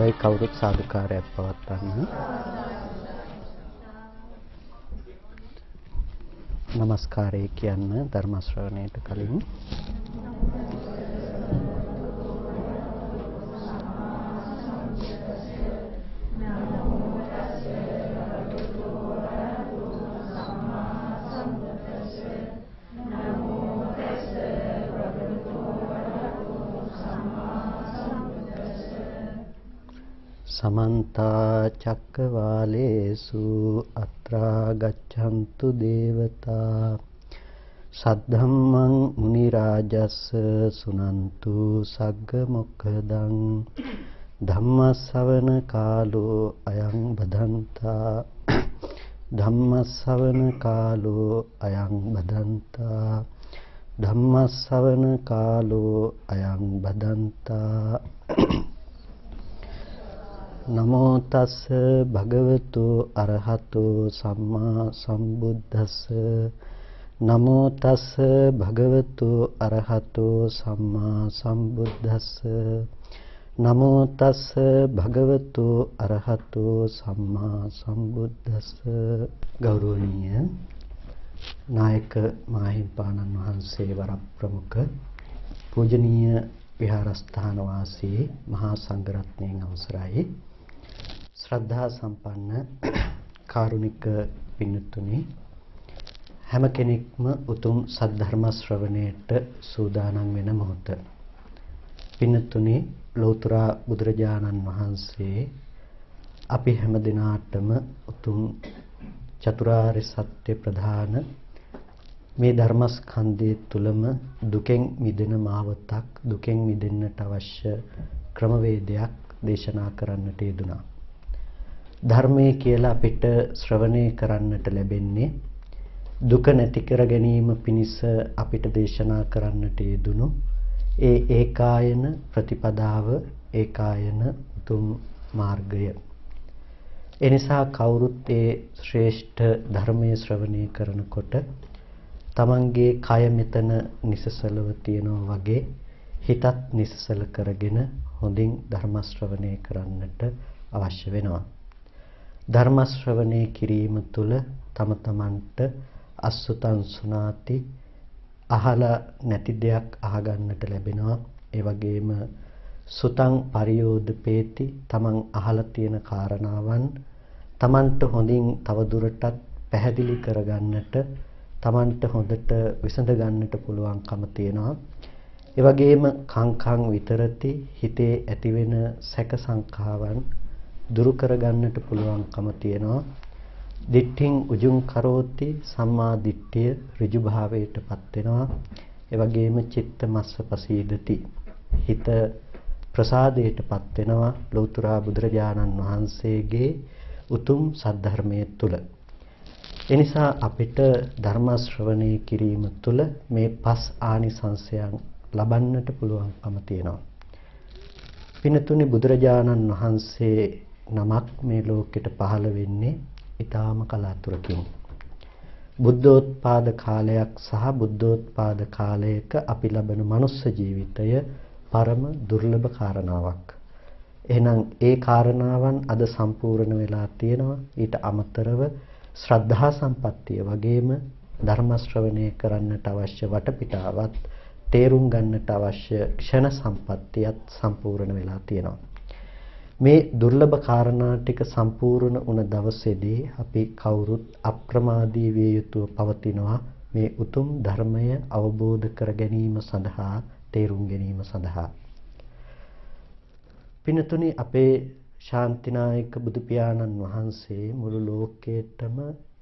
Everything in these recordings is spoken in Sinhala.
අවසරයි කවුරුත් සාදුකාරයක් පවත්වන්න. නමස්කාරය කියන්න ධර්ම ශ්‍රවණයට කලින්. समन्त चक्रवालेषु अत्रा गच्छन्तु देवता सद्धम्मं मुनिराजस्स सुनन्तु सग्ग मोक्खदं धम्मස්සවන කාලෝ අයං බදන්තා ධම්මස්සවන කාලෝ අයං බදන්තා ධම්මස්සවන කාලෝ අයං බදන්තා නමෝ තස්ස භගවතු අරහතෝ සම්මා සම්බුද්දස්ස නමෝ තස්ස භගවතු අරහතෝ සම්මා සම්බුද්දස්ස නමෝ තස්ස භගවතු අරහතෝ සම්මා සම්බුද්දස්ස. ගෞරවනීය නායක මාහිම්පාණන් වහන්සේ වරප්‍රමුඛ පූජනීය විහාරස්ථාන වාසී මහා සංඝරත්නයන් අවසරයි. ශ්‍රද්ධා සම්පන්න කාරුණික පින්තුනි, හැම කෙනෙක්ම උතුම් සද්ධර්ම ශ්‍රවණයට සූදානම් වෙන මොහොත. පින්තුනි, ලෝතර බුදුරජාණන් වහන්සේ අපි හැම දිනාටම උතුම් චතුරාර්ය සත්‍ය ප්‍රධාන මේ ධර්මස්කන්ධය තුලම දුකෙන් මිදෙන මාවතක්, දුකෙන් මිදෙන්නට අවශ්‍ය ක්‍රමවේදයක් දේශනා කරන්නට යෙදුණා. ධර්මයේ කියලා අපිට ශ්‍රවණය කරන්නට ලැබෙන්නේ දුක නැති කර ගැනීම පිණිස අපිට දේශනා කරන්නට යෙදුණු ඒ ඒකායන ප්‍රතිපදාව, ඒකායන උතුම් මාර්ගය. එනිසා කවුරුත් ඒ ශ්‍රේෂ්ඨ ධර්මයේ ශ්‍රවණය කරනකොට තමන්ගේ කය මෙතන නිසසලව තියනවා වගේ හිතත් නිසසල කරගෙන හොඳින් ධර්ම ශ්‍රවණය කරන්නට අවශ්‍ය වෙනවා. ධර්ම ශ්‍රවණය කිරීම තුළ තම තමන්ට අසුතං සුනාති, අහලා නැති දෙයක් අහගන්නට ලැබෙනවා. ඒ වගේම සුතං පරියෝදපේති, තමන් අහලා තියෙන කාරණාවන් තමන්ට හොඳින් තවදුරටත් පැහැදිලි කරගන්නට, තමන්ට හොඳට විසඳ ගන්නට පුළුවන්කම තියෙනවා. ඒ වගේම කංකං විතරති, හිතේ ඇතිවෙන සැක සංකාවන් දුරු කර ගන්නට පුළුවන්කම තියෙනවා. දිට්ඨින් උජුං කරෝති, සම්මා දිට්ඨිය ඍජු භාවයටපත් වෙනවා. ඒ වගේම චිත්ත මස්ස පසීදති, හිත ප්‍රසාදයටපත් වෙනවා ලෞතර බුදුරජාණන් වහන්සේගේ උතුම් සද්ධර්මයේ තුල. එනිසා අපිට ධර්ම ශ්‍රවණය කිරීම තුළ මේ පස් ආනිසංසයන් ලබන්නට පුළුවන්කම තියෙනවා. පින්තුනි, බුදුරජාණන් වහන්සේ නමක් මේ ලෝකෙට පහළ වෙන්නේ ඊටාම කලාතුරකින්. බුද්ධෝත්පාද කාලයක් සහ බුද්ධෝත්පාද කාලයක අපි ලබන මනුස්ස ජීවිතය පරම දුර්ලභ කාරණාවක්. එහෙනම් ඒ කාරණාවන් අද සම්පූර්ණ වෙලා තියෙනවා. ඊට අමතරව ශ්‍රද්ධා සම්පත්තිය වගේම ධර්ම ශ්‍රවණය කරන්නට අවශ්‍ය වටපිටාවත් තේරුම් ගන්නට අවශ්‍ය ක්ෂණ සම්පත්තියත් සම්පූර්ණ වෙලා තියෙනවා. මේ දුර්ලභ කාරණා ටික සම්පූර්ණ වුණ දවසේදී අපි කවුරුත් අප්‍රමාදී විය යුතුව පවතිනවා මේ උතුම් ධර්මය අවබෝධ කර ගැනීම සඳහා, තේරුම් ගැනීම සඳහා. පින්තුනි, අපේ ශාන්තිනායක බුදු පියාණන් වහන්සේ මුළු ලෝකයටම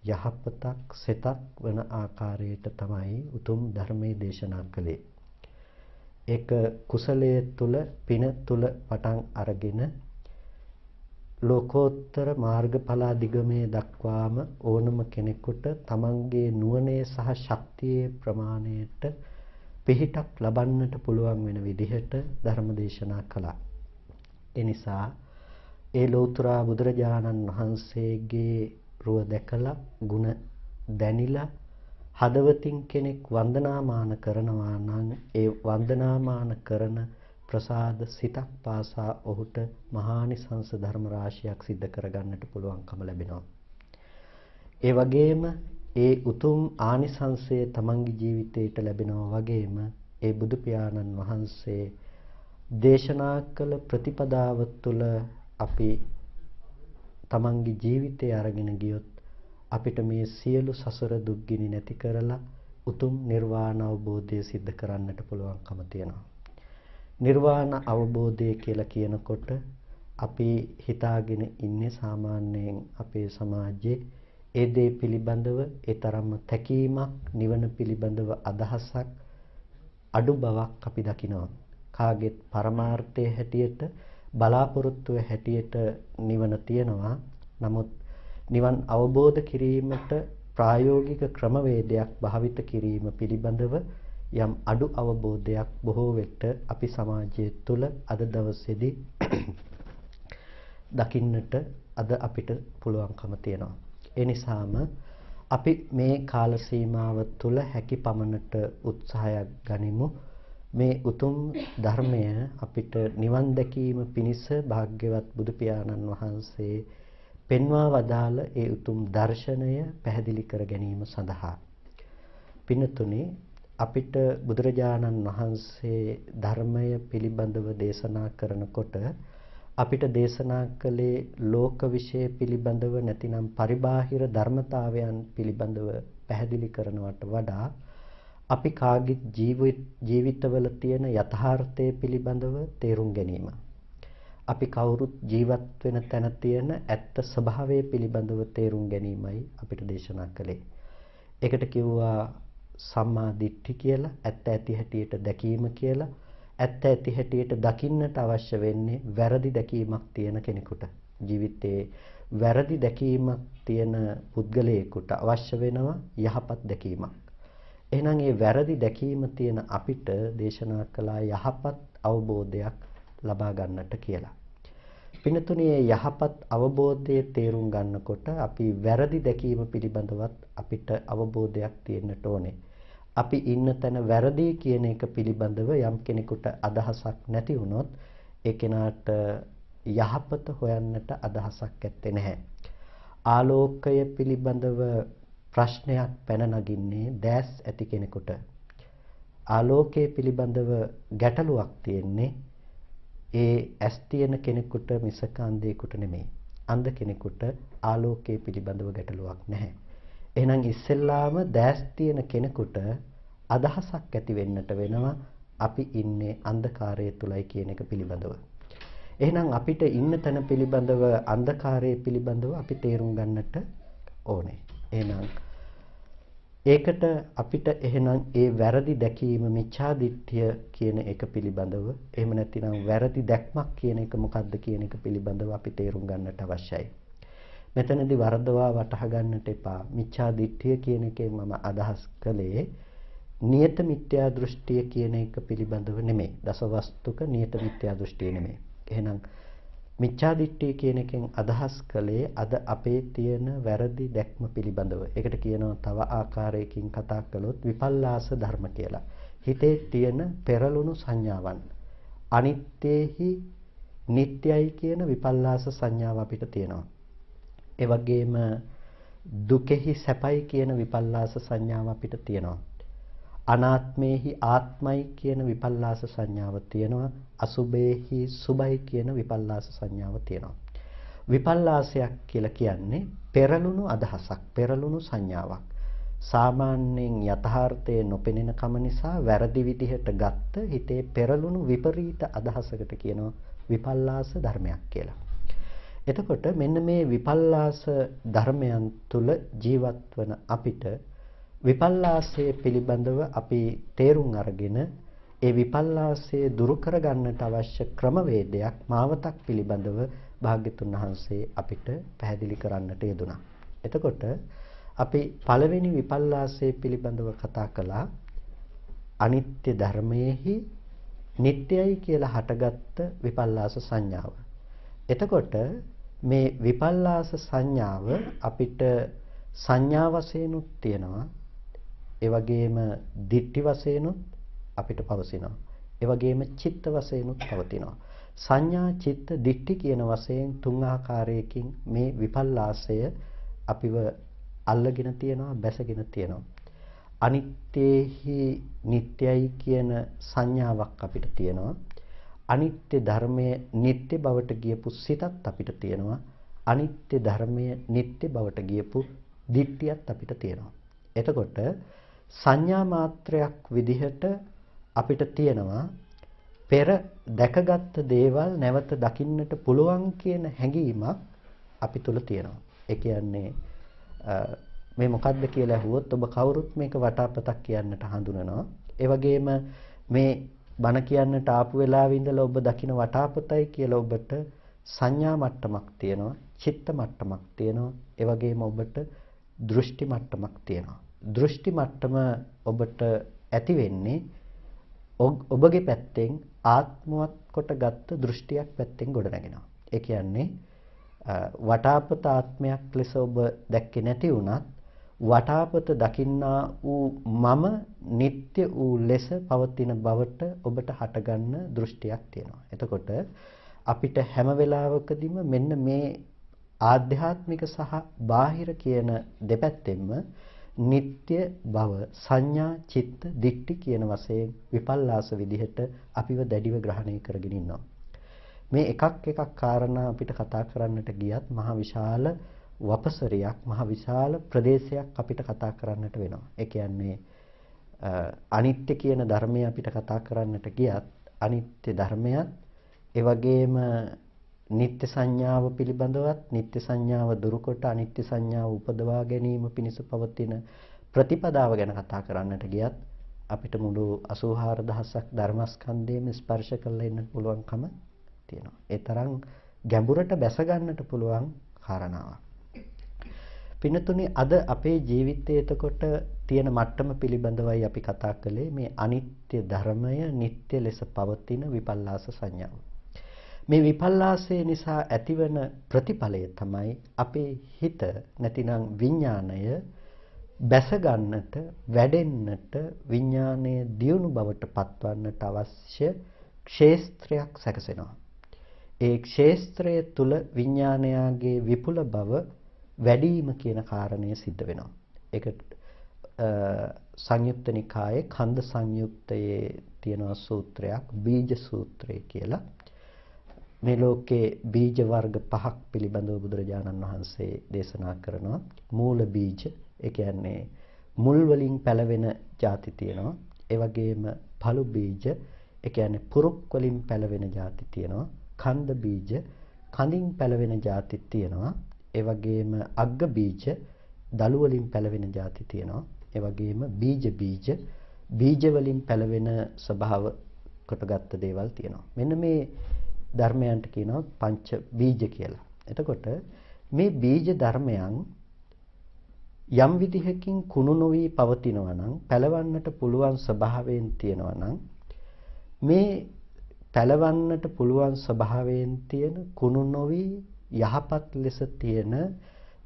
යහපතක් සෙතක් වන ආකාරයට තමයි උතුම් ධර්මයේ දේශනා කළේ. ඒක කුසලයේ තුල, පින තුල පටන් අරගෙන ලෝකෝත්තර මාර්ගඵල අධිගමයේ දක්වාම ඕනම කෙනෙකුට තමන්ගේ නුවණේ සහ ශක්තියේ ප්‍රමාණයට පිහිටක් ලබන්නට පුළුවන් වෙන විදිහට ධර්ම දේශනා කළා. ඒ නිසා ඒ ලෞතර බුදුරජාණන් වහන්සේගේ රුව දැකලා, ගුණ දැනිලා හදවතින් කෙනෙක් වන්දනාමාන කරනවා නම් ඒ වන්දනාමාන කරන ප්‍රසාද සිතක් පාසා ඔහුට මහානිසංස ධර්ම රාශියක් සිද්ධ කරගන්නට පුළුවන්කම ලැබෙනවා. ඒ වගේම ඒ උතුම් ආනිසංසය තමන්ගේ ජීවිතයට ලැබෙනවා වගේම ඒ බුදු පියාණන් වහන්සේ දේශනා කළ ප්‍රතිපදාව තුළ අපි තමන්ගේ ජීවිතය අරගෙන ගියොත් අපිට මේ සියලු සසර දුක්ගිනි නැති කරලා උතුම් නිර්වාණ අවබෝධය සිද්ධ කරන්නට පුළුවන්කම තියෙනවා. නිර්වාණ අවබෝධය කියලා කියනකොට අපි හිතාගෙන ඉන්නේ සාමාන්‍යයෙන් අපේ සමාජයේ ඒ දේ පිළිබඳව ඒ තරම්ම තැකීමක් නිවන පිළිබඳව අදහසක් අඩු බවක් අපි දකිනවා. කාගෙත් පරමාර්ථයේ හැටියට බලාපොරොත්තුවේ හැටියට නිවන තියෙනවා. නමුත් නිවන් අවබෝධ කිරීමට ප්‍රායෝගික ක්‍රමවේදයක් භාවිත කිරීම පිළිබඳව යම් අඩු අවබෝධයක් බොහෝ වෙට අපි සමාජය තුළ අද දවසේදී දකින්නට අද අපිට පුළුවන්කම තියෙනවා. ඒ නිසාම අපි මේ කාල සීමාව තුළ හැකි පමණට උත්සාහයක් ගනිමු. මේ උතුම් ධර්මය අපිට නිවන් දැකීම පිණිස භාග්‍යවත් බුදු පියාණන් වහන්සේ පෙන්වා වදාළ ඒ උතුම් දර්ශනය පැහැදිලි කර ගැනීම සඳහා පින්තුනි අපිට බුදුරජාණන් වහන්සේ ධර්මය පිළිබඳව දේශනා කරනකොට අපිට දේශනා කළේ ලෝක විශ්ය පිළිබඳව නැතිනම් පරිබාහිර ධර්මතාවයන් පිළිබඳව පැහැදිලි කරනවට වඩා අපි කාගිත් ජීවිතවල තියෙන යථාර්ථය පිළිබඳව තේරුම් ගැනීම. අපි කවුරුත් ජීවත් වෙන තැන තියෙන ඇත්ත ස්වභාවය පිළිබඳව තේරුම් ගැනීමයි අපිට දේශනා කළේ. ඒකට කිව්වා සම්මා දිට්ඨි කියලා, ඇත්ත ඇති හැටියට දැකීම කියලා. ඇත්ත ඇති හැටියට දකින්නට අවශ්‍ය වෙන්නේ වැරදි දැකීමක් තියෙන කෙනෙකුට. ජීවිතේ වැරදි දැකීමක් තියෙන පුද්ගලයෙකුට අවශ්‍ය වෙනවා යහපත් දැකීමක්. එහෙනම් මේ වැරදි දැකීම තියෙන අපිට දේශනා කළා යහපත් අවබෝධයක් ලබා ගන්නට කියලා. පින්තුණියේ යහපත් අවබෝධයේ තේරුම් ගන්නකොට අපි වැරදි දැකීම පිළිබඳවත් අපිට අවබෝධයක් තියෙන්නට ඕනේ. අපි ඉන්න තැන වැරදි කියන එක පිළිබඳව යම් කෙනෙකුට අදහසක් නැති වුණොත් ඒ කෙනාට යහපත හොයන්නට අදහසක් ඇත්තේ නැහැ. ආලෝකය පිළිබඳව ප්‍රශ්නයක් පැන නගින්නේ දැස් ඇති කෙනෙකුට. ආලෝකයේ පිළිබඳව ගැටලුවක් තියෙන්නේ ඒ ඇස් තියෙන කෙනෙකුට මිසක අන්ධයෙකුට නෙමෙයි. අන්ධ කෙනෙකුට ආලෝකයේ පිළිබඳව ගැටලුවක් නැහැ. එහෙනම් ඉස්සෙල්ලාම දැස් තියෙන කෙනෙකුට අදහසක් ඇති වෙන්නට වෙනවා අපි ඉන්නේ අන්ධකාරය තුලයි කියන එක පිළිබඳව. එහෙනම් අපිට ඉන්න තැන පිළිබඳව අන්ධකාරය පිළිබඳව අපි තේරුම් ගන්නට ඕනේ. එහෙනම් ඒකට අපිට එහෙනම් ඒ වැරදි දැකීම මිච්ඡා දිට්ඨිය කියන එක පිළිබඳව එහෙම නැතිනම් වැරදි දැක්මක් කියන එක මොකක්ද කියන එක පිළිබඳව අපි තේරුම් ගන්නට අවශ්‍යයි. මෙතනදී වරදවා වටහා ගන්නට එපා. මිච්ඡා දිට්ඨිය කියන එකෙන් මම අදහස් කළේ නියත මිත්‍යා දෘෂ්ටිය කියන එක පිළිබඳව නෙමෙයි. දසවස්තුක නියත මිත්‍යා දෘෂ්ටිය නෙමෙයි. එහෙනම් මිච්ඡා දිට්ඨිය කියන එකෙන් අදහස් කළේ අද අපේ තියෙන වැරදි දැක්ම පිළිබඳව. ඒකට කියනවා තව ආකාරයකින් කතා කළොත් විපල්ලාස ධර්ම කියලා. හිතේ තියෙන පෙරළුණු සංඥාවන්. අනිත්‍යෙහි නිට්ටයයි කියන විපල්ලාස සංඥාව අපිට තියෙනවා. ඒ වගේම දුකෙහි සැපයි කියන විපල්ලාස සංඥාව අපිට තියෙනවා. අනාත්මේහි ආත්මයි කියන විපල්ලාස සංඥාව තියෙනවා. අසුභේහි සුභයි කියන විපල්ලාස සංඥාව තියෙනවා. විපල්ලාසයක් කියලා කියන්නේ පෙරළුණු අදහසක්, පෙරළුණු සංඥාවක්. සාමාන්‍යයෙන් යථාර්ථයේ නොපෙනෙන කම නිසා වැරදි විදිහට ගත්ත හිතේ පෙරළුණු විපරීත අදහසකට කියනවා විපල්ලාස ධර්මයක් කියලා. එතකොට මෙන්න මේ විපල්ලාස ධර්මයන් තුල ජීවත් වන අපිට විපල්ලාසයේ පිළිබඳව අපි තේරුම් අරගෙන ඒ විපල්ලාසයේ දුරු කරගන්නට අවශ්‍ය ක්‍රමවේදයක් මාවතක් පිළිබඳව භාග්‍යතුන් වහන්සේ අපිට පැහැදිලි කරන්නට යෙදුණා. එතකොට අපි පළවෙනි විපල්ලාසයේ පිළිබඳව කතා කළා අනිත්‍ය ධර්මයේහි නිට්ටයයි කියලා හටගත්ත විපල්ලාස සංඥාව. එතකොට මේ විපල්ලාස සංඥාව අපිට සංඥා වශයෙන්ුත් තියෙනවා. ඒ වගේම දිට්ඨි වශයෙන්ුත් අපිට පවසිනවා. ඒ වගේම චිත්ත වශයෙන්ුත් පවතිනවා. සංඥා, චිත්ත, දිට්ඨි කියන වශයෙන් තුන් ආකාරයකින් මේ විපල්ලාසය අපිව අල්ලගෙන තියෙනවා, බැසගෙන තියෙනවා. අනිත්‍යෙහි නිට්ටයයි කියන සංඥාවක් අපිට තියෙනවා. අනිත්‍ය ධර්මයේ නිට්ටය බවට ගියපු සිතත් අපිට තියෙනවා. අනිත්‍ය ධර්මයේ නිට්ටය බවට ගියපු දිට්ඨියත් අපිට තියෙනවා. එතකොට සංඥා මාත්‍රයක් විදිහට අපිට තියෙනවා පෙර දැකගත් දේවල් නැවත දකින්නට පුළුවන් කියන හැඟීමක් අපි තුල තියෙනවා. ඒ කියන්නේ මේ මොකද්ද කියලා අහුවොත් ඔබ කවුරුත් මේක වටාපතක් කියන්නට හඳුනනවා. ඒ වගේම මේ බණ කියන්නට ආපු වෙලාවේ ඉඳලා ඔබ දකින වටාපතයි කියලා ඔබට සංඥා මට්ටමක් තියෙනවා, චිත්ත මට්ටමක් තියෙනවා. ඒ වගේම ඔබට දෘෂ්ටි මට්ටමක් තියෙනවා. දෘෂ්ටි මට්ටම ඔබට ඇති වෙන්නේ ඔබගේ පැත්තෙන් ආත්මවත් කොටගත් දෘෂ්ටියක් පැත්තෙන් ගොඩනගෙනවා. ඒ කියන්නේ වටාපත ආත්මයක් ලෙස ඔබ දැක්කේ නැති වුණත් වටාපත දකින්නා වූ මම නিত্য වූ ලෙස පවතින බවට ඔබට හටගන්න දෘෂ්ටියක් තියෙනවා. එතකොට අපිට හැම වෙලාවකදීම මෙන්න මේ ආධ්‍යාත්මික සහ බාහිර කියන දෙපැත්තෙන්ම නিত্য බව සංඥා, චිත්ත, දිට්ඨි කියන වශයෙන් විපල්ලාස විදිහට අපිව දැඩිව ග්‍රහණය කරගෙන ඉන්නවා. මේ එකක් එකක් කාරණා අපිට කතා කරන්නට ගියත් මහ විශාල වපසරියක්, මහ විශාල ප්‍රදේශයක් අපිට කතා කරන්නට වෙනවා. ඒ කියන්නේ අනිත්‍ය කියන ධර්මය අපිට කතා කරන්නට ගියත් අනිත්‍ය ධර්මයක්, ඒ වගේම නිත්‍ය සංඥාව පිළිබඳවත් නිත්‍ය සංඥාව දුරුකොට අනිත්‍ය සංඥාව උපදවා ගැනීම පිණිස පවතින ප්‍රතිපදාව ගැන කතා කරන්නට ගියත් අපිට මුළු 84000ක් ධර්මස්කන්ධයම ස්පර්ශ කරලා ඉන්න පුළුවන්කම තියෙනවා. ඒ තරම් ගැඹුරට බැස ගන්නට පුළුවන් කාරණාවක්. පින්නතුනි, අද අපේ ජීවිතයේ එතකොට තියෙන මට්ටම පිළිබඳවයි අපි කතා කළේ. මේ අනිත්‍ය ධර්මය නිත්‍ය ලෙස පවතින විපල්ලාස සංඥාව. මේ විපල්ලාසය නිසා ඇතිවන ප්‍රතිඵලය තමයි අපේ හිත නැතිනම් විඥාණය බැස ගන්නට, වැඩෙන්නට, විඥානයේ දියුණු බවට පත්වන්නට අවශ්‍ය ක්ෂේත්‍රයක් සැකසෙනවා. ඒ ක්ෂේත්‍රය තුල විඥානයාගේ විපුල බව වැඩිම කියන කාරණය සිද්ධ වෙනවා. ඒක සංයුක්ත නිකායේ කන්ද සංයුක්තයේ තියෙන සූත්‍රයක් බීජ සූත්‍රය කියලා. මේ ලෝකේ බීජ වර්ග පහක් පිළිබඳව බුදුරජාණන් වහන්සේ දේශනා කරනවා. මූල බීජ, ඒ කියන්නේ මුල් වලින් පැලවෙන ಜಾති තියෙනවා. ඒ වගේම පළු බීජ, ඒ කියන්නේ පුරුක් වලින් පැලවෙන ಜಾති තියෙනවා. කන්ද බීජ, කඳින් පැලවෙන ಜಾති තියෙනවා. ඒ වගේම අග්ග බීජ, දළු වලින් පැලවෙන ಜಾති තියෙනවා. ඒ වගේම බීජ බීජ වලින් පැලවෙන ස්වභාව කොටගත් දේවල් තියෙනවා. මෙන්න මේ ධර්මයන්ට කියනවා පංච බීජ කියලා. එතකොට මේ බීජ ධර්මයන් යම් විදිහකින් කුණු නොවි පවතිනවා නම්, පැලවන්නට පුළුවන් ස්වභාවයෙන් තියෙනවා නම්, මේ පැලවන්නට පුළුවන් ස්වභාවයෙන් තියෙන කුණු නොවි යහපත් ලෙස තියෙන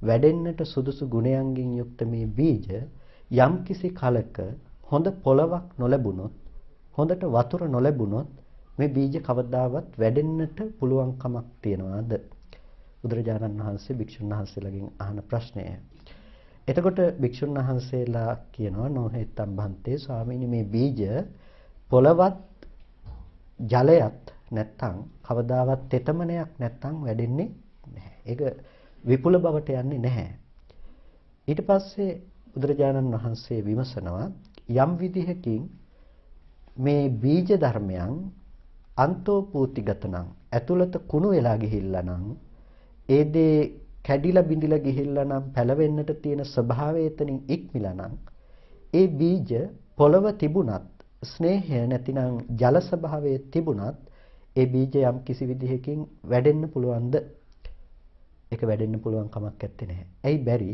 වැඩෙන්නට සුදුසු ගුණයන්ගෙන් යුක්ත මේ බීජ යම් කිසි කලක හොඳ පොළවක් නොලැබුණොත්, හොඳට වතුර නොලැබුණොත් මේ බීජ කවදාවත් වැඩෙන්නට පුළුවන් කමක් තියනවාද? බුදුරජාණන් වහන්සේ භික්ෂුන් වහන්සේලාගෙන් අහන ප්‍රශ්නය. එතකොට භික්ෂුන් වහන්සේලා කියනවා නොහෙත්තම් බන්තේ ස්වාමීනි, මේ බීජ පොළවත් ජලයත් නැත්තම් කවදාවත් තෙතමනයක් නැත්තම් වැඩෙන්නේ නැහැ. ඒක විපුල බවට යන්නේ නැහැ. ඊට පස්සේ බුදුරජාණන් වහන්සේ විමසනවා යම් විදිහකින් මේ බීජ ධර්මයන් අන්තෝපූතිගත නම්, ඇතුළත කුණු වෙලා ගිහිල්ලා නම්, ඒ දේ කැඩිලා බිඳිලා ගිහිල්ලා නම්, පැලවෙන්නට තියෙන ස්වභාවය එතනින් ඉක්මිලා නම්, ඒ බීජ පොළව තිබුණත්, ස්නේහය නැතිනම් ජල ස්වභාවය තිබුණත්, ඒ බීජ යම් කිසි විදිහකින් වැඩෙන්න පුළුවන්ද? ඒක වැඩෙන්න පුළුවන් කමක් නැත්තේ නැහැ. ඇයි බැරි?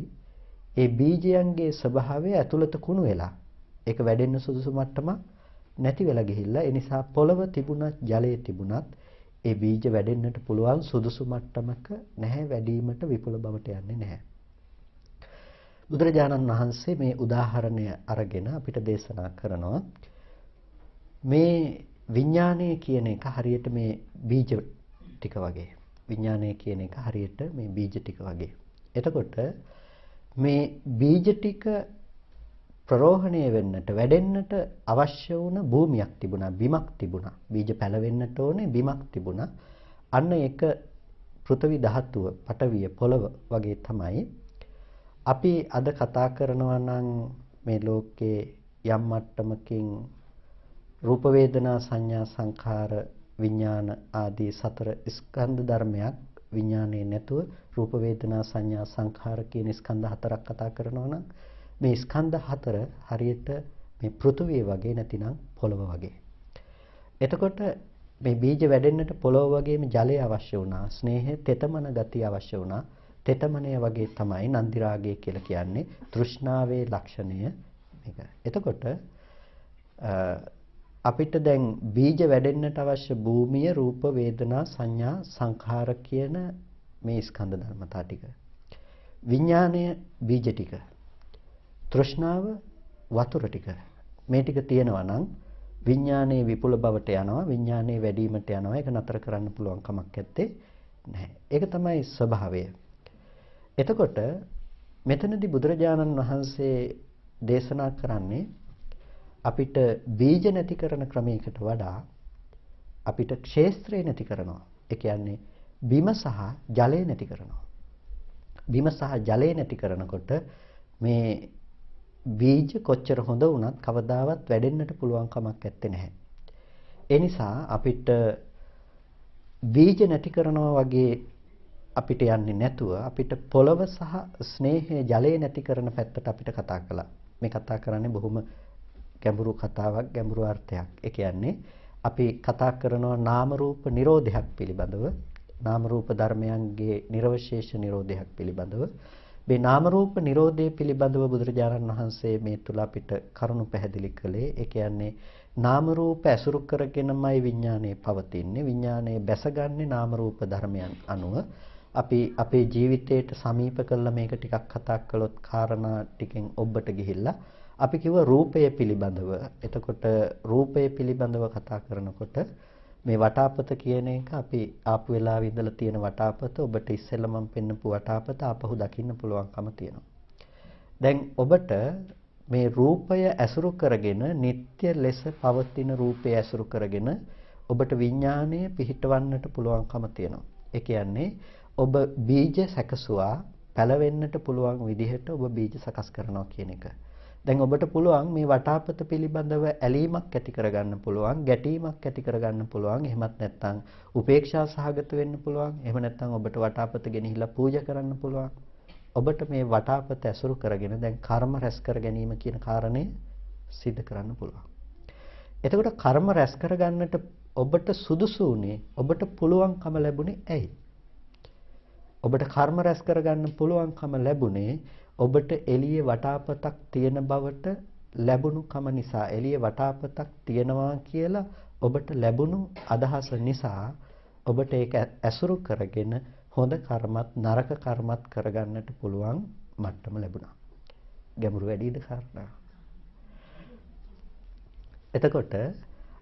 ඒ බීජයන්ගේ ස්වභාවය ඇතුළත කුණු වෙලා ඒක වැඩෙන්න සුදුසු මට්ටමක් නැති වෙලා ගිහිල්ලා, ඒ නිසා පොළව තිබුණත් ජලයේ තිබුණත් ඒ බීජ වැඩෙන්නට පුළුවන් සුදුසු මට්ටමක නැහැ, වැඩිවීමට විපුල බවට යන්නේ නැහැ. බුදුරජාණන් වහන්සේ මේ උදාහරණය අරගෙන අපිට දේශනා කරනවා මේ විඥානය කියන එක හරියට මේ බීජ ටික වගේ. විඥානය කියන එක හරියට මේ බීජ ටික වගේ. එතකොට මේ බීජ ටික ප්‍රරෝහණය වෙන්නට වැඩෙන්නට අවශ්‍ය වුණ භූමියක් තිබුණා, බිමක් තිබුණා. බීජ පැලවෙන්නට ඕනේ බිමක් තිබුණා. අන්න ඒක පෘථිවි ධාතුව, පඨවිය, පොළව වගේ තමයි. අපි අද කතා කරනවා නම් මේ ලෝකේ යම් මට්ටමකින් රූප වේදනා සංඥා සංඛාර විඥාන ආදී සතර ස්කන්ධ ධර්මයක් විඥානයේ නැතුව රූප වේදනා සංඥා සංඛාර කියන ස්කන්ධ හතරක් කතා කරනවා නම් මේ ස්කන්ධ හතර හරියට මේ පෘථුවිය වගේ නැතිනම් පොළව වගේ. එතකොට මේ බීජ වැඩෙන්නට පොළව වගේම ජලය අවශ්‍ය වුණා. ස්නේහය, තෙතමන ගතිය අවශ්‍ය වුණා. තෙතමනය වගේ තමයි නන්දි රාගය කියලා කියන්නේ. තෘෂ්ණාවේ ලක්ෂණය මේක. එතකොට අපිට දැන් බීජ වැඩෙන්නට අවශ්‍ය භූමිය, රූප, වේදනා, සංඥා, සංඛාර කියන මේ ස්කන්ධ ධර්මතා ටික. විඥාණය බීජ ටික. තෘෂ්ණාව වතුර ටික. මේ ටික තියෙනවා නම් විඥානයේ විපුල බවට යනවා, විඥානයේ වැඩිවීමට යනවා. ඒක නතර කරන්න පුළුවන් කමක් නැත්තේ නැහැ. ඒක තමයි ස්වභාවය. එතකොට මෙතනදී බුදුරජාණන් වහන්සේ දේශනා කරන්නේ අපිට බීජ නැති කරන ක්‍රමයකට වඩා අපිට ක්ෂේත්‍රය නැති කරනවා. ඒ කියන්නේ බිම සහ ජලය නැති කරනවා. බිම සහ ජලය නැති කරනකොට මේ බීජ කොච්චර හොඳ වුණත් කවදාවත් වැඩෙන්නට පුළුවන් කමක් නැත්තේ නැහැ. ඒ නිසා අපිට බීජ නැති කරනවා වගේ අපිට යන්නේ නැතුව අපිට පොළව සහ ස්නේහය ජලය නැති කරන පැත්තට අපිට කතා කළා. මේ කතා කරන්නේ බොහොම ගැඹුරු කතාවක්, ගැඹුරු අර්ථයක්. ඒ කියන්නේ අපි කතා කරනවා නාම රූප නිරෝධයක් පිළිබඳව, නාම රූප ධර්මයන්ගේ නිර්වශේෂ නිරෝධයක් පිළිබඳව. මේ නාම රූප නිරෝධය පිළිබඳව බුදුරජාණන් වහන්සේ මේ තුල අපිට කරුණු පැහැදිලි කළේ. ඒ කියන්නේ නාම රූප ඇසුරු කරගෙනමයි විඥානය පවතින්නේ. විඥානය බැසගන්නේ නාම රූප ධර්මයන් අනුව. අපි අපේ ජීවිතයට සමීප කරලා මේක ටිකක් කතා කළොත් කාරණා ටිකෙන් ඔබට ගිහිල්ලා අපි කිව්ව රූපය පිළිබඳව. එතකොට රූපය පිළිබඳව කතා කරනකොට මේ වටාපත කියන එක අපි ආපු වෙලාවේ ඉඳලා තියෙන වටාපත ඔබට ඉස්සෙල්ලා මම පෙන්නපු වටාපත ආපහු දකින්න පුළුවන්කම තියෙනවා. දැන් ඔබට මේ රූපය ඇසුරු කරගෙන නিত্য ලෙස පවතින රූපය ඇසුරු කරගෙන ඔබට විඥාණය පිහිටවන්නට පුළුවන්කම තියෙනවා. ඒ කියන්නේ ඔබ බීජ සැකසුවා පැලවෙන්නට පුළුවන් විදිහට ඔබ බීජ සකස් කරනවා කියන එක. දැන් ඔබට පුළුවන් මේ වටාපත පිළිබඳව ඇලීමක් ඇති කරගන්න පුළුවන්, ගැටීමක් ඇති කරගන්න පුළුවන්. එහෙමත් නැත්නම් උපේක්ෂා සහගත වෙන්න පුළුවන්. එහෙම නැත්නම් ඔබට වටාපත ගෙනහිලා පූජා කරන්න පුළුවන්. ඔබට මේ වටාපත ඇසුරු කරගෙන දැන් කර්ම රැස් කර ගැනීම කියන කාරණේ සිද්ධ කරන්න පුළුවන්. එතකොට කර්ම රැස් කරගන්නට ඔබට සුදුසු උනේ, ඔබට පුළුවන්කම ලැබුණේ ඇයි? ඔබට කර්ම රැස් කරගන්න පුළුවන්කම ලැබුණේ ඔබට එළියේ වටාපතක් තියෙන බවට ලැබුණු කම නිසා. එළියේ වටාපතක් තියෙනවා කියලා ඔබට ලැබුණු අදහස නිසා ඔබට ඒක ඇසුරු කරගෙන හොඳ කර්මත් නරක කර්මත් කරගන්නට පුළුවන් මට්ටම ලැබුණා. ගැඹුරු වැඩිද කාරණා. එතකොට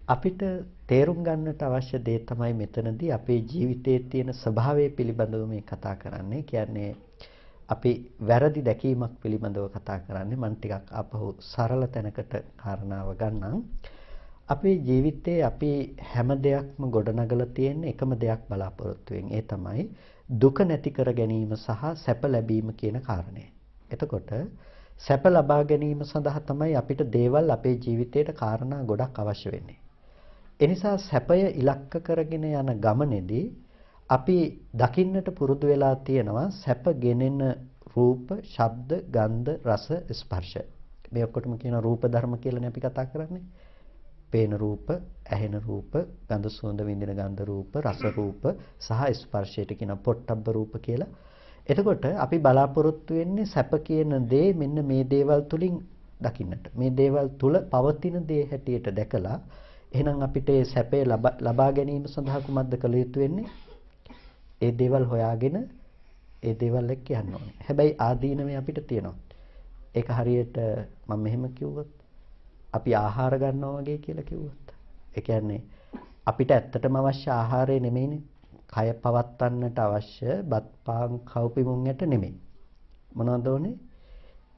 අපිට තේරුම් ගන්නට අවශ්‍ය දේ තමයි මෙතනදී අපේ ජීවිතයේ තියෙන ස්වභාවය පිළිබඳව මේ කතා කරන්නේ. කියන්නේ අපි වැරදි දැකීමක් පිළිබඳව කතා කරන්නේ. මම ටිකක් ආපහු සරල තැනකට කාරණාව ගන්නම්. අපේ ජීවිතයේ අපි හැම දෙයක්ම ගොඩනගලා තියෙන එකම දෙයක් බලාපොරොත්තු වෙන. ඒ තමයි දුක නැති කර ගැනීම සහ සැප ලැබීම කියන කාරණය. එතකොට සැප ලබා ගැනීම සඳහා තමයි අපිට දේවල් අපේ ජීවිතේට කාරණා ගොඩක් අවශ්‍ය වෙන්නේ. ඒ නිසා සැපය ඉලක්ක කරගෙන යන ගමනේදී අපි දකින්නට පුරුදු වෙලා තියෙනවා සැප ගෙනෙන රූප, ශබ්ද, ගන්ධ, රස, ස්පර්ශ. මේ ඔක්කොටම කියන රූප ධර්ම කියලානේ අපි කතා කරන්නේ. පේන රූප, ඇහෙන රූප, ගන්ධ සුවඳ විඳින ගන්ධ රූප, රස රූප සහ ස්පර්ශයට කියන පොට්ටබ්බ රූප කියලා. එතකොට අපි බලාපොරොත්තු වෙන්නේ සැප කියන දේ මෙන්න මේ දේවල් තුලින් දකින්නට. මේ දේවල් තුල පවතින දේ හැටියට දැකලා එහෙනම් අපිට ඒ සැපේ ලබා ගැනීම සඳහා කුමක්ද කළ යුතු වෙන්නේ? ඒ දේවල් හොයාගෙන ඒ දේවල් එක්ක යන්න ඕනේ. හැබැයි ආදීනමේ අපිට තියෙනවා. ඒක හරියට මම මෙහෙම කිව්වොත් අපි ආහාර ගන්නවා වගේ කියලා කිව්වොත්. ඒ කියන්නේ අපිට ඇත්තටම අවශ්‍ය ආහාරය නෙමෙයිනේ. කය පවත්වන්නට අවශ්‍ය බත් පාන් කව්පිමුන් යට නෙමෙයි. මොනවද ඕනේ?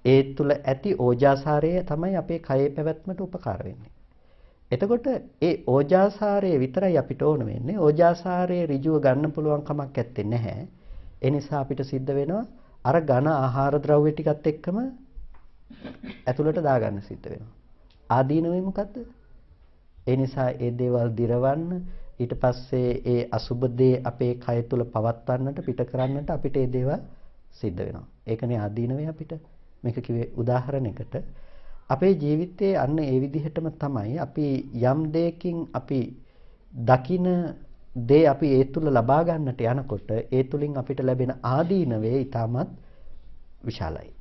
ඒ තුල ඇති ඕජාසාරය තමයි අපේ කයේ පැවැත්මට උපකාර වෙන්නේ. එතකොට ඒ ඕජාසාරය විතරයි අපිට ඕන වෙන්නේ. ඕජාසාරයේ ඍජුව ගන්න පුළුවන් කමක් නැත්තේ නැහැ. ඒ නිසා අපිට සිද්ධ වෙනවා අර ඝන ආහාර ද්‍රව්‍ය ටිකත් එක්කම ඇතුළට දාගන්න සිද්ධ වෙනවා. ආදීනවේ මොකද්ද? ඒ නිසා ඒ දේවල් දිරවන්න ඊට පස්සේ ඒ අසුබ දේ අපේ කය තුල පවත්වන්නට පිට කරන්නට අපිට ඒ දේවල් සිද්ධ වෙනවා. ඒකනේ ආදීනවේ අපිට. මේක කිව්වේ උදාහරණයකට අපේ ජීවිතයේ අන්න ඒ විදිහටම තමයි අපි යම් දෙයකින් අපි දකින දේ අපි ඒ තුල ලබා ගන්නට යනකොට ඒ තුලින් අපිට ලැබෙන ආදීනවේ ඊටමත් විශාලයි.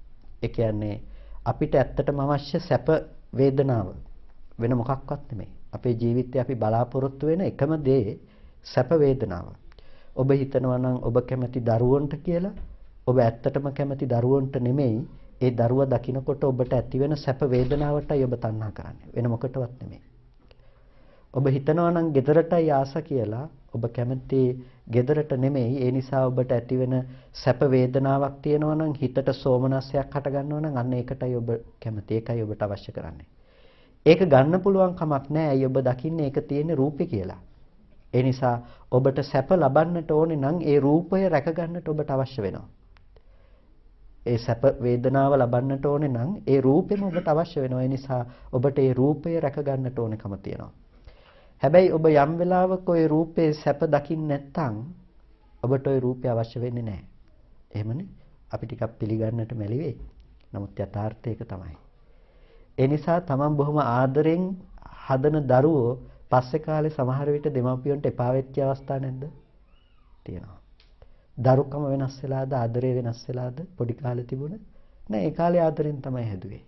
ඒ කියන්නේ අපිට ඇත්තටම අවශ්‍ය සැප වේදනාව වෙන මොකක්වත් නෙමෙයි. අපේ ජීවිතේ අපි බලාපොරොත්තු වෙන එකම දේ සැප වේදනාව. ඔබ හිතනවා නම් ඔබ කැමති දරුවන්ට කියලා. ඔබ ඇත්තටම කැමති දරුවන්ට නෙමෙයි. ඒ දරුවා දකින්නකොට ඔබට ඇති වෙන සැප වේදනාවටයි ඔබ තණ්හා කරන්නේ. වෙන මොකටවත් නෙමෙයි. ඔබ හිතනවා නම් ගෙදරටයි ආස කියලා. ඔබ කැමති ගෙදරට නෙමෙයි. ඒ නිසා ඔබට ඇති වෙන සැප වේදනාවක් තියෙනවා නම් හිතට සෝමනස්සයක් හට ගන්නවා නම් අන්න ඒකටයි ඔබ කැමති. ඒකයි ඔබට අවශ්‍ය කරන්නේ. ඒක ගන්න පුළුවන් කමක් නැහැ. ඇයි ඔබ දකින්නේ ඒක තියෙන්නේ රූපේ කියලා. ඒ නිසා ඔබට සැප ලබන්නට ඕනේ නම් ඒ රූපය රැක ගන්නට ඔබට අවශ්‍ය වෙනවා. ඒ සැප වේදනාව ලබන්නට ඕනේ නම් ඒ රූපෙම ඔබට අවශ්‍ය වෙනවා. ඒ නිසා ඔබට ඒ රූපය රැක ගන්නට ඕනකම තියෙනවා. හැබැයි ඔබ යම් වෙලාවක ওই රූපේ සැප දකින්න නැත්නම් ඔබට ওই රූපය අවශ්‍ය වෙන්නේ නැහැ. එහෙමනේ. අපි ටිකක් පිළිගන්නට මැලි වෙයි. නමුත් යථාර්ථය ඒක තමයි. ඒ නිසා තමන් බොහොම ආදරෙන් හදන දරුවෝ පස්සේ කාලේ සමහර විට දෙමාපියන්ට එපා වෙච්ච අවස්ථා නැද්ද? තියෙනවා. දරුකම වෙනස් වෙලාද ආදරේ වෙනස් වෙලාද පොඩි කාලේ තිබුණ? නෑ ඒ කාලේ ආදරෙන් තමයි හැදුවේ.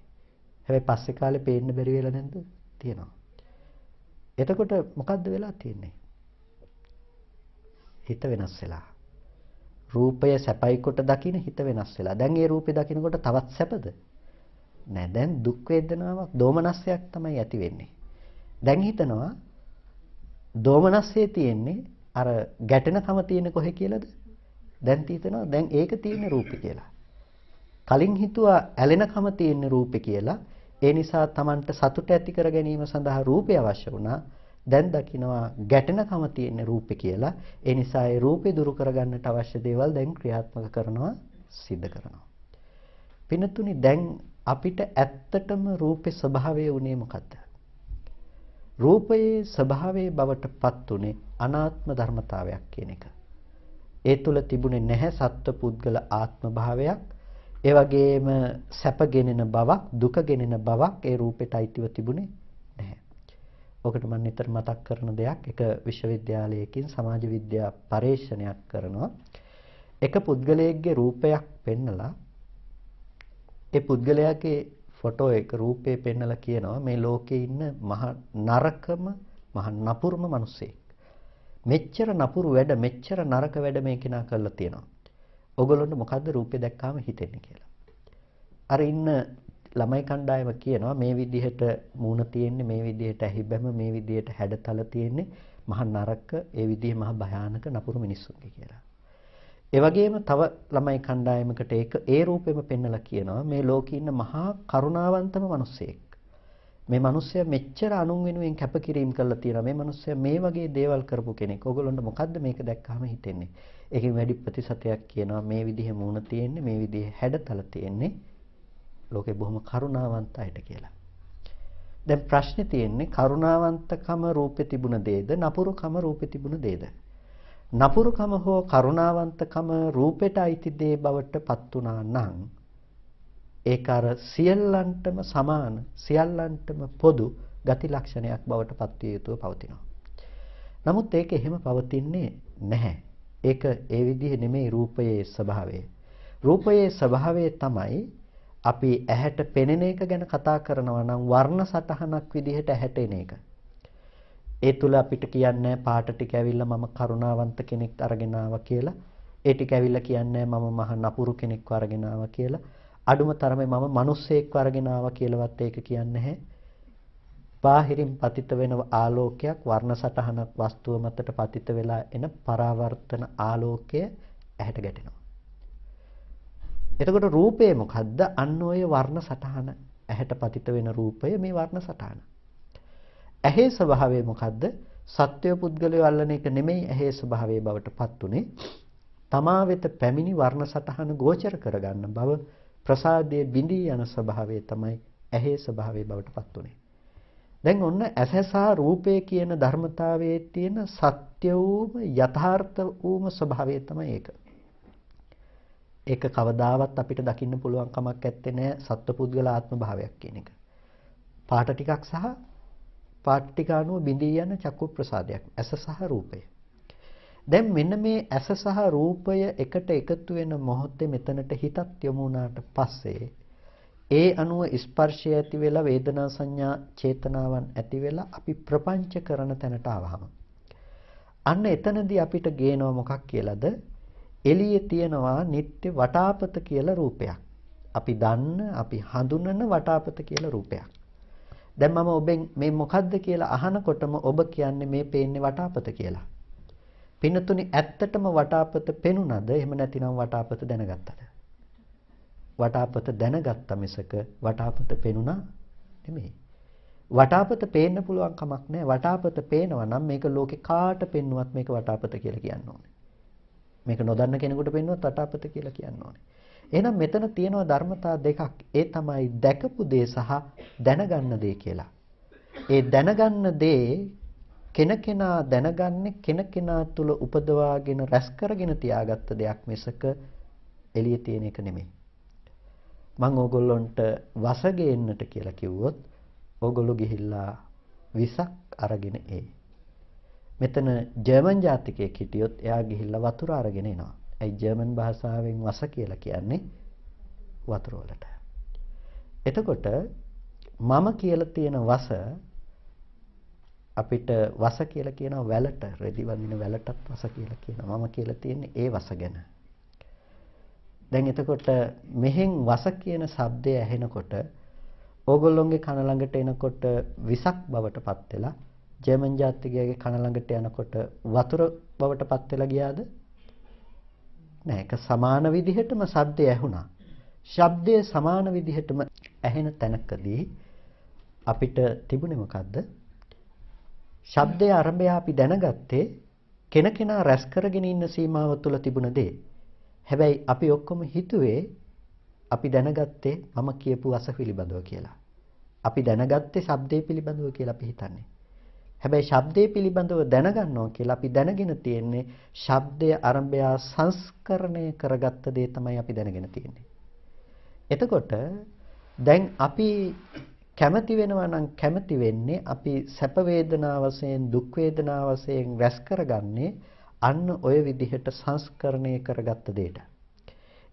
හැබැයි පස්සේ කාලේ පේන්න බැරි වෙලා නැද්ද? තියෙනවා. එතකොට මොකද්ද වෙලා තියෙන්නේ? හිත වෙනස් වෙලා. රූපය සැපයි කොට දකින්න හිත වෙනස් වෙලා. දැන් ඒ රූපේ දකින්නකොට තවත් සැපද? නෑ දැන් දුක් වේදනාවක් දෝමනස්සයක් තමයි ඇති වෙන්නේ. දැන් හිතනවා දෝමනස්සේ තියෙන්නේ අර ගැටෙනකම තියෙන්නේ කොහේ කියලාද? දැන් හිතනවා දැන් ඒක තියෙන්නේ රූපේ කියලා. කලින් හිතුවා ඇලෙනකම තියෙන්නේ රූපේ කියලා. ඒ නිසා Tamanට සතුට ඇති කර ගැනීම සඳහා රූපය අවශ්‍ය වුණා. දැන් දකිනවා ගැටෙනකම තියෙන්නේ රූපේ කියලා. ඒ නිසා ඒ රූපේ දුරු කරගන්නට අවශ්‍ය දේවල් දැන් ක්‍රියාත්මක කරනවා, සිද්ධ කරනවා. පින්තුනි දැන් අපිට ඇත්තටම රූපේ ස්වභාවය උනේ මොකද්ද? රූපයේ ස්වභාවයේ බවට පත් උනේ අනාත්ම ධර්මතාවයක් කියන එක. ඒ තුල තිබුණේ නැහැ සත්ව පුද්ගල ආත්ම භාවයක්. ඒ වගේම සැප ගෙනෙන බවක්, දුක ගෙනෙන බවක් ඒ රූපෙට අයිතිව තිබුණේ නැහැ. ඔකට මම නිතර මතක් කරන දෙයක් එක විශ්වවිද්‍යාලයකින් සමාජ විද්‍යා පරීක්ෂණයක් කරනවා. එක පුද්ගලයෙක්ගේ රූපයක් පෙන්නලා ඒ පුද්ගලයාගේ ෆොටෝ එක රූපේ පෙන්නලා කියනවා මේ ලෝකේ ඉන්න මහ නරකම මහ නපුරුම මිනිස්සෙක්. මෙච්චර නපුරු වැඩ මෙච්චර නරක වැඩ මේ කෙනා කරලා තියෙනවා. ඔයගොල්ලන්ට මොකද්ද රූපේ දැක්කාම හිතෙන්නේ කියලා. අර ඉන්න ළමයි කණ්ඩායම කියනවා මේ විදිහට මූණ තියෙන්නේ මේ විදිහට ඇහිබැම මේ විදිහට හැඩතල තියෙන්නේ මහ නරක ඒ විදිහේ මහ භයානක නපුරු මිනිස්සුන්ගේ කියලා. ඒ වගේම තව ළමයි කණ්ඩායමකට ඒ රූපෙම පෙන්නලා කියනවා මේ ලෝකේ ඉන්න මහා කරුණාවන්තම මිනිසෙක්. මේ මිනිස්සයා මෙච්චර අනුන් වෙනුවෙන් කැපකිරීම කරලා තියෙනවා. මේ මිනිස්සයා මේ වගේ දේවල් කරපු කෙනෙක්. ඔයගොල්ලන්ට මොකද්ද මේක දැක්කම හිතෙන්නේ? ඒකෙන් වැඩි ප්‍රතිශතයක් කියනවා මේ විදිහේ මූණ තියෙන්නේ, මේ විදිහේ හැඩතල තියෙන්නේ ලෝකේ බොහොම කරුණාවන්ත අයට කියලා. දැන් ප්‍රශ්නේ තියෙන්නේ කරුණාවන්තකම රූපේ තිබුණ දේද, නපුරුකම රූපේ තිබුණ දේද? නපුරුකම හෝ කරුණාවන්තකම රූපෙට අයිති දේ බවට පත් වුණා නම් ඒක අර සියල්ලන්ටම සමාන සියල්ලන්ටම පොදු ගති ලක්ෂණයක් බවට පත් විය යුතුව පවතිනවා. නමුත් ඒක එහෙම පවතින්නේ නැහැ. ඒක ඒ විදිහේ නෙමෙයි රූපයේ ස්වභාවය. රූපයේ ස්වභාවය තමයි අපි ඇහැට පෙනෙන එක ගැන කතා කරනවා නම් වර්ණ සටහනක් විදිහට ඇහැට එන එක. ඒ තුල අපිට කියන්නේ පාට ටික ඇවිල්ලා මම කරුණාවන්ත කෙනෙක් අරගෙන ආවා කියලා. ඒ ටික ඇවිල්ලා කියන්නේ මම මහ නපුරු කෙනෙක්ව අරගෙන ආවා කියලා. අඩුම තරමේ මම මිනිස්සෙක්ව අරගෙන ආවා කියලාවත් ඒක කියන්නේ නැහැ. බාහිරින් පතිත වෙන ආලෝකයක් වර්ණ සටහනක් වස්තුව මතට පතිත වෙලා එන පරාවර්තන ආලෝකය ඇහැට ගැටෙනවා. එතකොට රූපය මොකද්ද? අන්න ඔය වර්ණ සටහන. ඇහැට පතිත වෙන රූපය මේ වර්ණ සටහන. ඇහි ස්වභාවය මොකද්ද? සත්වය පුද්ගලය අල්ලන එක නෙමෙයි ඇහි ස්වභාවය බවට පත් උනේ. තමා වෙත පැමිණි වර්ණ සටහන ගෝචර කරගන්න බව ප්‍රසාදයේ බිඳී යන ස්වභාවය තමයි ඇහි ස්වභාවය බවට පත් උනේ. දැන් ඔන්න ඇස සහ රූපය කියන ධර්මතාවයේ තියෙන සත්‍ය වූම යථාර්ථ වූම ස්වභාවය තමයි ඒක. ඒක කවදාවත් අපිට දකින්න පුළුවන් කමක් නැත්තේ නෑ සත්පුද්ගල ආත්ම භාවයක් කියන එක. පාට ටිකක් සහ පාට ටික අනුව බිඳී යන චක්කු ප්‍රසාදයක් ඇස සහ රූපය. දැන් මෙන්න මේ ඇස සහ රූපය එකට එකතු වෙන මොහොතේ මෙතනට හිතත් යොමු වුණාට පස්සේ ඒ අනුව ස්පර්ශය ඇති වෙලා වේදනා සංඥා චේතනාවන් ඇති වෙලා අපි ප්‍රපංච කරන තැනට ආවහම අන්න එතනදී අපිට ගේනවා මොකක් කියලාද? එළියේ තියනවා නිත්‍ය වටාපත කියලා රූපයක්. අපි දන්න, අපි හඳුනන වටාපත කියලා රූපයක්. දැන් මම ඔබෙන් මේ මොකද්ද කියලා අහනකොටම ඔබ කියන්නේ මේ පේන්නේ වටාපත කියලා. පින්නතුනි ඇත්තටම වටාපත පෙනුනද? එහෙම නැතිනම් වටාපත දැනගත්තද? වටාපත දැනගත්ත මිසක වටාපත පෙනුණා නෙමෙයි. වටාපත පේන්න පුළුවන් කමක් නැහැ. වටාපත පේනවා නම් මේක ලෝකේ කාට පෙන්නුවත් මේක වටාපත කියලා කියන්න ඕනේ. මේක නොදන්න කෙනෙකුට පෙන්නුවත් වටාපත කියලා කියන්න ඕනේ. එහෙනම් මෙතන තියෙනවා ධර්මතා දෙකක්. ඒ තමයි දැකපු දේ සහ දැනගන්න දේ කියලා. ඒ දැනගන්න දේ කෙනකෙනා දැනගන්නේ කෙනකෙනා තුල උපදවාගෙන රැස් කරගෙන තියාගත්ත දෙයක් මිසක එළියේ තියෙන එක නෙමෙයි. මම ඕගොල්ලන්ට වස ගේන්නට කියලා කිව්වොත් ඕගොල්ලෝ ගිහිල්ලා විසක් අරගෙන මෙතන ජර්මන් ජාතිකයෙක් හිටියොත් එයා ගිහිල්ලා වතුර අරගෙන එනවා. ඒ ජර්මන් භාෂාවෙන් වස කියලා කියන්නේ වතුර වලට. එතකොට මම කියලා තියෙන වස අපිට වස කියලා කියනවා වැලට, රෙදි වදින වැලටත් වස කියලා කියනවා. මම කියලා තියෙන්නේ ඒ වස ගැන. දැන් එතකොට මෙහෙන් වස කියන શબ્දය ඇහෙනකොට ඕගොල්ලෝගේ කන ළඟට එනකොට විසක් බවට පත් වෙලා ජර්මන් ජාතිකයගේ කන ළඟට යනකොට වතුර බවට පත් වෙලා ගියාද? නෑ. ඒක සමාන විදිහටම શબ્දය ඇහුණා. ශබ්දය සමාන විදිහටම ඇහෙන තැනකදී අපිට තිබුණේ මොකද්ද? ශබ්දයේ ආරම්භය අපි දැනගත්තේ කෙනකෙනා රැස් කරගෙන ඉන්න සීමාව තුළ තිබුණ දේ. හැබැයි අපි ඔක්කොම හිතුවේ අපි දැනගත්තේ මම කියපු වස පිළිබඳව කියලා. අපි දැනගත්තේ ශබ්දයේ පිළිබඳව කියලා අපි හිතන්නේ. හැබැයි ශබ්දයේ පිළිබඳව දැනගන්නවා කියලා අපි දැනගෙන තියෙන්නේ ශබ්දයේ ආරම්භය සංස්කරණය කරගත්ත දේ තමයි අපි දැනගෙන තියෙන්නේ. එතකොට දැන් අපි කැමති වෙනවා නම් කැමති වෙන්නේ අපි සැප වේදනා වශයෙන් දුක් වේදනා වශයෙන් රැස් කරගන්නේ අන්න ඔය විදිහට සංස්කරණය කරගත්ත දෙයට.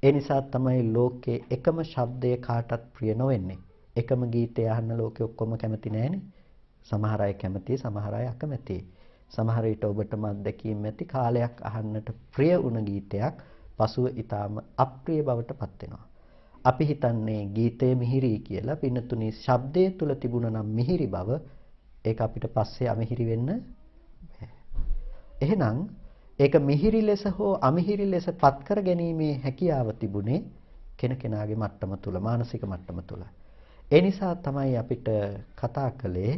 ඒ නිසා තමයි ලෝකේ එකම ශබ්දය කාටත් ප්‍රිය නොවෙන්නේ. එකම ගීතය අහන්න ලෝකේ ඔක්කොම කැමති නැහැනේ. සමහර අය කැමතියි, සමහර අය අකමැතියි. සමහර විට ඔබටම අත්දැකීම් ඇති කාලයක් අහන්නට ප්‍රිය වුණ ගීතයක් පසුව ඊටාම අප්‍රිය බවට පත් වෙනවා. අපි හිතන්නේ ගීතය මිහිරි කියලා. පින්නතුනි ශබ්දයේ තුල තිබුණා නම් මිහිරි බව ඒක අපිට පස්සේ අමිහිරි වෙන්න බෑ. එහෙනම් ඒක මිහිරි ලෙස හෝ අමිහිරි ලෙස පත් කර ගැනීමේ හැකියාව තිබුණේ කෙනකෙනාගේ මට්ටම තුල, මානසික මට්ටම තුල. ඒ නිසා තමයි අපිට කතා කළේ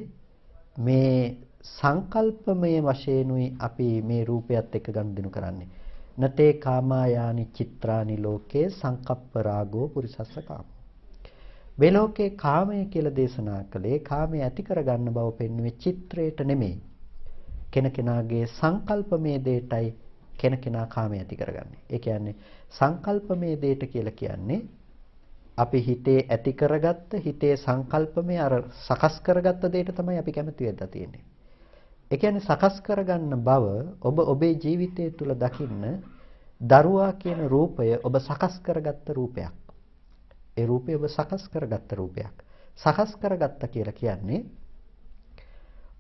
මේ සංකල්පමය වශයෙන්ුයි අපි මේ රූපයත් එක්ක ගනුදෙනු කරන්නේ. නතේ කාමායානි චිත්‍රානි ලෝකේ සංකප්ප රාගෝ පුරිසස්ස කාමෝ. මේ ලෝකේ කාමය කියලා දේශනා කළේ කාමය ඇති කරගන්න බව පෙන්වුවේ චිත්‍රයට නෙමෙයි. කෙනකෙනාගේ සංකල්පමය දෙයටයි කෙනකෙනා කාමය ඇති කරගන්නේ. ඒ කියන්නේ සංකල්පමය දෙයට කියලා කියන්නේ අපි හිතේ ඇති කරගත්ත හිතේ සංකල්පමය අර සකස් කරගත්ත දෙයට තමයි අපි කැමති වෙද්දී තියෙන්නේ. ඒ කියන්නේ සකස් කරගන්න බව ඔබ ඔබේ ජීවිතය තුළ දකින්න දරුවා කියන රූපය ඔබ සකස් කරගත්ත රූපයක්. ඒ රූපය ඔබ සකස් කරගත්ත රූපයක්. සකස් කරගත්ත කියලා කියන්නේ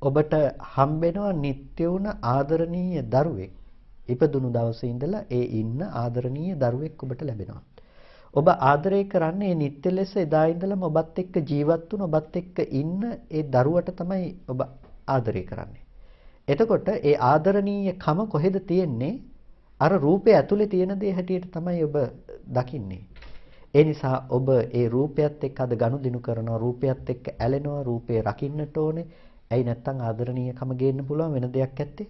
ඔබට හම්බෙනවා නිත්‍ය වුණ ආදරණීය දරුවෙක්. ඉපදුණු දවසේ ඉඳලා ඒ ඉන්න ආදරණීය දරුවෙක් ඔබට ලැබෙනවා. ඔබ ආදරය කරන්නේ නිත්‍ය ලෙස එදා ඉඳලම ඔබත් එක්ක ජීවත් වුණ ඔබත් එක්ක ඉන්න ඒ දරුවට තමයි ඔබ ආදරය කරන්නේ. එතකොට ඒ ආදරණීය කම කොහෙද තියෙන්නේ? අර රූපය ඇතුලේ තියෙන දේ හැටියට තමයි ඔබ දකින්නේ. ඒ නිසා ඔබ ඒ රූපයත් එක්ක අද ගනුදෙනු කරනවා, රූපයත් එක්ක ඇලෙනවා, රූපේ රකින්නට ඕනේ. ඇයි නැත්තම් ආදරණීයකම ගේන්න පුළුවන් වෙන දෙයක් ඇත්තේ?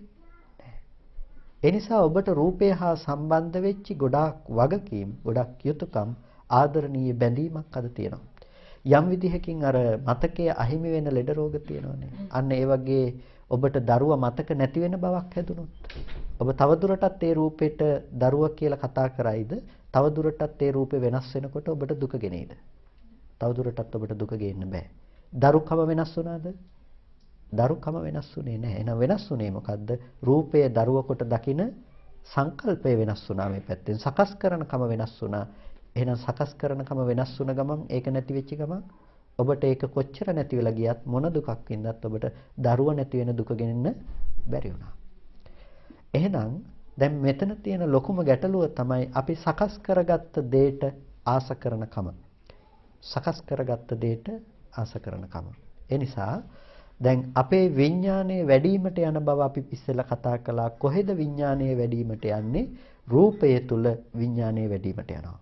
ඒ නිසා ඔබට රූපය හා සම්බන්ධ වෙච්චි ගොඩාක් වගකීම්, ගොඩක් යුතුයකම්, ආදරණීය බැඳීමක් අද තියෙනවා. යම් විදිහකින් අර මතකයේ අහිමි වෙන ලෙඩ රෝග තියෙනවානේ. අන්න ඒ වගේ ඔබට දරුවා මතක නැති වෙන බවක් හැදුනොත් ඔබ තවදුරටත් ඒ රූපෙට දරුවා කියලා කතා කරයිද? තවදුරටත් ඒ රූපේ වෙනස් වෙනකොට ඔබට දුක ගෙනෙයිද? තවදුරටත් ඔබට දුක ගේන්න බෑ. දරුකම වෙනස් වුණාද? දරුකම වෙනස් වුණේ නැහැ. එහෙනම් වෙනස් වුණේ මොකද්ද? රූපය දරුව කොට දකින සංකල්පය වෙනස් වුණා මේ පැත්තෙන්. සකස් කරන කම වෙනස් වුණා. එහෙනම් සකස් කරන කම වෙනස් වුණ ගමන් ඒක නැති වෙච්ච ගමන් ඔබට ඒක කොච්චර නැති වෙලා ගියත් මොන දුකක් වින්දත් ඔබට දරුව නැති වෙන දුක ගෙනෙන්න බැරි වුණා. එහෙනම් දැන් මෙතන තියෙන ලොකුම ගැටලුව තමයි අපි සකස් කරගත්ත දෙයට ආස කරන කම. සකස් කරගත්ත දෙයට ආස කරන කම. ඒ නිසා දැන් අපේ විඥානයේ වැඩිවීමට යන බව අපි ඉස්සෙල්ලා කතා කළා. කොහෙද විඥානයේ වැඩිවීමට යන්නේ? රූපය තුල විඥානයේ වැඩිවීමට යනවා.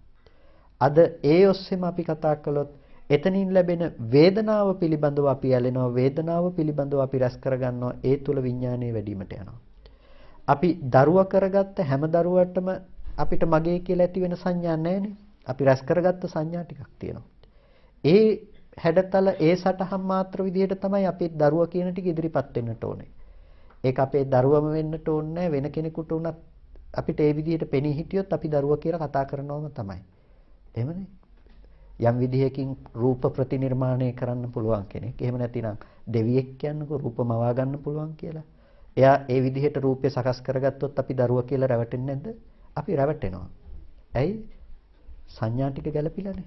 අද ඒ ඔස්සේම අපි කතා කළොත් එතනින් ලැබෙන වේදනාව පිළිබඳව අපි ඇලෙනවා. වේදනාව පිළිබඳව අපි රැස් කරගන්නවා. ඒ තුල විඥානයේ වැඩිවීමට යනවා. අපි දරුවා කරගත්ත හැම දරුවටම අපිට මගේ කියලා ඇති වෙන සංඥා නැහැනේ. අපි රැස් කරගත්ත සංඥා ටිකක් තියෙනවා. ඒ හැඩතල ඒ සටහන් මාත්‍ර විදිහට තමයි අපි දරුවා කියන ටික ඉදිරිපත් වෙන්නට ඕනේ. ඒක අපේ දරුවම වෙන්නට ඕනේ වෙන කෙනෙකුට උනත් අපිට ඒ විදිහට පෙනී හිටියොත් අපි දරුවා කියලා කතා කරනවම තමයි. එහෙමනේ. යම් විදිහකින් රූප ප්‍රතිනිර්මාණය කරන්න පුළුවන් කෙනෙක්. එහෙම නැතිනම් දෙවියෙක් කියන්නකෝ රූප මවා ගන්න පුළුවන් කියලා. එයා ඒ විදිහට රූපය සකස් කරගත්තොත් අපි දරුවා කියලා රැවටෙන්නේ නැද්ද? අපි රැවටෙනවා. ඇයි? සංඥා ටික ගැළපිලානේ.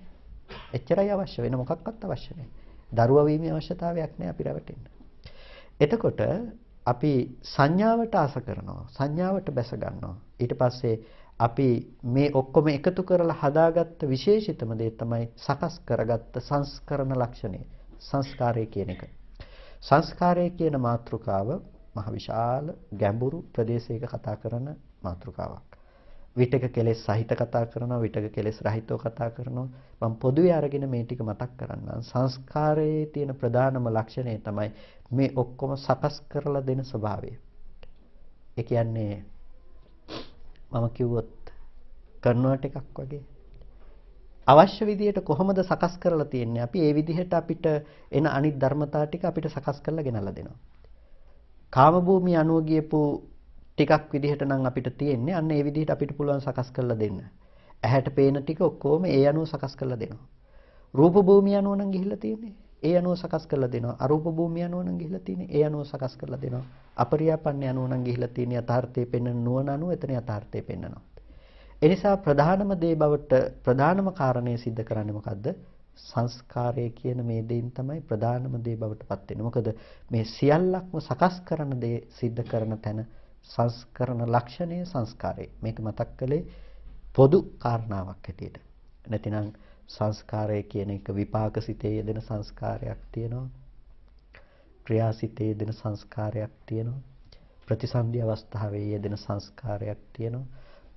එච්චරයි අවශ්‍ය වෙන මොකක්වත් අවශ්‍ය නැහැ. දරුවා වීමේ අවශ්‍යතාවයක් නැහැ අපි රැවටෙන්න. එතකොට අපි සංඥාවට ආස කරනවා. සංඥාවට බැස ගන්නවා. ඊට පස්සේ අපි මේ ඔක්කොම එකතු කරලා හදාගත්ත විශේෂිතම දේ තමයි සකස් කරගත්ත සංස්කරණ ලක්ෂණය. සංස්කාරය කියන එක. සංස්කාරය කියන මාතෘකාව මහ විශාල ගැඹුරු ප්‍රදේශයක කතා කරන මාතෘකාවක්. විතක කෙලෙස් සහිත කතා කරනවා, විතක කෙලෙස් රහිතව කතා කරනවා. මම පොදුවේ අරගෙන මේ ටික මතක් කරන්නම්. සංස්කාරයේ තියෙන ප්‍රධානම ලක්ෂණය තමයි මේ ඔක්කොම සකස් කරලා දෙන ස්වභාවය. ඒ කියන්නේ මම කිව්වොත් කන්වර්ට් එකක් වගේ. අවශ්‍ය විදිහට කොහොමද සකස් කරලා තියෙන්නේ? අපි ඒ විදිහට අපිට එන අනිත් ධර්මතා ටික අපිට සකස් කරලා ගෙනල්ලා දෙනවා. කාම භූමිය අනුව ගියපු ටිකක් විදිහට නම් අපිට තියෙන්නේ. අන්න ඒ විදිහට අපිට පුළුවන් සකස් කරලා දෙන්න. ඇහැට පේන ටික ඔක්කොම ඒ අනුව සකස් කරලා දෙනවා. රූප භූමිය අනුව නම් ගිහිල්ලා තියෙන්නේ. ඒ අනුව සකස් කරලා දෙනවා. අරූප භූමිය අනුව නම් ගිහිල්ලා තියෙන්නේ. ඒ අනුව සකස් කරලා දෙනවා. අපරියාපන්නේ අනුව නම් ගිහිල්ලා තියෙන්නේ. යථාර්ථයේ පෙන්වන නුවණ අනුව එතන යථාර්ථයේ පෙන්වනවා. ඒ නිසා ප්‍රධානම දේ බවට ප්‍රධානම කාරණය सिद्ध කරන්නේ මොකද්ද? සංස්කාරය කියන මේ දෙයින් තමයි ප්‍රධානම දේ බවට පත් වෙන්නේ. මොකද මේ සියල්ලක්ම සකස් කරන දේ सिद्ध කරන තැන සංස්කරණ ලක්ෂණය සංස්කාරය. මේක මතක් කළේ පොදු කාරණාවක් හැටියට. නැතිනම් සංස්කාරය කියන එක විපාකසිතේ යෙදෙන සංස්කාරයක් තියෙනවා. ක්‍රියාසිතේ යෙදෙන සංස්කාරයක් තියෙනවා. ප්‍රතිසන්දි අවස්ථාවේ යෙදෙන සංස්කාරයක් තියෙනවා.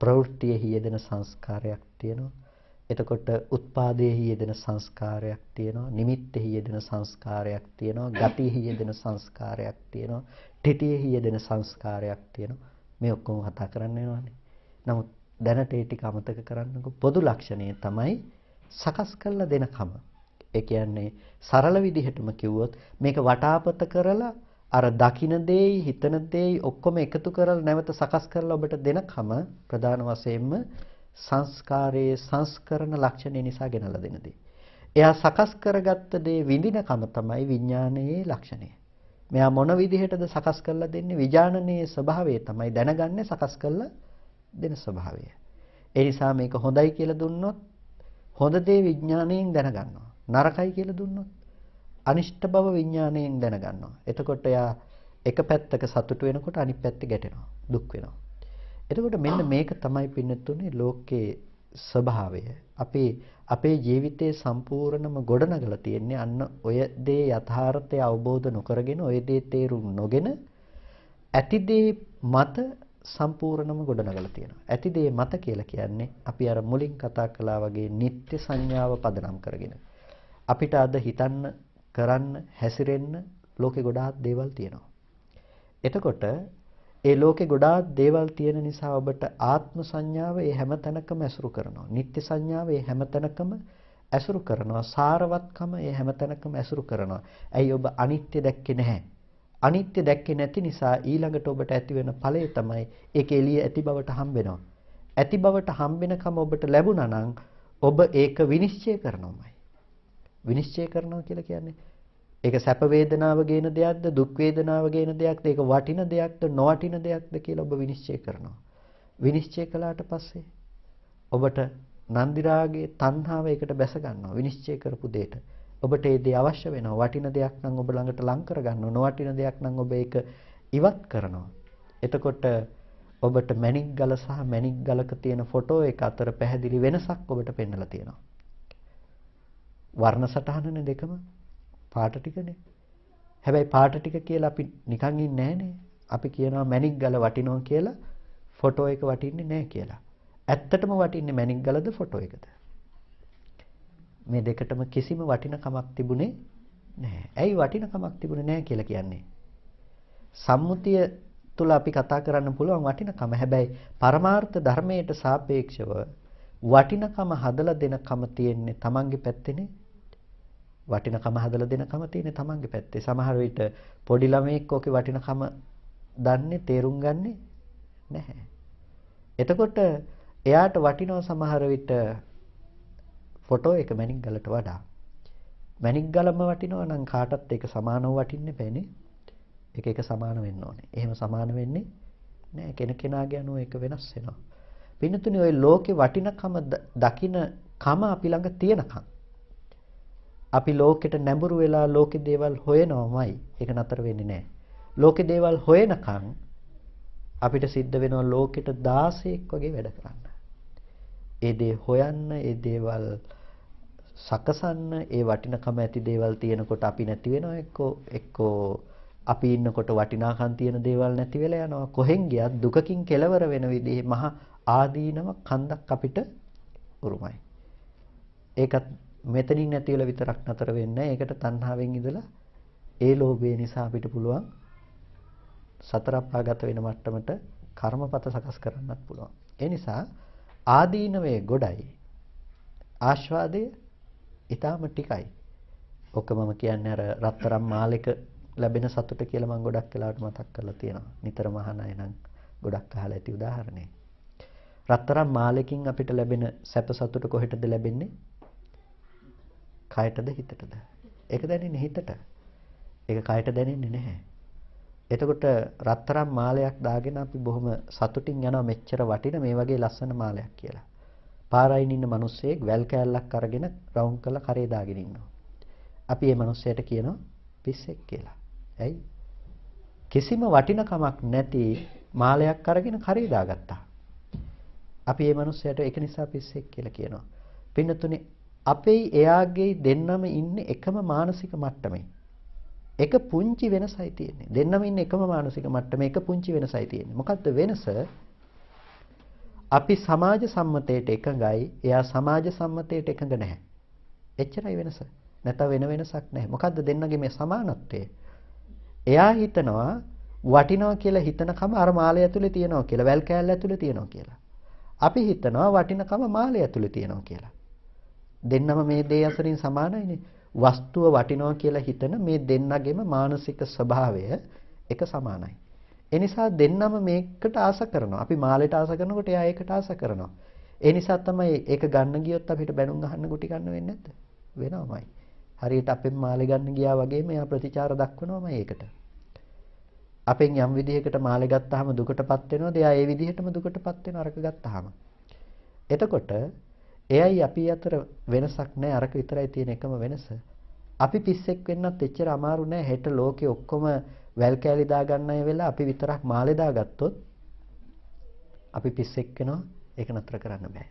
ප්‍රවෘත්තියේ යෙදෙන සංස්කාරයක් තියෙනවා. එතකොට උත්පාදයේ යෙදෙන සංස්කාරයක් තියෙනවා. නිමිත්තේ යෙදෙන සංස්කාරයක් තියෙනවා. ගතියේ යෙදෙන සංස්කාරයක් තියෙනවා. ඨිතියේ යෙදෙන සංස්කාරයක් තියෙනවා. මේ ඔක්කොම කතා කරන්න වෙනවානේ. නමුත් දැනට ඒ ටික අමතක කරන්නකො. පොදු ලක්ෂණය තමයි සකස් කරලා දෙන කම. ඒ කියන්නේ සරල විදිහටම කිව්වොත් මේක වටාපත කරලා අර දකින දෙයි හිතන දෙයි ඔක්කොම එකතු කරලා නැවත සකස් කරලා ඔබට දෙන කම ප්‍රධාන වශයෙන්ම සංස්කාරයේ සංස්කරණ ලක්ෂණය නිසා ගෙනලා දෙන දේ. එයා සකස් කරගත්ත දේ විඳින කම තමයි විඥානයේ ලක්ෂණය. මෙයා මොන විදිහටද සකස් කරලා දෙන්නේ? විඥානයේ ස්වභාවය තමයි දැනගන්නේ සකස් කරලා දෙන ස්වභාවය. ඒ නිසා මේක හොඳයි කියලා දුන්නොත් හොඳ දේ විඥාණයෙන් දැනගන්නවා. නරකයි කියලා දුන්නොත් අනිෂ්ට බව විඥාණයෙන් දැනගන්නවා. එතකොට එයා එක පැත්තක සතුට වෙනකොට අනිත් පැත්තේ ගැටෙනවා, දුක් වෙනවා. එතකොට මෙන්න මේක තමයි පින්නතුනේ ලෝකේ ස්වභාවය අපේ ජීවිතයේ සම්පූර්ණම ගොඩනගලා තියෙන්නේ අන්න ඔය දේ යථාර්ථය අවබෝධ නොකරගෙන ඔය දේ තේරුම් නොගෙන ඇති දේ මත සම්පූර්ණම ගොඩනගලා තියෙනවා. ඇති දේ මත කියලා කියන්නේ අපි අර මුලින් කතා කළා වගේ නිත්‍ය සංඥාව පදනම් කරගෙන අපිට අද හිතන්න කරන්න හැසිරෙන්න ලෝකේ ගොඩාක් දේවල් තියෙනවා. එතකොට ඒ ලෝකේ ගොඩාක් දේවල් තියෙන නිසා ඔබට ආත්ම සංඥාව ඒ හැම තැනකම ඇසුරු කරනවා. නිත්‍ය සංඥාව ඒ හැම තැනකම ඇසුරු කරනවා. සාරවත්කම ඒ හැම තැනකම ඇසුරු කරනවා. ඇයි ඔබ අනිත්‍ය දැක්කේ නැහැ? අනිත්‍ය දැක්කේ නැති නිසා ඊළඟට ඔබට ඇති වෙන ඵලය තමයි ඒක එළිය ඇති බවට හම්බෙනවා. ඇති බවට හම්බෙනකම ඔබට ලැබුණා නම් ඔබ ඒක විනිශ්චය කරනවාමයි. විනිශ්චය කරනවා කියලා කියන්නේ ඒක සැප වේදනාව ගේන දෙයක්ද දුක් වේදනාව ගේන දෙයක්ද ඒක වටින දෙයක්ද නොවටින දෙයක්ද කියලා ඔබ විනිශ්චය කරනවා. විනිශ්චය කළාට පස්සේ ඔබට නන්දි රාගයේ තණ්හාව ඒකට බැස ගන්නවා. විනිශ්චය කරපු දෙයට ඔබට ඒ දේ අවශ්‍ය වෙනවා. වටින දෙයක් නම් ඔබ ළඟට ලං කර ගන්නවා. නොවටින දෙයක් නම් ඔබ ඒක ඉවත් කරනවා. එතකොට ඔබට මැණික් ගල සහ මැණික් ගලක තියෙන ෆොටෝ එක අතර පැහැදිලි වෙනසක් ඔබට පෙන්වලා තියෙනවා. වර්ණ සටහනනේ දෙකම පාට ටිකනේ. හැබැයි පාට ටික කියලා අපි නිකන් ඉන්නේ නැහනේ. අපි කියනවා මැණික් ගල වටිනවා කියලා ෆොටෝ එක වටින්නේ නැහැ කියලා. ඇත්තටම වටින්නේ මැණික් ගලද ෆොටෝ එකද? මේ දෙකටම කිසිම වටිනකමක් තිබුණේ නැහැ. ඇයි වටිනකමක් තිබුණේ නැහැ කියලා කියන්නේ? සම්මුතිය තුල අපි කතා කරන්න පුළුවන් වටිනකම. හැබැයි පරමාර්ථ ධර්මයට සාපේක්ෂව වටිනකම හදලා දෙනකම තියෙන්නේ Tamange පැත්තේනේ. වටිනකම හදලා දෙනකම තියෙන්නේ Tamange පැත්තේ. සමහර විට පොඩි ළමෙක් ඕකේ වටිනකම දන්නේ තේරුම් ගන්නේ නැහැ. එතකොට එයාට වටිනවා සමහර විට ෆොටෝ එක මැණික් ගලට වඩා. මැණික් ගලම වටිනවා නම් කාටත් ඒක සමානව වටින්නේ බෑනේ. එක සමාන වෙන්න ඕනේ. එහෙම සමාන වෙන්නේ නෑ. කෙනෙකුගේ අනුව ඒක වෙනස් වෙනවා. පින්නතුනේ ওই ලෝකේ වටිනකම දකින කම අපි ළඟ තියෙනකම් අපි ලෝකෙට නැඹුරු වෙලා ලෝකේ දේවල් හොයනවමයි. ඒක නතර වෙන්නේ නෑ. ලෝකේ දේවල් හොයනකම් අපිට සිද්ධ වෙනවා ලෝකෙට 16ක් වගේ වැඩ කරන්න. ඒ දේ හොයන්න, ඒ දේවල් සකසන්න, ඒ වටිනකම ඇති දේවල් තියෙනකොට අපි නැති වෙනවා එක්කෝ අපි ඉන්නකොට වටිනාකම් තියෙන දේවල් නැති වෙලා යනවා. කොහෙන් ගියත් දුකකින් කෙලවර වෙන විදිහේ මහා ආදීනව කන්දක් අපිට උරුමයි. ඒකත් මෙතනින් නැති වෙලා විතරක් නතර වෙන්නේ නැහැ. ඒකට තණ්හාවෙන් ඉඳලා ඒ ලෝභය නිසා අපිට පුළුවන් සතර අපාගත වෙන මට්ටමට කර්මපත සකස් කරන්නත් පුළුවන්. ඒ නිසා ආදීනවේ ගොඩයි ආස්වාදයේ ඊටම ටිකයි. ඔක මම කියන්නේ අර රත්තරන් මාලෙක ලැබෙන සතුට කියලා මම ගොඩක් වෙලාවට මතක් කරලා තියෙනවා. නිතරම අහන අය නම් ගොඩක් අහලා ඇති උදාහරණේ. රත්තරන් මාලෙකින් අපිට ලැබෙන සැප සතුට කොහෙටද ලැබෙන්නේ? කයටද හිතටද? ඒක දැනෙන්නේ හිතට. ඒක කයට දැනෙන්නේ නැහැ. එතකොට රත්තරන් මාලයක් දාගෙන අපි බොහොම සතුටින් යනවා මෙච්චර වටින මේ වගේ ලස්සන මාලයක් කියලා. පාරයින් ඉන්න මිනිස්සෙක් වැල් කෑල්ලක් අරගෙන රවුම් කරලා කරේ දාගෙන ඉන්නවා. අපි මේ මිනිස්සයාට කියනවා පිස්සෙක් කියලා. ඇයි? කිසිම වටිනකමක් නැති මාලයක් අරගෙන කරේ දාගත්තා. අපි මේ මිනිස්සයාට ඒක නිසා පිස්සෙක් කියලා කියනවා. පින්නතුනේ අපේ එයාගේ දෙන්නම ඉන්නේ එකම මානසික මට්ටමේ. එක පුංචි වෙනසයි තියෙන්නේ. දෙන්නම ඉන්නේ එකම මානසික මට්ටමේ එක පුංචි වෙනසයි තියෙන්නේ. මොකක්ද වෙනස? අපි සමාජ සම්මතයට එකඟයි, එයා සමාජ සම්මතයට එකඟ නැහැ. එච්චරයි වෙනස. නැත වෙන වෙනසක් නැහැ. මොකද්ද දෙන්නගේ මේ සමානත්වය? එයා හිතනවා වටිනවා කියලා හිතනකම අර මාළය ඇතුලේ තියෙනවා කියලා, වැල් කෑල්ල ඇතුලේ තියෙනවා කියලා. අපි හිතනවා වටිනකම මාළය ඇතුලේ තියෙනවා කියලා. දෙන්නම මේ දේ අතරින් සමානයිනේ. වස්තුව වටිනවා කියලා හිතන මේ දෙන්නගෙම මානසික ස්වභාවය එක සමානයි. ඒ නිසා දෙන්නම මේකට ආස කරනවා. අපි මාළයට ආස කරනකොට එයා ඒකට ආස කරනවා. ඒ නිසා තමයි ඒක ගන්න ගියොත් අපිට බැනුම් අහන්න ගුටි ගන්න වෙන්නේ නැද්ද? වෙනවමයි. හරියට අපෙන් මාළේ ගන්න ගියා වගේම එයා ප්‍රතිචාර දක්වනවාමයි ඒකට. අපෙන් යම් විදිහකට මාළේ ගත්තාම දුකටපත් වෙනවද? එයා ඒ විදිහටම දුකටපත් වෙන අරක ගත්තාම. එතකොට එයයි අපි අතර වෙනසක් නැහැ. අරක විතරයි තියෙන එකම වෙනස. අපි පිස්සෙක් වෙන්නත් එච්චර අමාරු නැහැ. හෙට ලෝකේ ඔක්කොම වැල් කෑලි දා ගන්න අය වෙලා අපි විතරක් මාළේ දාගත්තොත් අපි පිස්සෙක් වෙනවා. ඒක නතර කරන්න බෑ.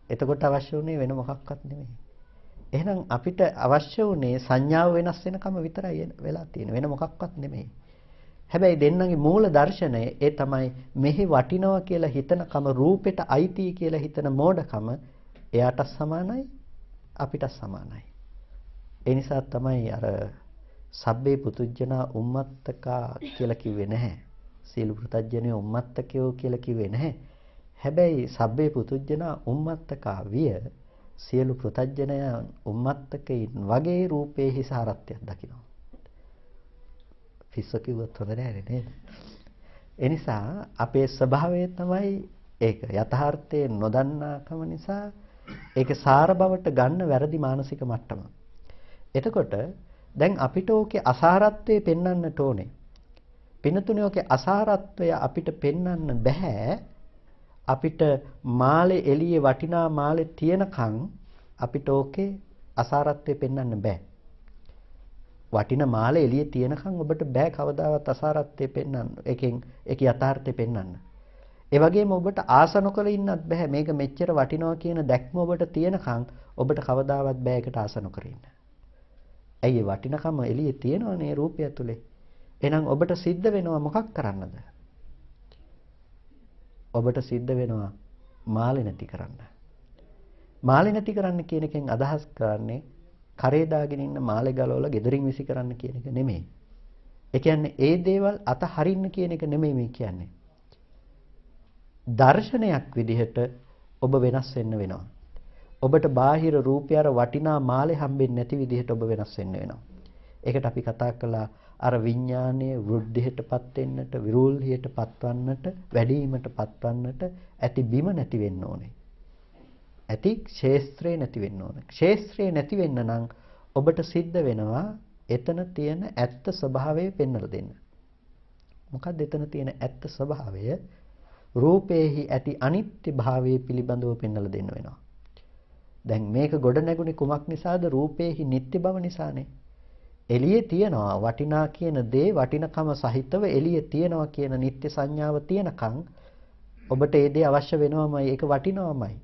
එතකොට අවශ්‍ය වුණේ වෙන මොකක්වත් නෙමෙයි. එහෙනම් අපිට අවශ්‍ය වුණේ සංඥාව වෙනස් වෙනකම විතරයි වෙලා තියෙන්නේ. වෙන මොකක්වත් නෙමෙයි. හැබැයි දෙන්නගේ මූල දර්ශනය ඒ තමයි මෙහි වටිනවා කියලා හිතනකම රූපෙට අයිති කියලා හිතන මෝඩකම එයාට සමානයි අපිට සමානයි. ඒ නිසා තමයි අර සබ්බේ පුතුජනා උම්මත්තකා කියලා කිව්වේ නැහැ. සීල පුතජ්ජනෝ උම්මත්තකයෝ කියලා කිව්වේ නැහැ. හැබැයි සබ්බේ පුතුජනා උම්මත්තකා විය සියලු පුතජ්ජනයන් උම්මත්තකයින් වගේ රූපේ හිසාරත්වයක් දකිනවා. පිස්ස කිව්වොත් හොඳ නෑ නේද? ඒ නිසා අපේ ස්වභාවය තමයි ඒක. යථාර්ථයේ නොදන්නාකම නිසා ඒක සාර බවට ගන්න වැරදි මානසික මට්ටම. එතකොට දැන් අපිට ඕකේ අසාරත්වයේ පෙන්වන්නට ඕනේ. පිනතුනේ ඕකේ අසාරත්වය අපිට පෙන්වන්න බෑ. අපිට මාලේ එළියේ වටිනා මාලේ තියනකන් අපිට ඕකේ අසාරත්වයේ පෙන්වන්න බෑ. වටින මාලේ එළියේ තියනකන් ඔබට බෑ කවදාවත් අසාරත්වයේ පෙන්වන්න. ඒක යථාර්ථය පෙන්වන්න. ඒ වගේම ඔබට ආස නොකර ඉන්නත් බෑ. මේක මෙච්චර වටිනවා කියන දැක්ම ඔබට තියනකන් ඔබට කවදාවත් බෑ ඒකට ආස නොකර ඉන්න. ඇයි ඒ වටිනකම එළියේ තියනවනේ රූපය තුලේ. එහෙනම් ඔබට සිද්ධ වෙනවා මොකක් කරන්නද? ඔබට සිද්ධ වෙනවා මාළේ නැති කරන්න. මාළේ නැති කරන්න කියන එකෙන් අදහස් කරන්නේ කරේ දාගෙන ඉන්න මාළේ ගලවලා gederin විසි කරන්න කියන එක නෙමෙයි. ඒ කියන්නේ ඒ දේවල් අතහරින්න කියන එක නෙමෙයි මේ කියන්නේ. දර්ශනයක් විදිහට ඔබ වෙනස් වෙන්න වෙනවා. ඔබට බාහිර රූපය අර වටිනා මාළේ හම්බෙන්නේ නැති විදිහට ඔබ වෙනස් වෙන්න වෙනවා. ඒකට අපි කතා කළා අර විඥානයේ වෘද්ධියටපත් වෙන්නට, විරූල්හියටපත් වන්නට, වැඩිවීමටපත් වන්නට ඇති බිම නැති වෙන්න ඕනේ. ඇති ක්ෂේත්‍රේ නැති වෙන්න ඕනේ. ක්ෂේත්‍රේ නැති වෙන්න නම් ඔබට සිද්ධ වෙනවා එතන තියෙන ඇත්ත ස්වභාවය පෙන්වලා දෙන්න. මොකක්ද එතන තියෙන ඇත්ත ස්වභාවය? රූපේහි ඇති අනිත්‍ය භාවයේ පිළිබඳව පෙන්වලා දෙන්න වෙනවා. දැන් මේක ගොඩ නැගුණේ කුමක් නිසාද? රූපේහි නිට්ටය බව නිසානේ. එළියේ තියනවා වටිනා කියන දේ වටිනකම සහිතව එළියේ තියනවා කියන නිට්ටය සංඥාව තියනකම් ඔබට ඒ දේ අවශ්‍ය වෙනවමයි. ඒක වටිනවමයි.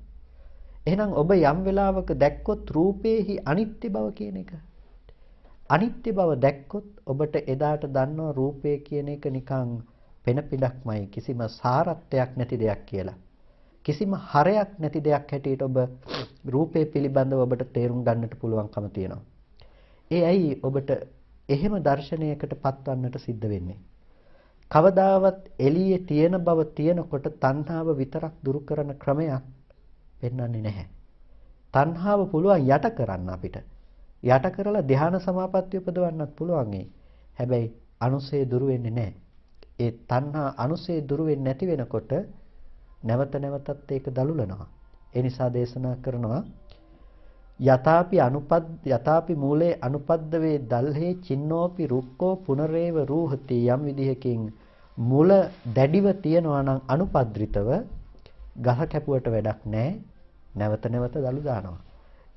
එහෙනම් ඔබ යම් වෙලාවක දැක්කොත් රූපේහි අනිත්‍ය බව කියන එක. අනිත්‍ය බව දැක්කොත් ඔබට එදාට දන්නවා රූපය කියන එක නිකන් පෙන පිටක්මයි, කිසිම සාරත්වයක් නැති දෙයක් කියලා. කිසිම හරයක් නැති දෙයක් හැටියට ඔබ රූපේ පිළිබඳව ඔබට තේරුම් ගන්නට පුළුවන්කම තියෙනවා. ඒ ඇයි ඔබට එහෙම දර්ශනයකට පත්වන්නට සිද්ධ වෙන්නේ? කවදාවත් එළියේ තියෙන බව තියෙනකොට තණ්හාව විතරක් දුරු කරන ක්‍රමයක් පෙන්වන්නේ නැහැ. තණ්හාව පුළුවන් යට කරන්න අපිට. යට කරලා ධ්‍යාන සමාපත්තිය උපදවන්නත් පුළුවන්. හැබැයි අනුසය දුරු වෙන්නේ නැහැ. ඒ තණ්හා අනුසය දුරු වෙන්නේ නැති වෙනකොට නැවත නැවතත් ඒක දලුලනවා. ඒ නිසා දේශනා කරනවා යතාපි මූලේ අනුපද්ද වේ දල්හේ චින්නෝපි රුක්කෝ පුනරේව රූහති. යම් විදිහකින් මුල දැඩිව තියනවා නම් අනුපද්‍රිතව ගහ කැපුවට වැඩක් නැහැ. නැවත නැවත දලු දානවා.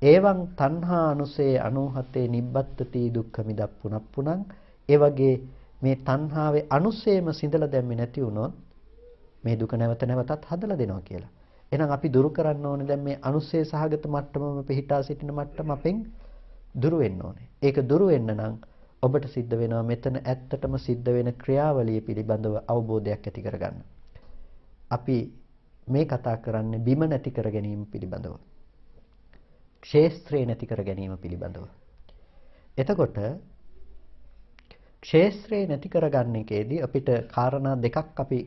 එවං තණ්හා අනුසේ 97 නිබ්බත්තති දුක්ඛ මිදප්පුනප්පුනං. ඒ වගේ මේ තණ්හාවේ අනුසේම සිඳලා දැම්මේ නැති වුණොත් මේ දුක නැවත නැවතත් හදලා දෙනවා කියලා. එහෙනම් අපි දුරු කරන්න ඕනේ දැන් මේ අනුසේ සහගත මට්ටමම පිහිටා සිටින මට්ටම අපෙන් දුරු වෙන්න ඕනේ. ඒක දුරු වෙන්න නම් ඔබට සිද්ධ වෙනවා මෙතන ඇත්තටම සිද්ධ වෙන ක්‍රියාවලිය පිළිබඳව අවබෝධයක් ඇති කරගන්න. අපි මේ කතා කරන්නේ බිම නැති කර ගැනීම පිළිබඳව. ක්ෂේත්‍රේ නැති කර ගැනීම පිළිබඳව. එතකොට ක්ෂේත්‍රේ නැති කරගන්න එකේදී අපිට කාරණා දෙකක් අපි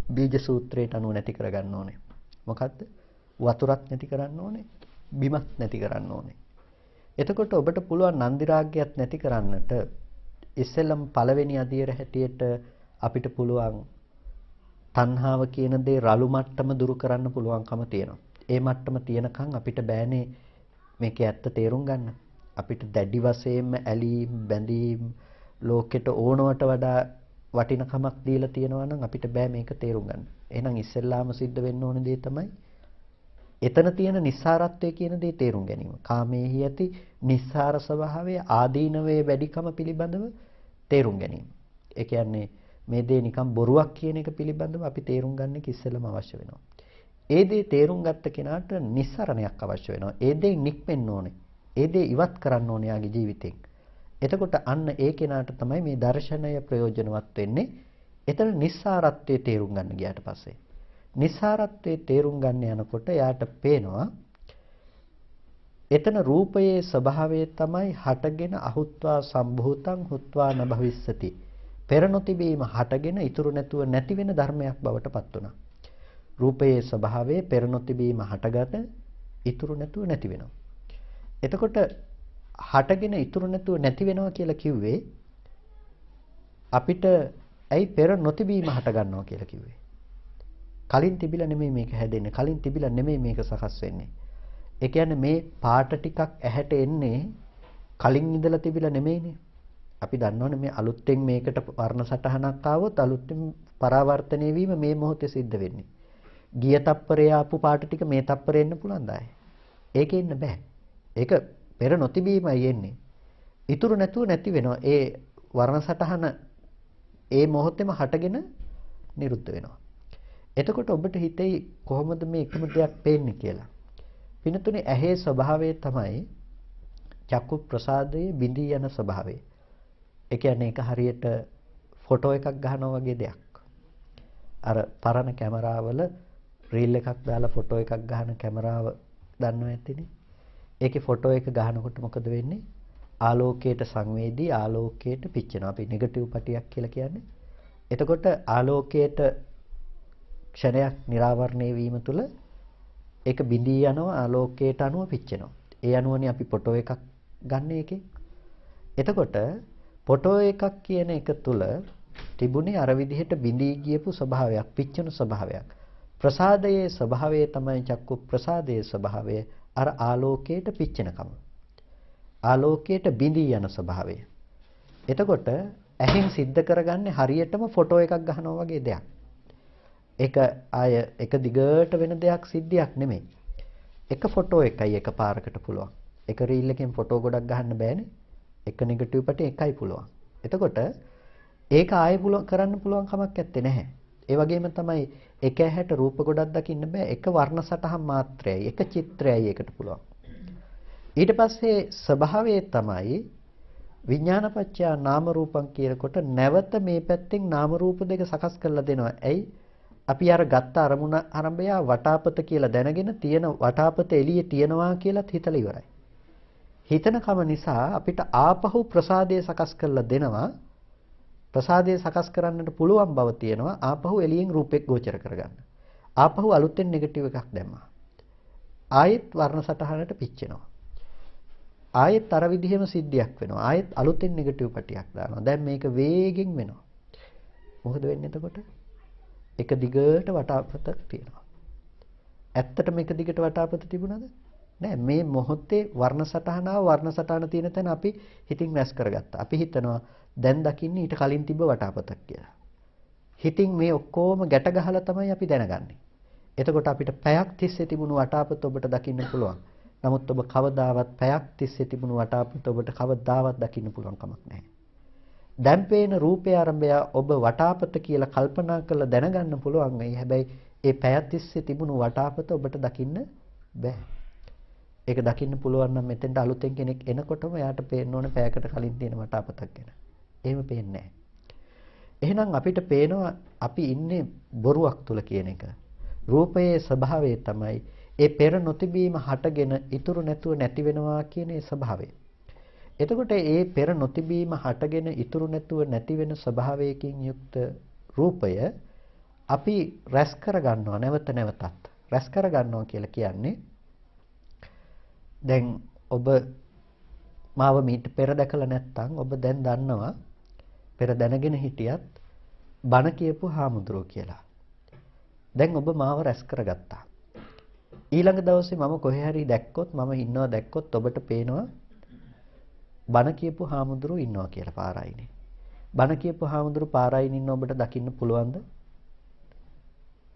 බීජ සූත්‍රයට අනුව නැති කරගන්න ඕනේ. මොකද්ද? වතුරක් නැති කරන්න ඕනේ, බිමක් නැති කරන්න ඕනේ. එතකොට ඔබට පුළුවන් නන්දි රාගයත් නැති කරන්නට ඉස්සෙල්ලම පළවෙනි අදියර හැටියට අපිට පුළුවන් තණ්හාව කියන දේ රළු මට්ටම දුරු කරන්න පුළුවන්කම තියෙනවා. ඒ මට්ටම තියෙනකන් අපිට බෑනේ මේකේ ඇත්ත තේරුම් ගන්න. අපිට දැඩි වශයෙන්ම ඇලීම් බැඳීම් ලෝකෙට ඕනවට වඩා වටිනකමක් දීලා තියෙනවා නම් අපිට බෑ මේක තේරුම් ගන්න. එහෙනම් ඉස්සෙල්ලාම සිද්ධ වෙන්න ඕන දේ තමයි එතන තියෙන නිස්සාරත්වය කියන දේ තේරුම් ගැනීම. කාමයේහි ඇති නිස්සාර ස්වභාවය ආදීනවේ වැඩිකම පිළිබඳව තේරුම් ගැනීම. ඒ කියන්නේ මේ දේ නිකන් බොරුවක් කියන එක පිළිබඳව අපි තේරුම් ගන්න ඉස්සෙල්ලාම අවශ්‍ය වෙනවා. ඒ දේ තේරුම් ගත්ත කෙනාට නිස්සරණයක් අවශ්‍ය වෙනවා. ඒ දේ නික්මෙන්න ඕනේ. ඒ දේ ඉවත් කරන්න ඕනේ යාගේ ජීවිතෙන්. එතකොට අන්න ඒ කෙනාට තමයි මේ දර්ශනය ප්‍රයෝජනවත් වෙන්නේ. එතන නිස්සාරත්වයේ තේරුම් ගන්න ගියාට පස්සේ. නිස්සාරත්වයේ තේරුම් ගන්න යනකොට යාට පේනවා එතන රූපයේ ස්වභාවය තමයි හටගෙන අහුත්වා සම්භූතං හුත්වා නභවිස්සති. පෙර නොතිබීම හටගෙන ඉතුරු නැතුව නැති වෙන ධර්මයක් බවට පත් වුණා. රූපයේ ස්වභාවය පෙර නොතිබීම හටගත ඉතුරු නැතුව නැති වෙනවා. එතකොට හටගෙන ඉතුරු නැතුව නැති වෙනවා කියලා කිව්වේ අපිට ඇයි පෙර නොතිබීම හට ගන්නවා කියලා කිව්වේ? කලින් තිබිලා නෙමෙයි මේක හැදෙන්නේ. කලින් තිබිලා නෙමෙයි මේක සකස් වෙන්නේ. ඒ කියන්නේ මේ පාට ටිකක් ඇහැට එන්නේ කලින් ඉඳලා තිබිලා නෙමෙයිනේ. අපි දන්නවනේ මේ අලුත්ෙන් මේකට වර්ණ සටහනක් ආවොත් අලුත්ෙන් පරාවර්තනය වීම මේ මොහොතේ සිද්ධ වෙන්නේ. ගිය තප්පරේ ආපු පාට ටික මේ තප්පරේ එන්න පුළුවන් දායි. ඒකේ ඉන්න බෑ. ඒක පෙර නොතිබීමයි එන්නේ. ඉතුරු නැතුව නැති වෙනවා. ඒ වර්ණ සටහන ඒ මොහොතේම හටගෙන නිරුද්ධ වෙනවා. එතකොට ඔබට හිතෙයි කොහොමද මේ එකම දෙයක් පේන්නේ කියලා. පිනතුනේ ඇහි ස්වභාවය තමයි චක්කු ප්‍රසාදයේ බිඳී යන ස්වභාවය. ඒ කියන්නේ ඒක හරියට ෆොටෝ එකක් ගන්නවා වගේ දෙයක්. අර පරණ කැමරාවල රීල් එකක් දාලා ෆොටෝ එකක් ගන්න කැමරාව දන්නව ඇතිනේ. ඒකේ ෆොටෝ එක ගන්නකොට මොකද වෙන්නේ? ආලෝකයට සංවේදී ආලෝකයට පිච්චෙනවා. අපි නෙගටිව් පටියක් කියලා කියන්නේ. එතකොට ආලෝකයට ක්ෂණයක් නිරාවරණය වීම තුළ ඒක බිඳී යනවා ආලෝකයට අනුව පිච්චෙනවා. ඒ අනුවනේ අපි ෆොටෝ එකක් ගන්න එකේ. එතකොට ෆොටෝ එකක් කියන එක තුළ තිබුණේ අර විදිහට බිඳී ගියපු ස්වභාවයක්, පිච්චෙන ස්වභාවයක්. ප්‍රසාදයේ ස්වභාවය තමයි චක්කු ප්‍රසාදයේ ස්වභාවය අර ආලෝකයට පිච්චෙනකම. ආලෝකයට බිඳී යන ස්වභාවය. එතකොට ඇහෙන් සිද්ධ කරගන්නේ හරියටම ෆොටෝ එකක් ගන්නවා වගේ දෙයක්. ඒක ආය එක දිගට වෙන දෙයක් සිද්ධියක් නෙමෙයි. එක ෆොටෝ එකයි එක පාරකට පුළුවන්. එක රීල් එකෙන් ෆොටෝ ගොඩක් ගන්න බෑනේ. එක නෙගටිව් පැටි එකයි පුළුවන්. එතකොට ඒක ආයෙ කරන්න පුළුවන් කමක් නැත්තේ නැහැ. ඒ වගේම තමයි එක ඇහැට රූප ගොඩක් දකින්න බෑ. එක වර්ණ සටහන් මාත්‍රයයි, එක චිත්‍රයයි ඒකට පුළුවන්. ඊට පස්සේ ස්වභාවය තමයි විඥානපච්චය නාම රූපං කියනකොට නැවත මේ පැත්තෙන් නාම රූප දෙක සකස් කරලා දෙනවා. ඇයි? අපි අර ගත්ත අරමුණ ආරම්භය වටාපත කියලා දැනගෙන තියෙන වටාපත එළියේ තියනවා කියලාත් හිතලා ඉවරයි. හිතන කම නිසා අපිට ආපහු ප්‍රසාදය සකස් කරලා දෙනවා. ප්‍රසාදය සකස් කරන්නට පුළුවන් බව තියෙනවා. ආපහු එළියෙන් රූපෙක් ගෝචර කරගන්න. ආපහු අලුතෙන් නෙගටිව් එකක් දැම්මා. ආයෙත් වර්ණ සටහනට පිච්චෙනවා. ආයෙත් අර විදිහෙම සිද්ධියක් වෙනවා. ආයෙත් අලුතෙන් නෙගටිව් පැටියක් දානවා. දැන් මේක වේගෙන් වෙනවා. මොකද වෙන්නේ එතකොට? එක දිගට වටාපතක් තියෙනවා. ඇත්තට මේක දිගට වටාපත තිබුණාද? නෑ. මේ මොහොතේ වර්ණ සටහන තියෙන තැන අපි හිතින් රැස් කරගත්තා. අපි හිතනවා දැන් දකින්නේ ඊට කලින් තිබ්බ වටාපතක් කියලා. හිතින් මේ ඔක්කොම ගැට ගහලා තමයි අපි දැනගන්නේ. එතකොට අපිට පැයක් තිස්සේ තිබුණු වටාපත ඔබට දකින්න පුළුවන්. නමුත් ඔබ කවදාවත් පැයක් තිස්සේ තිබුණු වටාපත ඔබට කවදාවත් දකින්න පුළුවන් කමක් නැහැ. දැන් පේන රූපය ආරම්භය ඔබ වටාපත කියලා කල්පනා කරලා දැනගන්න පුළුවන්. හැබැයි ඒ පැයක් තිස්සේ තිබුණු වටාපත ඔබට දකින්න බෑ. ඒක දකින්න පුළුවන් නම් මෙතෙන්ට අලුතෙන් කෙනෙක් එනකොටම එයාට පේන්න ඕනේ පැයකට කලින් තියෙන වටාපතක් ගැන. එහෙම පේන්නේ නැහැ. එහෙනම් අපිට පේනවා අපි ඉන්නේ බොරුවක් තුල කියන එක. රූපයේ ස්වභාවය තමයි ඒ පෙර නොතිබීම හටගෙන ඉතුරු නැතුව නැති වෙනවා කියන ඒ ස්වභාවය. එතකොට ඒ පෙර නොතිබීම හටගෙන ඉතුරු නැතුව නැති වෙන ස්වභාවයකින් යුක්ත රූපය අපි රැස් කර ගන්නවා නැවත නැවතත්. රැස් කර ගන්නවා කියලා කියන්නේ දැන් ඔබ මාව මීට පෙර දැකලා නැත්නම් ඔබ දැන් දන්නවා පෙර දැනගෙන හිටියත් බණ කියපු හාමුදුරුවෝ කියලා. දැන් ඔබ මාව රැස් කරගත්තා. ඊළඟ දවසේ මම කොහේ හරි දැක්කොත් මම ඉන්නවා දැක්කොත් ඔබට පේනවා බණ කියපු හාමුදුරුවෝ ඉන්නවා කියලා පාරායිනේ. බණ කියපු හාමුදුරුවෝ පාරායින් ඉන්න ඔබට දකින්න පුළුවන්ද?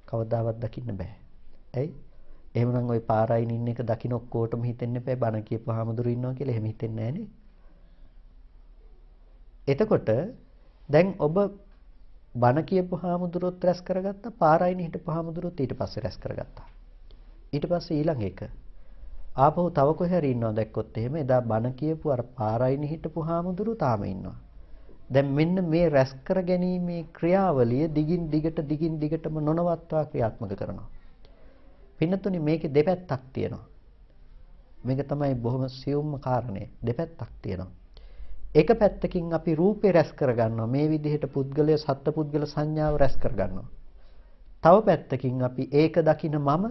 කවදාවත් දකින්න බෑ. ඇයි? එහෙමනම් ওই පාරායින් ඉන්න එක දකින්න ඔක්කොටම හිතෙන්න එපා බණ කියපු හාමුදුරුවෝ ඉන්නවා කියලා. එහෙම හිතෙන්නේ නෑනේ. එතකොට දැන් ඔබ බණ කියපු හාමුදුරුවොත් රැස් කරගත්තා, පාරායින් හිටපු හාමුදුරුවොත් ඊට පස්සේ රැස් කරගත්තා. ඊට පස්සේ ඊළඟ එක ආපහු තව කොහේ හරි ඉන්නවා දැක්කොත් එහෙම එදා බණ කියපු අර පාරයින් හිටපු හාමුදුරු තාම ඉන්නවා. දැන් මෙන්න මේ රැස් කර ගැනීමේ ක්‍රියාවලිය දිගින් දිගටම නොනවත්වා ක්‍රියාත්මක කරනවා. පින්නතුනි මේකේ දෙපැත්තක් තියෙනවා. මේක තමයි බොහොම සියුම්ම කාරණේ. දෙපැත්තක් තියෙනවා. එක පැත්තකින් අපි රූපේ රැස් කරගන්නවා. මේ විදිහට පුද්ගලය සත්පුද්ගල සංඥාව රැස් කරගන්නවා. තව පැත්තකින් අපි ඒක දකින මම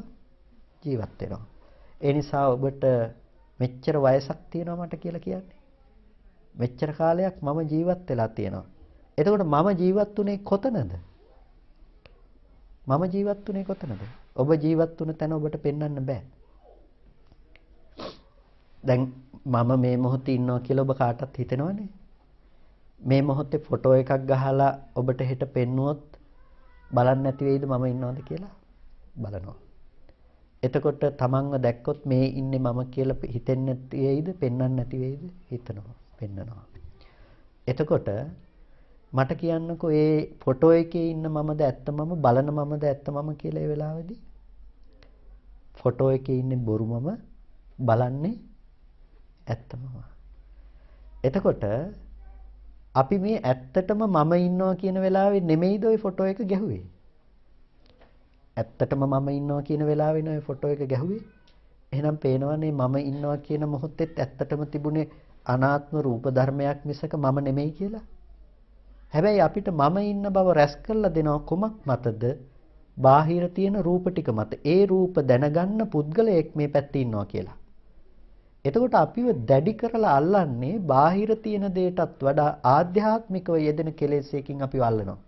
ජීවත් වෙනවා. ඒ නිසා ඔබට මෙච්චර වයසක් තියෙනවා මට කියලා කියන්නේ. මෙච්චර කාලයක් මම ජීවත් වෙලා තියෙනවා. එතකොට මම ජීවත් වුණේ කොතනද? මම ජීවත් වුණේ කොතනද? ඔබ ජීවත් වුණ තැන ඔබට පෙන්වන්න බෑ. දැන් මම මේ මොහොතේ ඉන්නවා කියලා ඔබ කාටවත් හිතෙනවනේ. මේ මොහොතේ ෆොටෝ එකක් ගහලා ඔබට හෙට පෙන්නුවොත් බලන්න නැති වෙයිද මම ඉන්නවද කියලා? බලනවා. එතකොට තමන්ව දැක්කොත් මේ ඉන්නේ මම කියලා හිතෙන්නේ නැති වෙයිද? පෙන්වන්න නැති වෙයිද? හිතනවා. පෙන්නනවා. එතකොට මට කියන්නකෝ ඒ ෆොටෝ එකේ ඉන්න මමද ඇත්ත මම බලන මමද ඇත්ත මම කියලා ඒ වෙලාවේදී ෆොටෝ එකේ ඉන්නේ බොරු මම බලන්නේ ඇත්ත මම. එතකොට අපි මේ ඇත්තටම මම ඉන්නවා කියන වෙලාවේ නෙමෙයිද ওই ෆොටෝ එක ගැහුවේ? ඇත්තටම මම ඉන්නවා කියන වෙලාවේ නේ ওই ෆොටෝ එක ගැහුවේ. එහෙනම් පේනවනේ මම ඉන්නවා කියන මොහොතේත් ඇත්තටම තිබුණේ අනාත්ම රූප ධර්මයක් මිසක මම නෙමෙයි කියලා. හැබැයි අපිට මම ඉන්න බව රැස් කරලා දෙනවා කුමක් මතද? බාහිර තියෙන රූප ටික මත. ඒ රූප දැනගන්න පුද්ගලයෙක් මේ පැත්තේ ඉන්නවා කියලා. එතකොට අපිව දැඩි කරලා අල්ලන්නේ බාහිර තියෙන දෙයටත් වඩා ආධ්‍යාත්මිකව යෙදෙන කෙලෙසයකින් අපිව අල්ලනවා.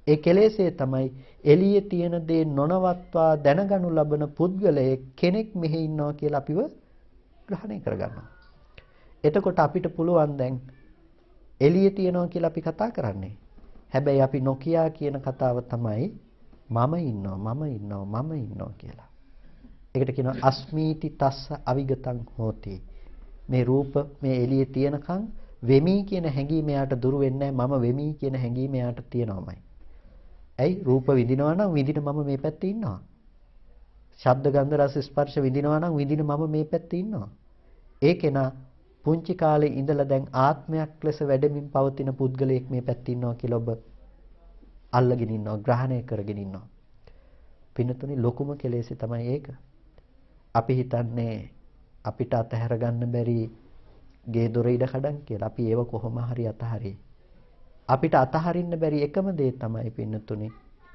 ඒ කෙලෙසේ තමයි එළියේ තියෙන දේ නොනවත්වා දැනගනු ලබන පුද්ගලයෙක් කෙනෙක් මෙහි ඉන්නවා කියලා අපිව ග්‍රහණය කරගන්නවා. එතකොට අපිට පුළුවන් දැන් එළියේ තියනවා කියලා අපි කතා කරන්නේ. හැබැයි අපි නොකියා කියන කතාව තමයි මම ඉන්නවා කියලා. ඒකට කියනවා අස්මීති තස්ස අවිගතං හෝති. මේ රූප මේ එළියේ තියනකන් වෙමි කියන හැඟීම යාට දුරු වෙන්නේ නැහැ. මම වෙමි කියන හැඟීම යාට තියෙනවමයි. ඇයි රූප විඳිනවා නම් විඳින මම මේ පැත්තේ ඉන්නවා. ශබ්ද ගන්ධ රස ස්පර්ශ විඳිනවා නම් විඳින මම මේ පැත්තේ ඉන්නවා. ඒකේනා පුංචි කාලේ ඉඳලා දැන් ආත්මයක් ලෙස වැඩමින් පවතින පුද්ගලයෙක් මේ පැත්තේ ඉන්නවා කියලා ඔබ අල්ලගෙන ඉන්නවා, ග්‍රහණය කරගෙන ඉන්නවා. පින්නතුනි ලොකුම කෙලෙසි තමයි ඒක. අපි හිතන්නේ අපිට අතහැර ගන්න බැරි ගේ දොර ඉඩ කඩන් කියලා. අපි ඒව කොහොම හරි අතහරි. අපිට අතහරින්න බැරි එකම දේ තමයි පින්නතුනි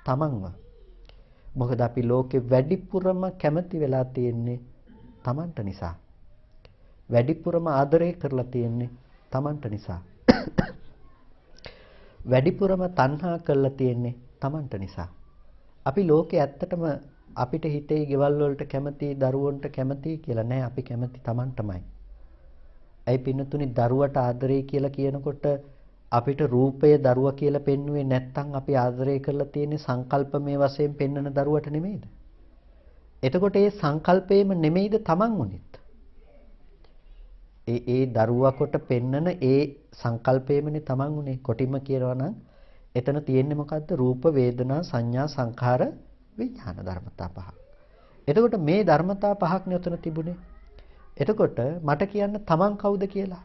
තමන්ව. මොකද අපි ලෝකේ වැඩිපුරම කැමති වෙලා තියෙන්නේ තමන්ට නිසා. වැඩිපුරම ආදරය කරලා තියෙන්නේ තමන්ට නිසා. වැඩිපුරම තණ්හා කරලා තියෙන්නේ තමන්ට නිසා. අපි ලෝකේ ඇත්තටම අපිට හිතේ ගෙවල් වලට කැමති, දරුවන්ට කැමති කියලා නෑ. අපි කැමති තමන්ටමයි. ඇයි පින්නතුනි දරුවට ආදරය කියලා කියනකොට අපිට රූපය දරුවා කියලා පෙන්වුවේ නැත්නම් අපි ආදරය කරලා තියෙන්නේ සංකල්පමය වශයෙන් පෙන්වන දරුවට නෙමෙයිද? එතකොට ඒ සංකල්පේම නෙමෙයිද තමන් උනේත්? ඒ දරුවා කොට පෙන්නන ඒ සංකල්පයමනේ තමන් උනේ. කොටිම කියනවා නම් එතන තියෙන්නේ මොකද්ද? රූප, වේදනා, සංඥා, සංඛාර, විඥාන ධර්මතා පහක්. එතකොට මේ ධර්මතා පහක් නේ උතන තිබුණේ. එතකොට මට කියන්න තමන් කවුද කියලා.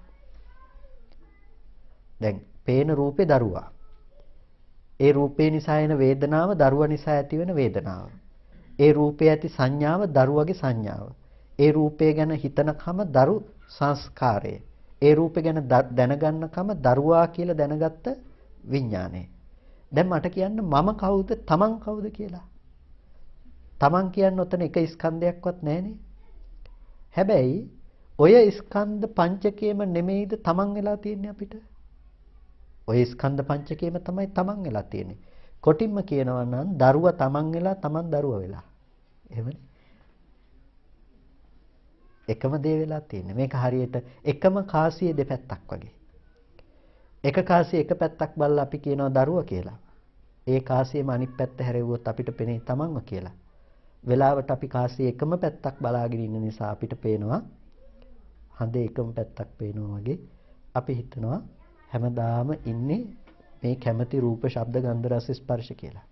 දැන් පේන රූපේ දරුවා. ඒ රූපේ නිසා එන වේදනාව දරුවා නිසා ඇතිවෙන වේදනාව. ඒ රූපේ ඇති සංඥාව දරුවගේ සංඥාව. ඒ රූපය ගැන හිතනකම දරු සංස්කාරය. ඒ රූපය ගැන දැනගන්නකම දරුවා කියලා දැනගත්ත විඥානය. දැන් මට කියන්න මම කවුද තමන් කවුද කියලා. තමන් කියන්න ඔතන එක ස්කන්ධයක්වත් නැහනේ. හැබැයි ඔය ස්කන්ධ පංචකයේම නෙමෙයිද තමන් වෙලා තියෙන්නේ අපිට. ඔය ස්කන්ධ පංචකයේම තමයි තමන් වෙලා තියෙන්නේ. කොටින්ම කියනවා නම් දරුවා තමන් වෙලා තමන් දරුවා වෙලා. එහෙමනේ. එකම දේ වෙලා තියෙන්නේ. මේක හරියට එකම කාසියේ දෙපැත්තක් වගේ. එක කාසියේ එක පැත්තක් බලලා අපි කියනවා දරුවා කියලා. ඒ කාසියේම අනිත් පැත්ත හැරෙව්වොත් අපිට පෙනේ තමන්ව කියලා. වෙලාවට අපි කාසියේ එකම පැත්තක් බලාගෙන ඉන්න නිසා අපිට පේනවා හඳේ එකම පැත්තක් පේනවා වගේ. අපි හිතනවා හැමදාම ඉන්නේ මේ කැමැති රූප, ශබ්ද, ගන්ධ, රස, ස්පර්ශ කියලා.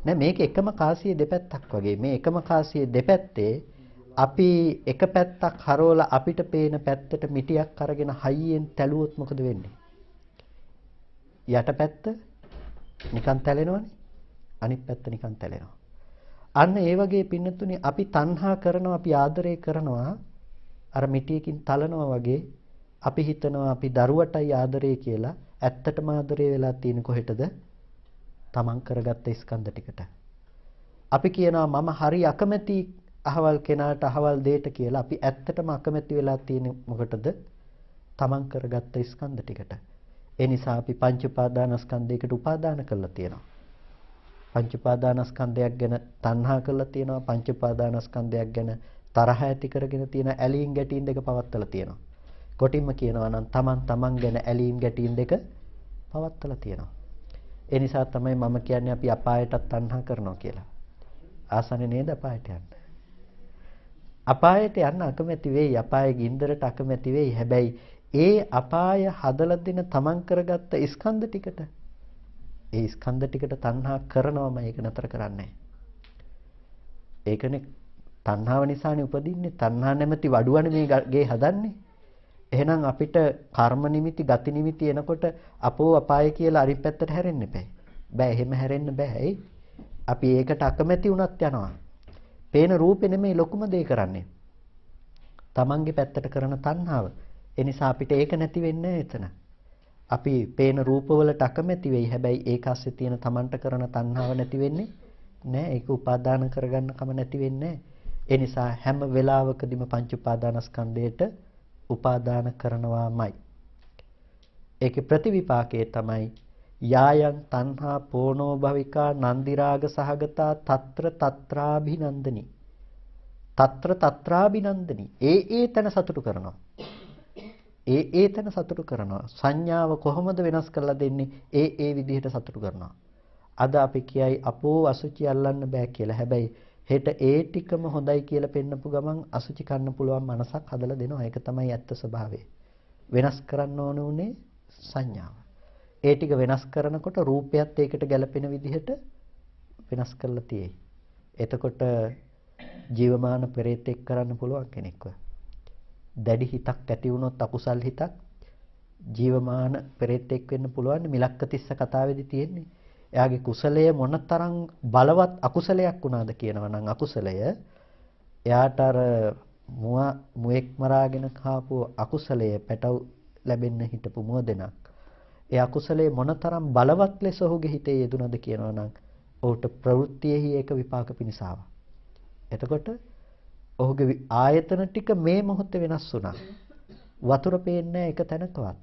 නෑ මේක එකම කාසියේ දෙපැත්තක් වගේ. මේ එකම කාසියේ දෙපැත්තේ අපි එක පැත්තක් හරවලා අපිට පේන පැත්තට මිටියක් අරගෙන හයියෙන් තැළුවොත් මොකද වෙන්නේ? යට පැත්ත නිකන් තැලෙනවනේ. අනිත් පැත්ත නිකන් තැලෙනවා. අන්න ඒ වගේ පින්නතුනේ අපි තණ්හා කරනවා, අපි ආදරය කරනවා අර මිටියකින් තලනවා වගේ. අපි හිතනවා අපි දරුවටයි ආදරය කියලා. ඇත්තටම ආදරය වෙලා තියෙන කොහෙටද? තමන් කරගත්ත ස්කන්ධ ටිකට. අපි කියනවා මම හරි අකමැති අහවල් කෙනාට අහවල් දෙයට කියලා. අපි ඇත්තටම අකමැති වෙලා තියෙන මොකටද? තමන් කරගත්ත ස්කන්ධ ටිකට. ඒ නිසා අපි පංච උපාදානස්කන්ධයකට උපාදාන කරලා තියෙනවා. පංච උපාදානස්කන්ධයක් ගැන තණ්හා කරලා තියෙනවා. පංච උපාදානස්කන්ධයක් ගැන තරහ ඇති කරගෙන තියෙන ඇලීම් ගැටීම් දෙක පවත්වලා තියෙනවා. කොටින්ම කියනවා නම් තමන් ගැන ඇලීම් ගැටීම් දෙක පවත්වලා තියෙනවා. ඒ නිසා තමයි මම කියන්නේ අපි අපායටත් තණ්හා කරනවා කියලා. ආසන්නේ නේද අපායට යන්න? අපායට යන්න අකමැති වෙයි. අපායේ ගින්දරට අකමැති වෙයි. හැබැයි ඒ අපාය හදලා දෙන තමන් කරගත්ත ස්කන්ධ ටිකට ඒ ස්කන්ධ ටිකට තණ්හා කරනවම ඒක නතර කරන්නේ. ඒකනේ තණ්හාව නිසානේ උපදින්නේ. තණ්හා නැමැති වඩුවනේ මේ ගේ හදන්නේ. එහෙනම් අපිට කර්ම නිමිති, ගති නිමිති එනකොට අපෝ අපාය කියලා අරිත් පැත්තට හැරෙන්න බෑ. බෑ එහෙම හැරෙන්න බෑ. අපි ඒකට අකමැති වුණත් යනවා. පේන රූපේ නෙමෙයි ලොකුම දේ කරන්නේ. තමන්ගේ පැත්තට කරන තණ්හාව. ඒ නිසා අපිට ඒක නැති වෙන්නේ එතන. අපි පේන රූපවලට අකමැති වෙයි. හැබැයි ඒක ASCII තියෙන තමන්ට කරන තණ්හාව නැති වෙන්නේ නෑ. ඒක උපාදාන කරගන්න කම නැති වෙන්නේ. ඒ නිසා හැම වෙලාවකදීම පංච උපාදානස්කන්ධයට උපාදාන කරනවාමයි. ඒකේ ප්‍රතිවිපාකයේ තමයි යායන් තණ්හා පෝනෝ භවිකා නන්දි රාග සහගතා తත්‍ර తත්‍රාභිනන්දනි. తත්‍ර తත්‍රාභිනන්දනි. ඒ තන සතුටු කරනවා. ඒ තන සතුටු කරනවා. සංඥාව කොහොමද වෙනස් කරලා දෙන්නේ? ඒ විදිහට සතුටු කරනවා. අද අපි කියයි අපෝ අසුචි අල්ලන්න බෑ කියලා. හැබැයි හෙට ඒ ටිකම හොඳයි කියලා පෙන්නපු ගමන් අසුචි කන්න පුළුවන් මනසක් හදලා දෙනවා. ඒක තමයි ඇත්ත ස්වභාවය. වෙනස් කරන්න ඕන උනේ සංඥාව. ඒ ටික වෙනස් කරනකොට රූපයත් ඒකට ගැලපෙන විදිහට වෙනස් කරලා තියෙයි. එතකොට ජීවමාන පෙරේතෙක් කරන්න පුළුවන් කෙනෙක්ව. දැඩි හිතක් ඇති වුණොත් අකුසල් හිතක් ජීවමාන පෙරේතෙක් වෙන්න පුළුවන්. මිලක්කතිස්ස කතාවේදී තියෙන්නේ. එයාගේ කුසලය මොනතරම් බලවත් අකුසලයක් වුණාද කියනවා නම් අකුසලය එයාට අර මුවෙක් මරාගෙන කාපු අකුසලය පැටව ලැබෙන්න හිටපු මුවදෙනක්. ඒ අකුසලයේ මොනතරම් බලවත් ලෙස ඔහුගේ හිතේ යෙදුනද කියනවා නම් ඔහුට ප්‍රවෘත්තියෙහි ඒක විපාක පිණිස ආවා. එතකොට ඔහුගේ ආයතන ටික මේ මොහොතේ වෙනස් වුණා. වතුර පේන්නේ එක තැනකවත්.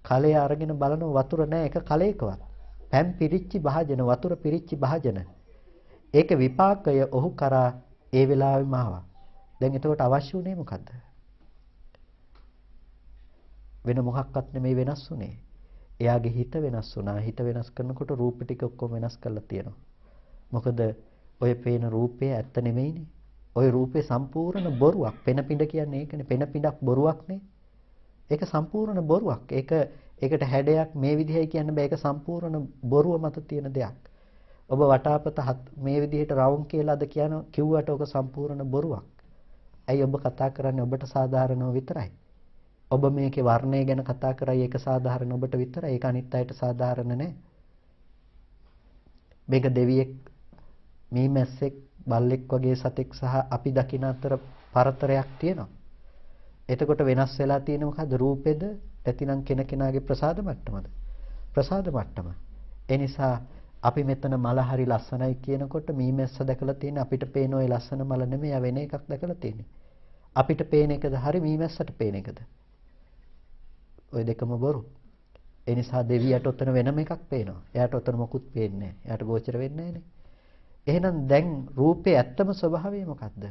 කලය අරගෙන බලන වතුර නැහැ එක කලයකවත්. පැම් පිරිච්චි භාජන, වතුර පිරිච්චි භාජන. ඒක විපාකය ඔහු කරා ඒ වෙලාවෙම ආවා. දැන් එතකොට අවශ්‍ය උනේ මොකද්ද? වෙන මොකක්වත් නෙමෙයි වෙනස් උනේ. එයාගේ හිත වෙනස් වුණා. හිත වෙනස් කරනකොට රූප ටික ඔක්කොම වෙනස් කරලා තියෙනවා. මොකද ඔය පේන රූපේ ඇත්ත නෙමෙයිනේ. ඔය රූපේ සම්පූර්ණ බොරුවක්. පෙන පිඬ කියන්නේ ඒකනේ. පෙන පිඬක් බොරුවක්නේ. ඒක සම්පූර්ණ බොරුවක්. ඒකට හැඩයක් මේ විදිහයි කියන්න බෑ. ඒක සම්පූර්ණ බොරුව මත තියෙන දෙයක්. ඔබ වටාපත මේ විදිහට රවුම් කියලාද කිව්වට ඔක සම්පූර්ණ බොරුවක්. ඇයි ඔබ කතා කරන්නේ ඔබට සාධාරණව විතරයි. ඔබ මේකේ වර්ණය ගැන කතා කරයි ඒක සාධාරණ ඔබට විතරයි. ඒක අනිත් අයට සාධාරණ නෑ. මේක දෙවියෙක්, මීමැස්සෙක්, බල්ලෙක් වගේ සතෙක් සහ අපි දකින අතර පරතරයක් තියෙනවා. එතකොට වෙනස් වෙලා තියෙන මොකද්ද? රූපෙද නැතිනම් කෙනකෙනාගේ ප්‍රසාද මට්ටමද? ප්‍රසාද මට්ටම. ඒ නිසා අපි මෙතන මල හරි ලස්සනයි කියනකොට මීමැස්ස දැකලා තියෙන අපිට පේන ওই ලස්සන මල නෙමෙයි වෙන එකක් දැකලා තියෙන්නේ. අපිට පේන එකද හරි මීමැස්සට පේන එකද? ওই දෙකම බොරු. ඒ නිසා දෙවියට උතන වෙනම එකක් පේනවා. එයාට උතන මොකුත් පේන්නේ නැහැ. එයාට ගෝචර වෙන්නේ නැහනේ. එහෙනම් දැන් රූපේ ඇත්තම ස්වභාවය මොකද්ද?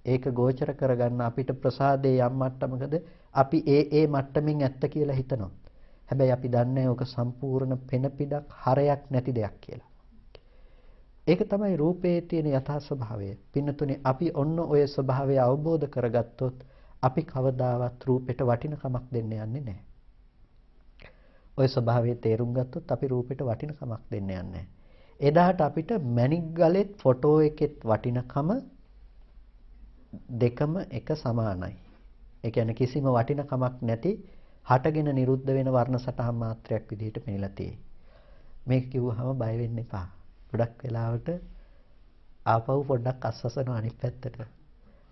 ඒක ගෝචර කරගන්න අපිට ප්‍රසාදේ යම් මට්ටමකද අපි ඒ මට්ටමින් ඇත්ත කියලා හිතනවා. හැබැයි අපි දන්නේ ඕක සම්පූර්ණ පෙන පිටක් හරයක් නැති දෙයක් කියලා. ඒක තමයි රූපේ තියෙන යථා ස්වභාවය. පින්නතුනේ අපි ඔන්න ඔය ස්වභාවය අවබෝධ කරගත්තොත් අපි කවදාවත් රූපෙට වටිනකමක් දෙන්න යන්නේ නැහැ. ඔය ස්වභාවය තේරුම් ගත්තොත් අපි රූපෙට වටිනකමක් දෙන්න යන්නේ නැහැ. එදාට අපිට මැණික් ගලෙත් ෆොටෝ එකෙත් වටිනකම දෙකම එක සමානයි. ඒ කියන්නේ කිසිම වටිනකමක් නැති හටගෙන නිරුද්ධ වෙන වර්ණ සටහන් මාත්‍රයක් විදිහට පෙනිලා තියෙයි. මේක කිව්වහම බය වෙන්න එපා. ගොඩක් වෙලාවට ආපහු පොඩ්ඩක් අස්වසන අනිත් පැත්තට.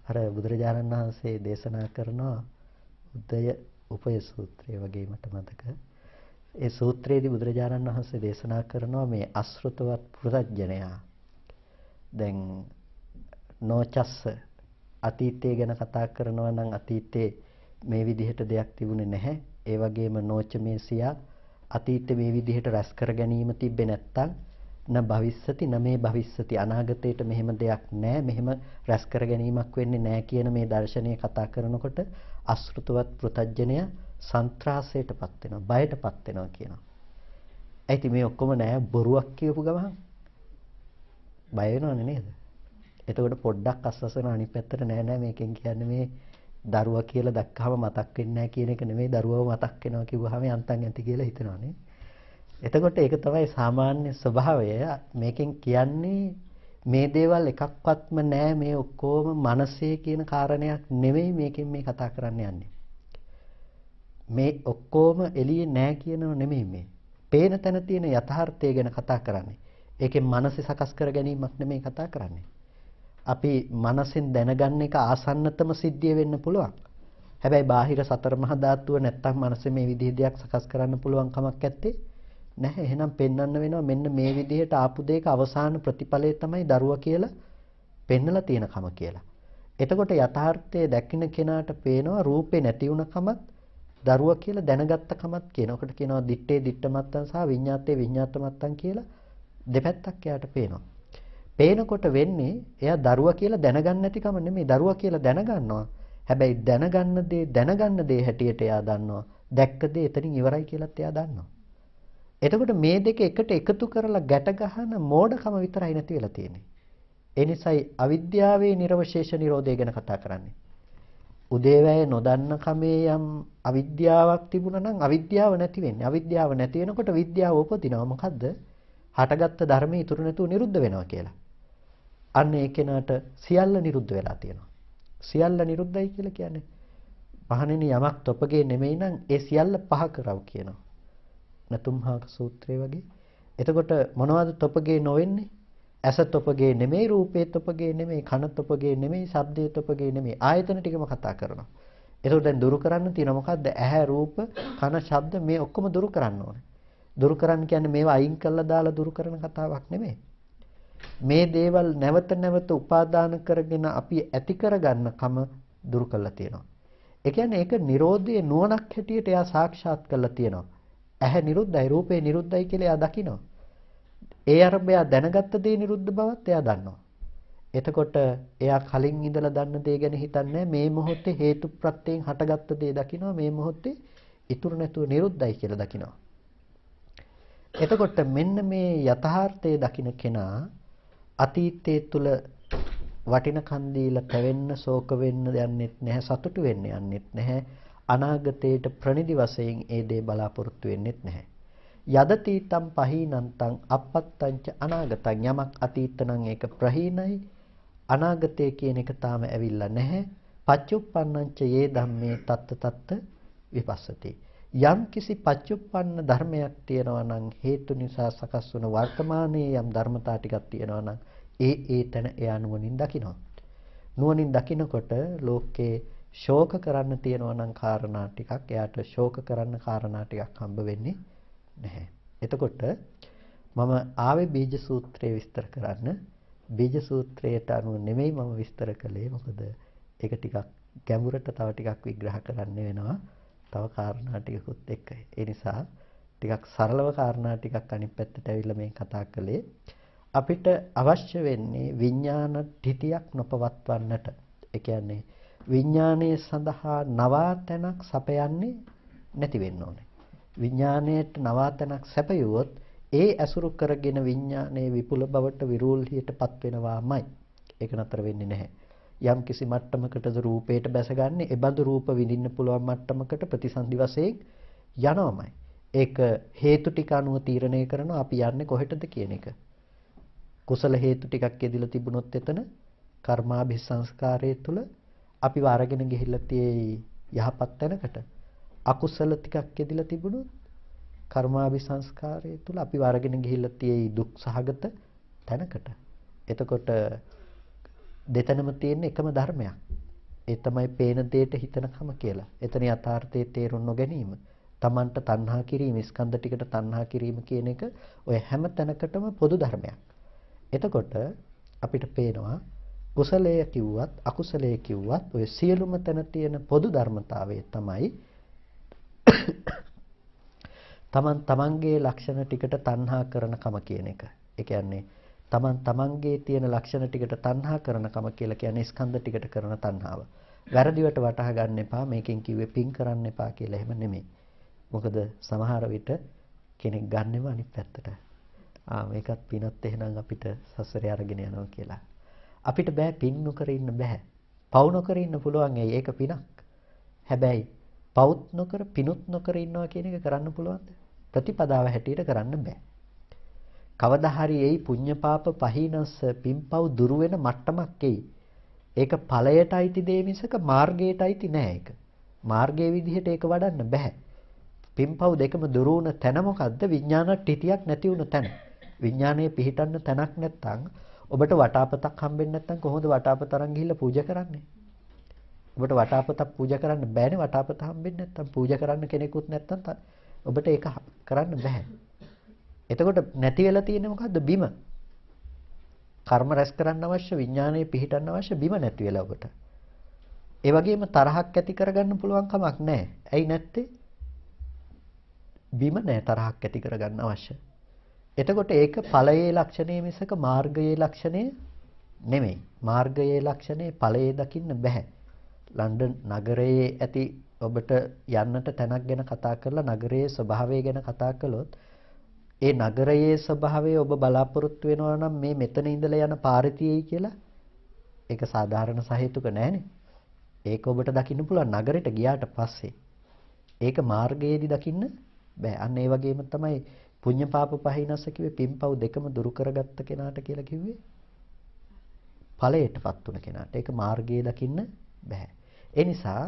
අර බුදුරජාණන් වහන්සේ දේශනා කරන උදය උපය සූත්‍රය වගේ මට මතක. ඒ සූත්‍රයේදී බුදුරජාණන් වහන්සේ දේශනා කරනවා මේ අශෘතවත් පුරජනයා. දැන් නොචස්ස අතීතය ගැන කතා කරනවා නම් අතීතේ මේ විදිහට දෙයක් තිබුණේ නැහැ. ඒ වගේම නෝචමේසියා අතීතේ මේ විදිහට රැස් කර ගැනීම තිබ්බේ නැත්තම් න භවිස්සති න මේ භවිස්සති අනාගතයට මෙහෙම දෙයක් නැහැ. මෙහෙම රැස් කර ගැනීමක් වෙන්නේ නැහැ කියන මේ දර්ශනය කතා කරනකොට අශෘතවත් පෘතජ්ජනය සන්ත්‍රාසයටපත් වෙනවා, බයටපත් වෙනවා කියනවා. ඇයිති මේ ඔක්කොම නෑ බොරුවක් කියපු ගමන් බය වෙනවනේ නේද? එතකොට පොඩ්ඩක් අස්වසන අනිත් පැත්තට නෑ මේකෙන් කියන්නේ මේ දරුවා කියලා දැක්කහම මතක් වෙන්නේ නැහැ කියන එක නෙමෙයි, දරුවව මතක් වෙනවා කිව්වහම යන්තම් ඇති කියලා හිතනවානේ. එතකොට ඒක තමයි සාමාන්‍ය ස්වභාවය. මේකෙන් කියන්නේ මේ දේවල් එකක්වත්ම නෑ, මේ ඔක්කොම මනසේ කියන කාරණයක් නෙමෙයි මේකෙන් මේ කතා කරන්න යන්නේ. මේ ඔක්කොම එළියේ නෑ කියනව නෙමෙයි මේ. පේන තැන තියෙන යථාර්ථය ගැන කතා කරන්නේ. ඒකෙන් මනසේ සකස් කර ගැනීමක් නෙමෙයි කතා කරන්නේ. අපි මනසෙන් දැනගන්න එක ආසන්නතම සිද්ධිය වෙන්න පුළුවන්. හැබැයි බාහිර සතර මහා ධාතුව නැත්තම් මනසේ මේ විදිහේ දෙයක් සකස් කරන්න පුළුවන් කමක් නැත්තේ නැහැ. එහෙනම් පෙන්වන්න වෙනවා මෙන්න මේ විදිහට ආපු දෙයක අවසාන ප්‍රතිඵලය තමයි දරුවා කියලා පෙන්නලා තියෙන කම කියලා. එතකොට යථාර්ථයේ දැකින කෙනාට පේනවා රූපේ නැති වුණ කමත් දරුවා කියලා දැනගත්ත කමත් කියනකොට කියනවා දිත්තේ දිත්තමත්තන් සහ විඤ්ඤාතේ විඤ්ඤාතමත්තන් කියලා දෙපැත්තක් එයාට පේනවා. පේනකොට වෙන්නේ එයා දරුවා කියලා දැනගන්න නැති කම නෙමෙයි, දරුවා කියලා දැනගන්නවා. හැබැයි දැනගන්න දේ හැටියට එයා දන්නවා. දැක්ක දේ එතනින් ඉවරයි කියලාත් එයා දන්නවා. එතකොට මේ දෙක එකට එකතු කරලා ගැට ගහන මෝඩකම විතරයි නැති වෙලා තියෙන්නේ. ඒ නිසායි අවිද්‍යාවේ නිර්වශේෂ නිරෝධය ගැන කතා කරන්නේ. උදේවැය නොදන්න කමේ යම් අවිද්‍යාවක් තිබුණා නම් අවිද්‍යාව නැති වෙන්නේ. අවිද්‍යාව නැති වෙනකොට විද්‍යාව උපදිනවා. මොකද්ද? හටගත්ත ධර්මයේ ඉතුරු නැතුව නිරුද්ධ වෙනවා කියලා. අන්න ඒ කෙනාට සියල්ල නිරුද්ධ වෙලා තියෙනවා. සියල්ල නිරුද්ධයි කියලා කියන්නේ පහණෙනි යමක් තොපගේ නෙමෙයි නම් ඒ සියල්ල පහ කරව කියනවා. නතුම්හාක සූත්‍රය වගේ. එතකොට මොනවද තොපගේ නොවෙන්නේ? ඇස තොපගේ නෙමෙයි, රූපේ තොපගේ නෙමෙයි, කන තොපගේ නෙමෙයි, ශබ්දේ තොපගේ නෙමෙයි. ආයතන ටිකම කතා කරනවා. එතකොට දැන් දුරු කරන්න තියෙන මොකද්ද? ඇහැ, රූප, කන, ශබ්ද මේ ඔක්කොම දුරු කරන්න ඕනේ. දුරු කරන්න කියන්නේ මේවා අයින් කළා දාලා දුරු කරන කතාවක් නෙමෙයි. මේ දේවල් නැවත නැවත උපාදාන කරගෙන අපි ඇති කරගන්න කම දුරු කළා තියෙනවා. ඒ කියන්නේ ඒක Nirodhaye නුවණක් හැටියට එයා සාක්ෂාත් කරලා තියෙනවා. ඇහැ නිරුද්ධයි, රූපේ නිරුද්ධයි කියලා එයා දකිනවා. ඒ අරබය දැනගත්ත දේ නිරුද්ධ බවත් එයා දන්නවා. එතකොට එයා කලින් ඉඳලා දන්න දේ ගැන හිතන්නේ මේ මොහොතේ හේතු ප්‍රත්‍යයෙන් හටගත්ත දේ දකිනවා, මේ මොහොතේ ඉතුරු නැතුව නිරුද්ධයි කියලා දකිනවා. එතකොට මෙන්න මේ යථාර්ථයේ දකින්න කෙනා අතීතයේ තුල වටිනකන් දීලා පැවෙන්න, ශෝක වෙන්න යන්නෙත් නැහැ, සතුටු වෙන්න යන්නෙත් නැහැ. අනාගතයට ප්‍රනිදි වශයෙන් ඒ දේ බලාපොරොත්තු වෙන්නෙත් නැහැ. යදතීතම් පහීනන්තං අපත්තංච අනාගතං යමක් අතීත නම් ඒක ප්‍රහීනයි, අනාගතය කියන එක තාම ඇවිල්ලා නැහැ. පච්චුප්පන්නංච යේ ධම්මේ තත්ත තත්ත විපස්සති. යම් කිසි පච්චුප්පන්න ධර්මයක් තියෙනවා නම් හේතු නිසා සකස් වුණ වර්තමානයේ යම් ධර්මතා ටිකක් තියෙනවා නම් ඒ තැන එයා නුවණින් දකිනවා. නුවණින් දකිනකොට ලෝකේ ශෝක කරන්න තියෙනවා නම් කාරණා ටිකක් එයාට ශෝක කරන්න කාරණා ටිකක් හම්බ වෙන්නේ නැහැ. එතකොට මම ආවේ බීජ සූත්‍රය විස්තර කරන්න. බීජ සූත්‍රයට අනුව නෙමෙයි මම විස්තර කළේ. මොකද ඒක ටිකක් ගැඹුරට තව ටිකක් විග්‍රහ කරන්න වෙනවා. තව කාරණා ටිකකුත් එක්ක. ඒ නිසා ටිකක් සරලව කාරණා ටිකක් අනිත් පැත්තට ඇවිල්ලා මේ කතා කළේ. අපිට අවශ්‍ය වෙන්නේ විඥාන ධිතියක් නොපවත්වන්නට. ඒ කියන්නේ විඥානයේ සඳහා නවාතැනක් සපයන්නේ නැති වෙන්න ඕනේ. විඥාණයට නවාතැනක් සැපයුවොත් ඒ ඇසුරු කරගෙන විඥානයේ විපුල බවට විරූල්හියටපත් වෙනවාමයි. ඒක නතර වෙන්නේ නැහැ. යම් කිසි මට්ටමකටද රූපයට බැසගන්නේ, ඒ බඳු රූප විඳින්න පුළුවන් මට්ටමකට ප්‍රතිසන්දි වශයෙන් යනවාමයි. ඒක හේතු ටික අනුව තීරණය කරනවා අපි යන්නේ කොහෙටද කියන එක. කුසල හේතු ටිකක් යෙදিলা තිබුණොත් එතන කර්මාභිසංස්කාරයේ තුල අපිව අරගෙන ගිහිල්ලා තියෙයි යහපත් තැනකට. අකුසල ටිකක් යෙදিলা තිබුණොත් කර්මාභිසංස්කාරයේ තුල අපිව අරගෙන ගිහිල්ලා තියෙයි දුක් සහගත තැනකට. එතකොට දෙතනම තියෙන එකම ධර්මයක්. ඒ තමයි පේන දෙයට හිතනකම කියලා. එතන යථාර්ථයේ තේරුම් නොගැනීම. Tamanට තණ්හා කිරීම, ස්කන්ධ ටිකට තණ්හා කිරීම කියන එක ඔය හැම තැනකටම පොදු ධර්මයක්. එතකොට අපිට පේනවා කුසලය කිව්වත් අකුසලය කිව්වත් ඔය සියලුම තැන තියෙන පොදු ධර්මතාවය තමයි තමන්ගේ ලක්ෂණ ටිකට තණ්හා කරනකම කියන එක. ඒ කියන්නේ තමන්ගේ තියෙන ලක්ෂණ ටිකට තණ්හා කරනකම කියලා කියන්නේ ස්කන්ධ ටිකට කරන තණ්හාව. වැරදිවට වටහා ගන්න එපා. මේකෙන් කිව්වේ පින් කරන්න එපා කියලා එහෙම නෙමෙයි. මොකද සමහර විට කෙනෙක් ගන්නෙම අනිත් පැත්තට. මේකත් පිනත් එහෙනම් අපිට සසරේ අරගෙන යනවා කියලා. අපිට බෑ පින් නොකර ඉන්න බෑ. පව් නොකර ඉන්න පුළුවන් ඒක පිනක්. හැබැයි පවුත් නොකර පිනුත් නොකර ඉන්නවා කියන එක කරන්න පුළුවන්ද? ප්‍රතිපදාව හැටියට කරන්න බෑ. කවදා හරි එයි පුඤ්ඤ පාප පහිනස්ස පින්පව් දුරු වෙන මට්ටමක් එයි. ඒක ඵලයට අයිති දේ මිසක මාර්ගයට අයිති නෑ ඒක. මාර්ගයේ විදිහට ඒක වඩන්න බෑ. පින්පව් දෙකම දුරු වුණ තැන මොකද්ද? විඥාන ටිතියක් නැති වුණ තැන. විඥානයේ පිහිටන්න තැනක් නැත්තම් ඔබට වටාපතක් හම්බෙන්නේ නැත්තම් කොහොමද වටාපත අරන් ගිහිල්ලා පූජා කරන්නේ? ඔබට වටාපතක් පූජා කරන්න බෑනේ වටාපත හම්බෙන්නේ නැත්තම් පූජා කරන්න කෙනෙකුත් නැත්තම් ඔබට ඒක කරන්න බෑ. එතකොට නැති වෙලා තියෙන්නේ මොකද්ද? බිම. කර්ම රැස් කරන්න අවශ්‍ය විඥානයේ පිහිටන්න අවශ්‍ය බිම නැති වෙලා ඔබට. ඒ වගේම තරහක් ඇති කරගන්න පුළුවන් කමක් නැහැ. ඇයි නැත්තේ? බිම නැහැ තරහක් ඇති කරගන්න අවශ්‍ය. එතකොට ඒක ඵලයේ ලක්ෂණය මිසක මාර්ගයේ ලක්ෂණය නෙමෙයි. මාර්ගයේ ලක්ෂණය ඵලයේ දකින්න බෑ. ලන්ඩන් නගරයේ ඇති ඔබට යන්නට තැනක් ගැන කතා කරලා නගරයේ ස්වභාවය ගැන කතා කළොත් ඒ නගරයේ ස්වභාවය ඔබ බලාපොරොත්තු වෙනවා නම් මේ මෙතන ඉඳලා යන පාරේ තියෙයි කියලා ඒක සාධාරණ සහේතුක නෑනේ. ඒක ඔබට දකින්න පුළුවන් නගරෙට ගියාට පස්සේ. ඒක මාර්ගයේදී දකින්න බෑ. අන්න ඒ වගේම තමයි පුඤ්ඤ පාප පහිනස්ස කිව්වේ පින්පව් දෙකම දුරු කරගත්ත කෙනාට කියලා කිව්වේ. ඵලයටපත් උන කෙනාට. ඒක මාර්ගයේ දකින්න බෑ. ඒ නිසා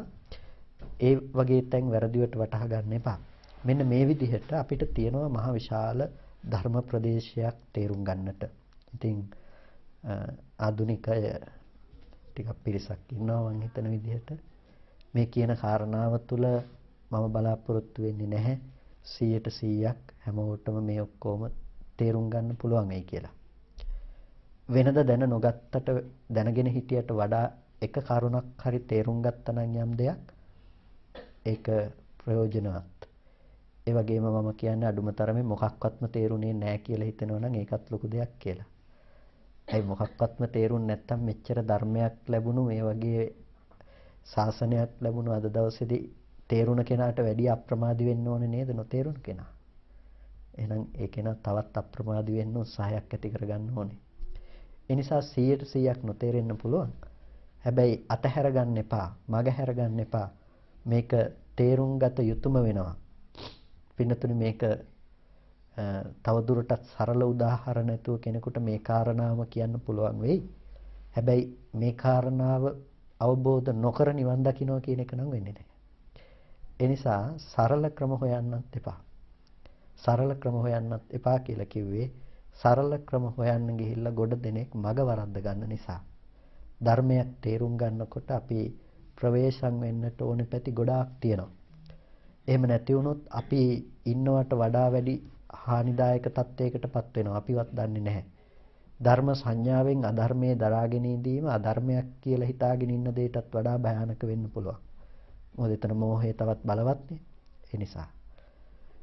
ඒ වගේ තැන් වැරදිවට වටහා ගන්න එපා. මෙන්න මේ විදිහට අපිට තියෙනවා මහ විශාල ධර්ම ප්‍රදේශයක් තේරුම් ගන්නට. ඉතින් ආධුනිකය ටිකක් පිරිසක් ඉන්නවා මං හිතන විදිහට මේ කියන කාරණාව තුළ මම බලාපොරොත්තු වෙන්නේ නැහැ 100% හැමෝටම මේ ඔක්කොම තේරුම් ගන්න පුළුවන් වෙයි කියලා. වෙනද දැන නොගත්තට දැනගෙන හිටියට වඩා එක කරුණක් හරි තේරුම් ගත්තා නම් යම් දෙයක් ඒක ප්‍රයෝජනවත්. ඒ වගේම මම කියන්නේ අඩුම තරමේ මොකක්වත්ම තේරුනේ නැහැ කියලා හිතනවා නම් ඒකත් ලොකු දෙයක් කියලා. ඒ මොකක්වත්ම තේරුන්නේ නැත්තම් මෙච්චර ධර්මයක් ලැබුණු මේ වගේ ශාසනයක් ලැබුණු අද දවසේදී තේරුණ කෙනාට වැඩි අප්‍රමාදී වෙන්න ඕනේ නේද නොතේරුණ කෙනා. එහෙනම් ඒ කෙනා තවත් අප්‍රමාදී වෙන්න උත්සාහයක් ඇති කරගන්න ඕනේ. ඒ නිසා 100% නොතේරෙන්න පුළුවන්. හැබැයි අතහැර ගන්න එපා, මග හැර ගන්න එපා. මේක තේරුම් ගත යුතුම වෙනවා. පින්නතුනි මේක තවදුරටත් සරල උදාහරණ නැතුව කෙනෙකුට මේ කාරණාව කියන්න පුළුවන් වෙයි. හැබැයි මේ කාරණාව අවබෝධ නොකර නිවන් දකින්න කියන එක නම් වෙන්නේ නැහැ. ඒ නිසා සරල ක්‍රම හොයන්නත් එපා. සරල ක්‍රම හොයන්නත් එපා කියලා කිව්වේ සරල ක්‍රම හොයන්න ගිහිල්ලා ගොඩ දෙනෙක් මග වරද්ද ගන්න නිසා. ධර්මයක් තේරුම් ගන්නකොට අපි ප්‍රවේශම් වෙන්නට ඕනේ පැති ගොඩාක් තියෙනවා. එහෙම නැති වුණොත් අපි ඉන්නවට වඩා වැඩි හානිදායක තත්යකටපත් වෙනවා. අපිවත් දන්නේ නැහැ. ධර්ම සංඥාවෙන් අධර්මයේ දරාගෙන ඉඳීම අධර්මයක් කියලා හිතාගෙන ඉන්න දෙයටත් වඩා භයානක වෙන්න පුළුවන්. මොකද එතන මෝහය තවත් බලවත්නේ.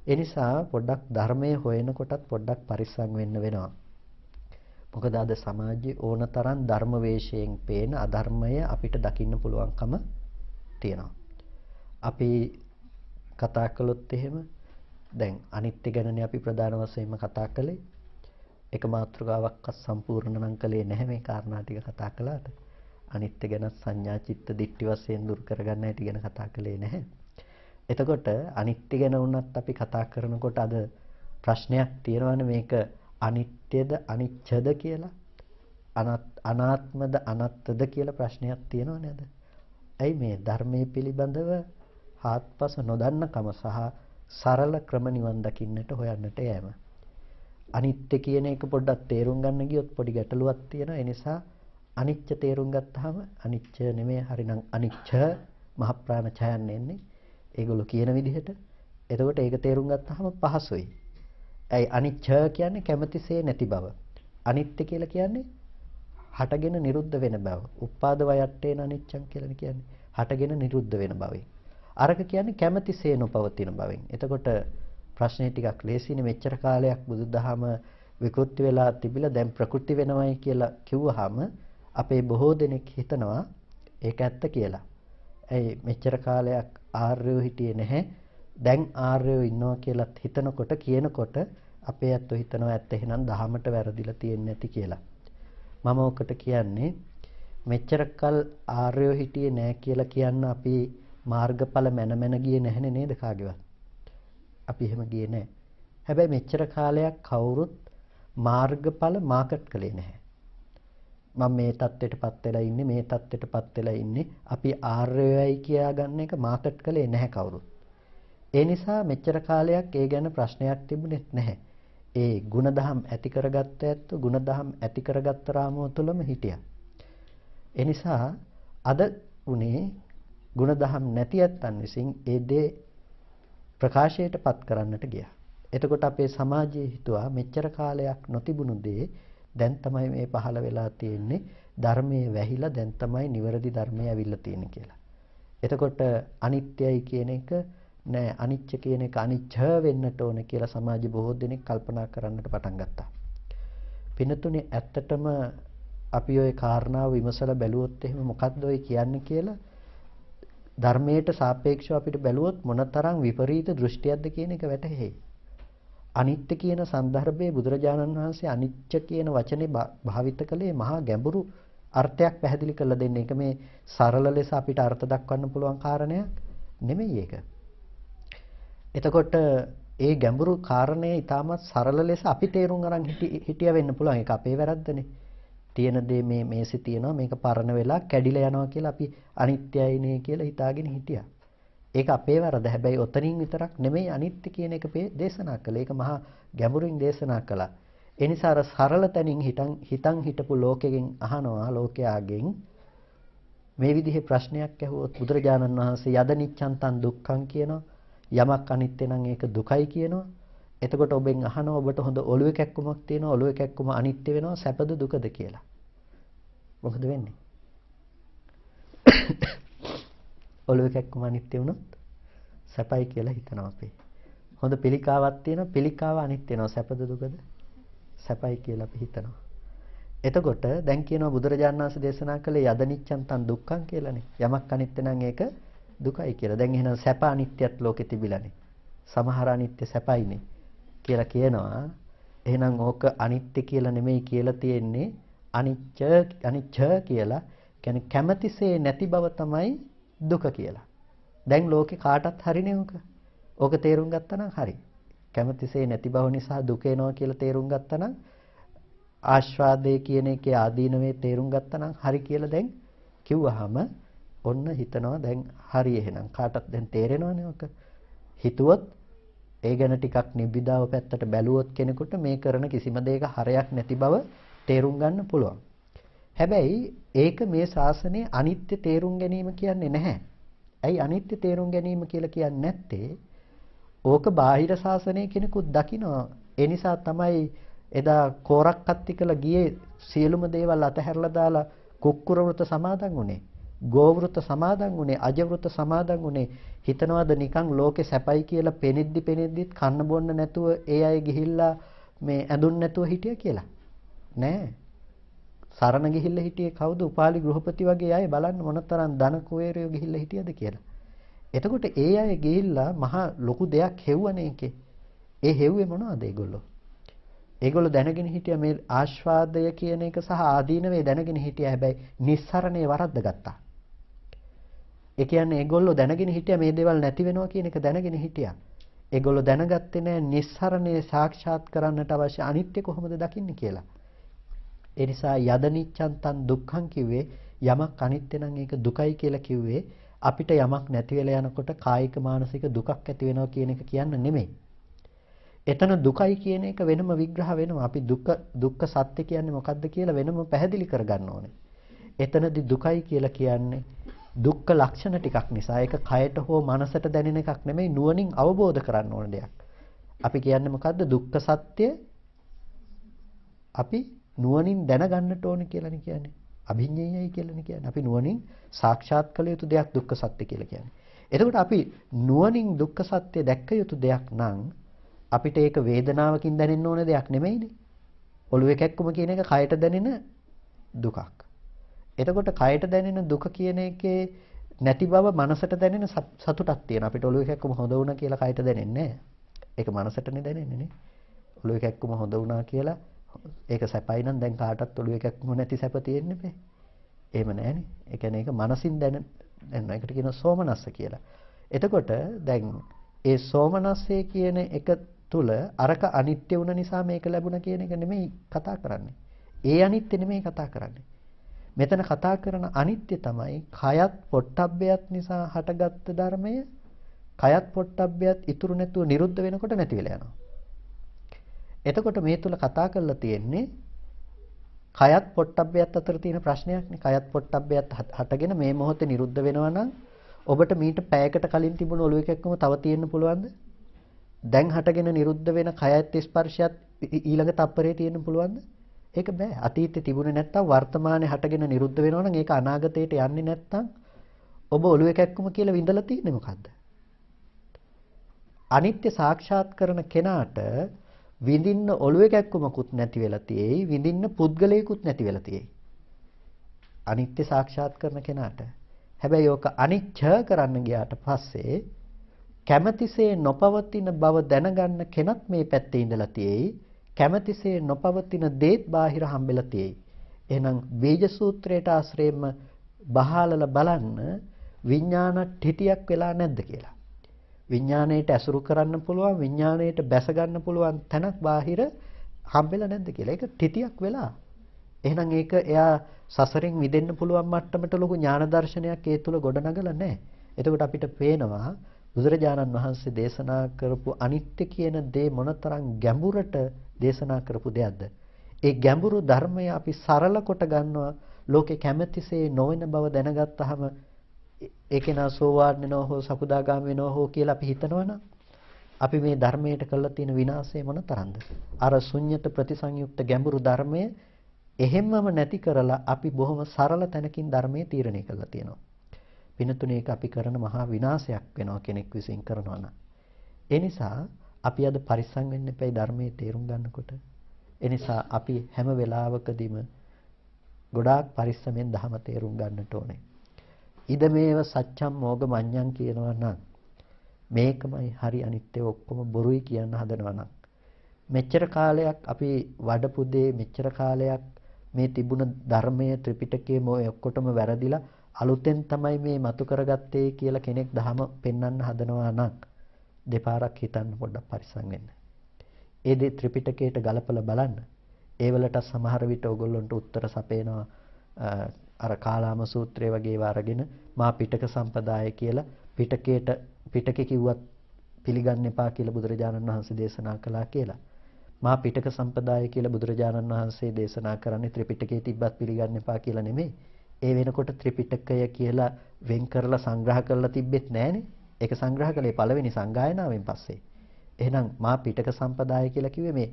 ඒ නිසා පොඩ්ඩක් ධර්මයේ හොයනකොටත් පොඩ්ඩක් පරිස්සම් වෙන්න වෙනවා. මොකද අද සමාජයේ ඕනතරම් ධර්ම වේශයෙන් පේන අධර්මය අපිට දකින්න පුළුවන්කම තියෙනවා. අපි කතා කළොත් එහෙම දැන් අනිත්‍ය ගැනනේ අපි ප්‍රධාන වශයෙන්ම කතා කළේ. එක මාතෘකාවක්වත් සම්පූර්ණ නම් කළේ නැහැ මේ කාරණා ටික කතා කළාට. අනිත්‍ය ගැන සංඥා චිත්ත දිට්ඨි වශයෙන් දුරු කරගන්න හැටි ගැන කතා කළේ නැහැ. එතකොට අනිත්‍ය ගැන වුණත් අපි කතා කරනකොට අද ප්‍රශ්නයක් තියෙනවානේ මේක අනිත්‍යද අනිච්චද කියලා අනාත්මද අනත්තද කියලා ප්‍රශ්නයක් තියෙනව නේද? ඇයි මේ ධර්මයේ පිළිබඳව හාත්පස නොදන්නකම සහ සරල ක්‍රම නිවන් දකින්නට හොයන්නට යෑම. අනිත්‍ය කියන එක පොඩ්ඩක් තේරුම් ගන්න ගියොත් පොඩි ගැටලුවක් තියෙනවා. ඒ නිසා අනිච්ච තේරුම් ගත්තාම අනිච්ච නෙමෙයි හරිනම් අනිච්ච මහ ප්‍රාණ ඡයන් එන්නේ. ඒගොල්ලෝ කියන විදිහට. එතකොට ඒක තේරුම් ගත්තාම පහසුයි. ඇයි අනිච්ච කියන්නේ කැමැතිසේ නැති බව. අනිත්‍ය කියලා කියන්නේ හටගෙන නිරුද්ධ වෙන බව. උපාද වයට්ටේන අනිච්චං කියලා කියන්නේ. හටගෙන නිරුද්ධ වෙන බවයි. අරක කියන්නේ කැමැතිසේ නොපවතින බවෙන්. එතකොට ප්‍රශ්නේ ටිකක් ලේසියිනේ. මෙච්චර කාලයක් බුදුදහම විකෘති වෙලා තිබිලා දැන් ප්‍රකෘති වෙනවයි කියලා කිව්වහම අපේ බොහෝ දෙනෙක් හිතනවා ඒක ඇත්ත කියලා. ඇයි මෙච්චර කාලයක් ආර්යෝ හිටියේ නැහැ. දැන් ආර්යෝ ඉන්නවා කියලා හිතනකොට කියනකොට අපේ ඇත්තෝ හිතනවා ඇත්ත එහෙනම් දහමට වැරදිලා තියෙන්නේ නැති කියලා. මම ඔකට කියන්නේ මෙච්චර කල් ආර්යෝ හිටියේ නැහැ කියලා කියන්න අපි මාර්ගඵල මැන ගියේ නැහනේ නේද කාගේවත්. අපි එහෙම ගියේ නැහැ. හැබැයි මෙච්චර කාලයක් කවුරුත් මාර්ගඵල මාකට් කළේ නැහැ. මම මේ தත්ත්වයටපත් වෙලා ඉන්නේ මේ தත්ත්වයටපත් වෙලා ඉන්නේ අපි ආර්යයයි කියා ගන්න එක මාකට් කළේ නැහැ කවුරුත්. ඒ නිසා මෙච්චර කාලයක් ඒ ගැන ප්‍රශ්නයක් තිබුණෙත් නැහැ. ඒ ಗುಣධම් ඇති කරගත්ත ඇත්තු ಗುಣධම් ඇති කරගත්ත රාමුව තුළම හිටියා. ඒ නිසා අද උනේ ಗುಣධම් නැති ඇත්තන් විසින් ඒ දේ ප්‍රකාශයටපත් කරන්නට ගියා. එතකොට අපේ සමාජයේ හිතුවා මෙච්චර කාලයක් නොතිබුණු දේ දැන් තමයි මේ පහළ වෙලා තියෙන්නේ. ධර්මයේ වැහිලා දැන් තමයි නිවැරදි ධර්මය ඇවිල්ලා තියෙන්නේ කියලා. එතකොට අනිත්‍යයි කියන එක නෑ අනිච්ච කියන එක අනිච්ච වෙන්නට ඕන කියලා සමාජයේ බොහෝ දෙනෙක් කල්පනා කරන්නට පටන් ගත්තා. පිනතුනේ ඇත්තටම අපි ওই කාරණාව විමසලා බැලුවොත් එහෙම මොකක්ද ඔය කියන්නේ කියලා ධර්මයට සාපේක්ෂව අපිට බැලුවොත් මොනතරම් විපරීත දෘෂ්ටියක්ද කියන එක වැටහෙයි. අනිත්‍ය කියන සන්දර්භයේ බුදුරජාණන් වහන්සේ අනිච්ච කියන වචනේ භාවිත කළේ මහා ගැඹුරු අර්ථයක් පැහැදිලි කරලා දෙන්නේ. ඒක මේ සරල ලෙස අපිට අර්ථ දක්වන්න පුළුවන් කාරණයක් නෙමෙයි ඒක. එතකොට ඒ ගැඹුරු කාරණේ ඊටමත් සරල ලෙස අපි තේරුම් අරන් හිටියා වෙන්න පුළුවන්. ඒක අපේ වැරද්දනේ. තියෙන දේ මේ මේසෙ තියෙනවා මේක පරණ වෙලා කැඩිලා යනවා කියලා අපි අනිත්‍යයිනේ කියලා හිතාගෙන හිටියා. ඒක අපේ වරද. හැබැයි ඔතනින් විතරක් නෙමෙයි අනිත්‍ය කියන එක දේශනා කළේ. ඒක මහා ගැඹුරින් දේශනා කළා. ඒ නිසා අර සරල තැනින් හිතන් හිටපු ලෝකයෙන් අහනවා ලෝකයාගෙන් මේ විදිහේ ප්‍රශ්නයක් ඇහුවොත් බුදුරජාණන් වහන්සේ යද නිච්ඡන්තං දුක්ඛං කියනවා. යමක් අනිත්‍ය නම් ඒක දුකයි කියනවා. එතකොට ඔබෙන් අහනවා ඔබට හොඳ ඔළුවේ කැක්කුමක් තියෙනවා. ඔළුවේ කැක්කුම අනිත්‍ය වෙනවා. සැපද දුකද කියලා. මොකද වෙන්නේ? ඔළුවේ කැක්කුම අනිත්‍ය වුණොත් සැපයි කියලා හිතනවා අපි. හොඳ පිළිකාවක් තියෙනවා. පිළිකාව අනිත්‍ය වෙනවා. සැපද දුකද? සැපයි කියලා අපි හිතනවා. එතකොට දැන් කියනවා බුදුරජාණන් වහන්සේ දේශනා කළේ යද නිච්ඡන්තං දුක්ඛං කියලානේ. යමක් අනිත්‍ය නම් ඒක දුකයි කියලා. දැන් එහෙනම් සැප අනිත්‍යත් ලෝකෙ තිබිලානේ. සමහර අනිත්‍ය සැපයිනේ කියලා කියනවා. එහෙනම් ඕක අනිත්‍ය කියලා නෙමෙයි කියලා තියෙන්නේ අනිච්ච කියලා. කියන්නේ කැමැතිසේ නැති බව තමයි දුක කියලා. දැන් ලෝකේ කාටත් හරිනේ ඕක. ඕක තේරුම් ගත්තා නම් හරි. කැමැතිසේ නැති බව නිසා දුක එනවා කියලා තේරුම් ගත්තා නම් ආස්වාදයේ කියන එකේ ආදීනවේ තේරුම් ගත්තා නම් හරි කියලා දැන් කිව්වහම ඔන්න හිතනවා දැන් හරි එහෙනම් කාටත් දැන් තේරෙනවනේ ඔක. හිතුවොත් ඒ ගැන ටිකක් නිබ්බිදාව පැත්තට බැලුවොත් කෙනෙකුට මේ කරන කිසිම දෙයක හරයක් නැති බව තේරුම් ගන්න පුළුවන්. හැබැයි ඒක මේ ශාසනයේ අනිත්‍ය තේරුම් ගැනීම කියන්නේ නැහැ. ඇයි අනිත්‍ය තේරුම් ගැනීම කියලා කියන්නේ නැත්තේ? ඕක බාහිර ශාසනයේ කෙනෙකුත් දකිනවා. ඒ නිසා තමයි එදා කෝරක් කත්ති කළ ගියේ සියලුම දේවල් අතහැරලා දාලා කුක්කුර වෘත සමාදන් වුණේ. ගෝ වෘත සමාදන් වුණේ. අජ වෘත සමාදන් වුණේ. හිතනවාද නිකන් ලෝකේ සැපයි කියලා පෙනෙද්දිත් කන්න බොන්න නැතුව ඒ අය ගිහිල්ලා මේ ඇඳුන් නැතුව හිටිය කියලා. නෑ. සරණ ගිහිල්ලා හිටියේ කවුද? උපාලි ගෘහපති වගේ අය බලන්න මොනතරම් ධන කුවේරයෝ ගිහිල්ලා හිටියද කියලා. එතකොට ඒ අය ගිහිල්ලා මහා ලොකු දෙයක් හෙව්වනේ එකේ. ඒ හෙව්වේ මොනවද ඒගොල්ලෝ? ඒගොල්ලෝ දැනගෙන හිටියා මේ ආස්වාදය කියන එක සහ ආදීනවේ දැනගෙන හිටියා. හැබැයි නිස්සරණේ වරද්ද ගත්තා. ඒ කියන්නේ ඒගොල්ලෝ දැනගෙන හිටියා මේ දේවල් නැති වෙනවා කියන එක දැනගෙන හිටියා. ඒගොල්ලෝ දැනගත්තේ නැහැ නිස්සරණය සාක්ෂාත් කරන්නට අවශ්‍ය අනිත්‍ය කොහොමද දකින්නේ කියලා. ඒ නිසා යදනිච්ඡන්තං දුක්ඛං කිව්වේ යමක් අනිත්‍ය නම් ඒක දුකයි කියලා කිව්වේ අපිට යමක් නැති වෙලා යනකොට කායික මානසික දුකක් ඇති වෙනවා කියන එක කියන්න නෙමෙයි. එතන දුකයි කියන එක වෙනම විග්‍රහ වෙනවා. අපි දුක්ඛ සත්‍ය කියන්නේ මොකක්ද කියලා වෙනම පැහැදිලි කරගන්න ඕනේ. එතනදී දුකයි කියලා කියන්නේ දුක්ඛ ලක්ෂණ ටිකක් නිසා ඒක කයට හෝ මනසට දැනෙන එකක් නෙමෙයි නුවණින් අවබෝධ කරන්න ඕන දෙයක්. අපි කියන්නේ මොකද්ද දුක්ඛ සත්‍ය අපි නුවණින් දැනගන්නට ඕන කියලානේ කියන්නේ. අභිඤ්ඤේයයි කියලානේ කියන්නේ. අපි නුවණින් සාක්ෂාත් කළ යුතු දෙයක් දුක්ඛ සත්‍ය කියලා කියන්නේ. එතකොට අපි නුවණින් දුක්ඛ සත්‍ය දැක්ක යුතු දෙයක් නම් අපිට ඒක වේදනාවකින් දැනෙන්න ඕන දෙයක් නෙමෙයිනේ. ඔළුවේ කැක්කුම කියන එක කයට දැනෙන දුකක්. එතකොට කයට දැනෙන දුක කියන එකේ නැති බව මනසට දැනෙන සතුටක් තියෙනවා. අපිට ඔළුවේ කැක්කුම හොඳ වුණා කියලා කයට දැනෙන්නේ නැහැ. ඒක මනසටනේ දැනෙන්නේ නේ. ඔළුවේ කැක්කුම හොඳ වුණා කියලා ඒක සැපයි නම් දැන් කාටවත් ඔළුවේ කැක්කුම නැති සැප තියෙන්නේ නැහැ. එහෙම නැහැනේ. ඒ කියන්නේ ඒක මනසින් දැනෙනවා. ඒකට කියනවා සෝමනස්ස කියලා. එතකොට දැන් ඒ සෝමනස්සේ කියන එක තුල අරක අනිත්‍ය වුණ නිසා මේක ලැබුණා කියන එක නෙමෙයි කතා කරන්නේ. ඒ අනිත්‍ය නෙමෙයි කතා කරන්නේ. මෙතන කතා කරන අනිත්‍ය තමයි කයත් පොට්ටබ්බයත් නිසා හටගත්ත ධර්මය කයත් පොට්ටබ්බයත් ඉතුරු නැතුව නිරුද්ධ වෙනකොට නැති වෙලා යනවා. එතකොට මේ තුල කතා කරලා තියෙන්නේ කයත් පොට්ටබ්බයත් අතර තියෙන ප්‍රශ්නයක්නේ. කයත් පොට්ටබ්බයත් හටගෙන මේ මොහොතේ නිරුද්ධ වෙනවා නම් ඔබට මීට පැයකට කලින් තිබුණ ඔළුව එකක්ම තව තියෙන්න පුළුවන්ද? දැන් හටගෙන නිරුද්ධ වෙන කයත් ස්පර්ශයත් ඊළඟ තප්පරේ තියෙන්න පුළුවන්ද? ඒක බෑ. අතීතේ තිබුණේ නැත්තම් වර්තමානයේ හටගෙන නිරුද්ධ වෙනවා නම් ඒක අනාගතයට යන්නේ නැත්තම් ඔබ ඔළුව එකක්ම කියලා විඳලා තියෙන්නේ මොකද්ද? අනිත්‍ය සාක්ෂාත් කරන කෙනාට විඳින්න ඔළුව එකක්මකුත් නැති වෙලා තියෙයි, විඳින්න පුද්ගලයෙකුත් නැති වෙලා තියෙයි. අනිත්‍ය සාක්ෂාත් කරන කෙනාට. හැබැයි ඕක අනිච්ච කරන්න ගියාට පස්සේ කැමැතිසේ නොපවතින බව දැනගන්න කෙනත් මේ පැත්තේ ඉඳලා තියෙයි. කැමැතිසේ නොපවතින දේත් බාහිර හම්බෙලා තියෙයි. එහෙනම් බීජ සූත්‍රයට ආශ්‍රයෙන්ම බහාලල බලන්න විඥාන ඨිතියක් වෙලා නැද්ද කියලා. විඥාණයට ඇසුරු කරන්න පුළුවන්, විඥාණයට බැස ගන්න පුළුවන් තැනක් බාහිර හම්බෙලා නැද්ද කියලා. ඒක ඨිතියක් වෙලා. එහෙනම් ඒක එයා සසරෙන් මිදෙන්න පුළුවන් මට්ටමට ලොකු ඥාන දර්ශනයක් ඒ තුල ගොඩනගලා නැහැ. එතකොට අපිට පේනවා බුදුරජාණන් වහන්සේ දේශනා කරපු අනිත්‍ය කියන දේ මොනතරම් ගැඹුරට දේශනා කරපු දෙයක්ද? ඒ ගැඹුරු ධර්මය අපි සරල කොට ගන්නවා ලෝකේ කැමැතිසේ නොවන බව දැනගත්තාම ඒකේ නා සෝවාන් වෙනව හෝ සකුදාගාම වෙනව හෝ කියලා අපි හිතනවනම් අපි මේ ධර්මයට කළා තියෙන විනාශය මොනතරම්ද? අර ශුන්්‍යත ප්‍රතිසංයුක්ත ගැඹුරු ධර්මය එහෙම්මම නැති කරලා අපි බොහොම සරල තැනකින් ධර්මයේ තීරණය කරලා තියෙනවා. පිනතුනේ ඒක අපි කරන මහා විනාශයක් වෙනවා කෙනෙක් විසින් කරනවා නම්. ඒ නිසා අපි අද පරිස්සම් වෙන්න එපයි ධර්මයේ තේරුම් ගන්නකොට. ඒ නිසා අපි හැම වෙලාවකදීම ගොඩාක් පරිස්සමෙන් ධර්ම තේරුම් ගන්නට ඕනේ. ඉදමේව සත්‍යම් මෝග මඤ්ඤං කියනවා නම් මේකමයි හරි අනිත්‍ය ඔක්කොම බොරුයි කියන්න හදනවා නම් මෙච්චර කාලයක් අපි වඩපු දේ මෙච්චර කාලයක් මේ තිබුණ ධර්මයේ ත්‍රිපිටකයේ මොය ඔක්කොටම වැරදිලා අලුතෙන් තමයි මේ මතු කරගත්තේ කියලා කෙනෙක් දහම පෙන්වන්න හදනවා නම් දෙපාරක් හිතන්න පොඩ්ඩක් පරිස්සම් වෙන්න. ඒ දේ ත්‍රිපිටකයට ගලපලා බලන්න. ඒ වලට සමහර විට ඕගොල්ලන්ට උත්තර සපේනවා අර කාලාම සූත්‍රය වගේ ඒවා අරගෙන මා පිටක සම්පදාය කියලා පිටකේ කිව්වත් පිළිගන්න එපා කියලා බුදුරජාණන් වහන්සේ දේශනා කළා කියලා. මා පිටක සම්පදාය කියලා බුදුරජාණන් වහන්සේ දේශනා කරන්නේ ත්‍රිපිටකයේ තිබ්බත් පිළිගන්න එපා කියලා නෙමෙයි. ඒ වෙනකොට ත්‍රිපිටකය කියලා වෙන් කරලා සංග්‍රහ කරලා තිබෙත් නැහනේ. ඒක සංග්‍රහ කළේ පළවෙනි සංගායනාවෙන් පස්සේ. එහෙනම් මා පිටක සම්පදාය කියලා කිව්වේ මේ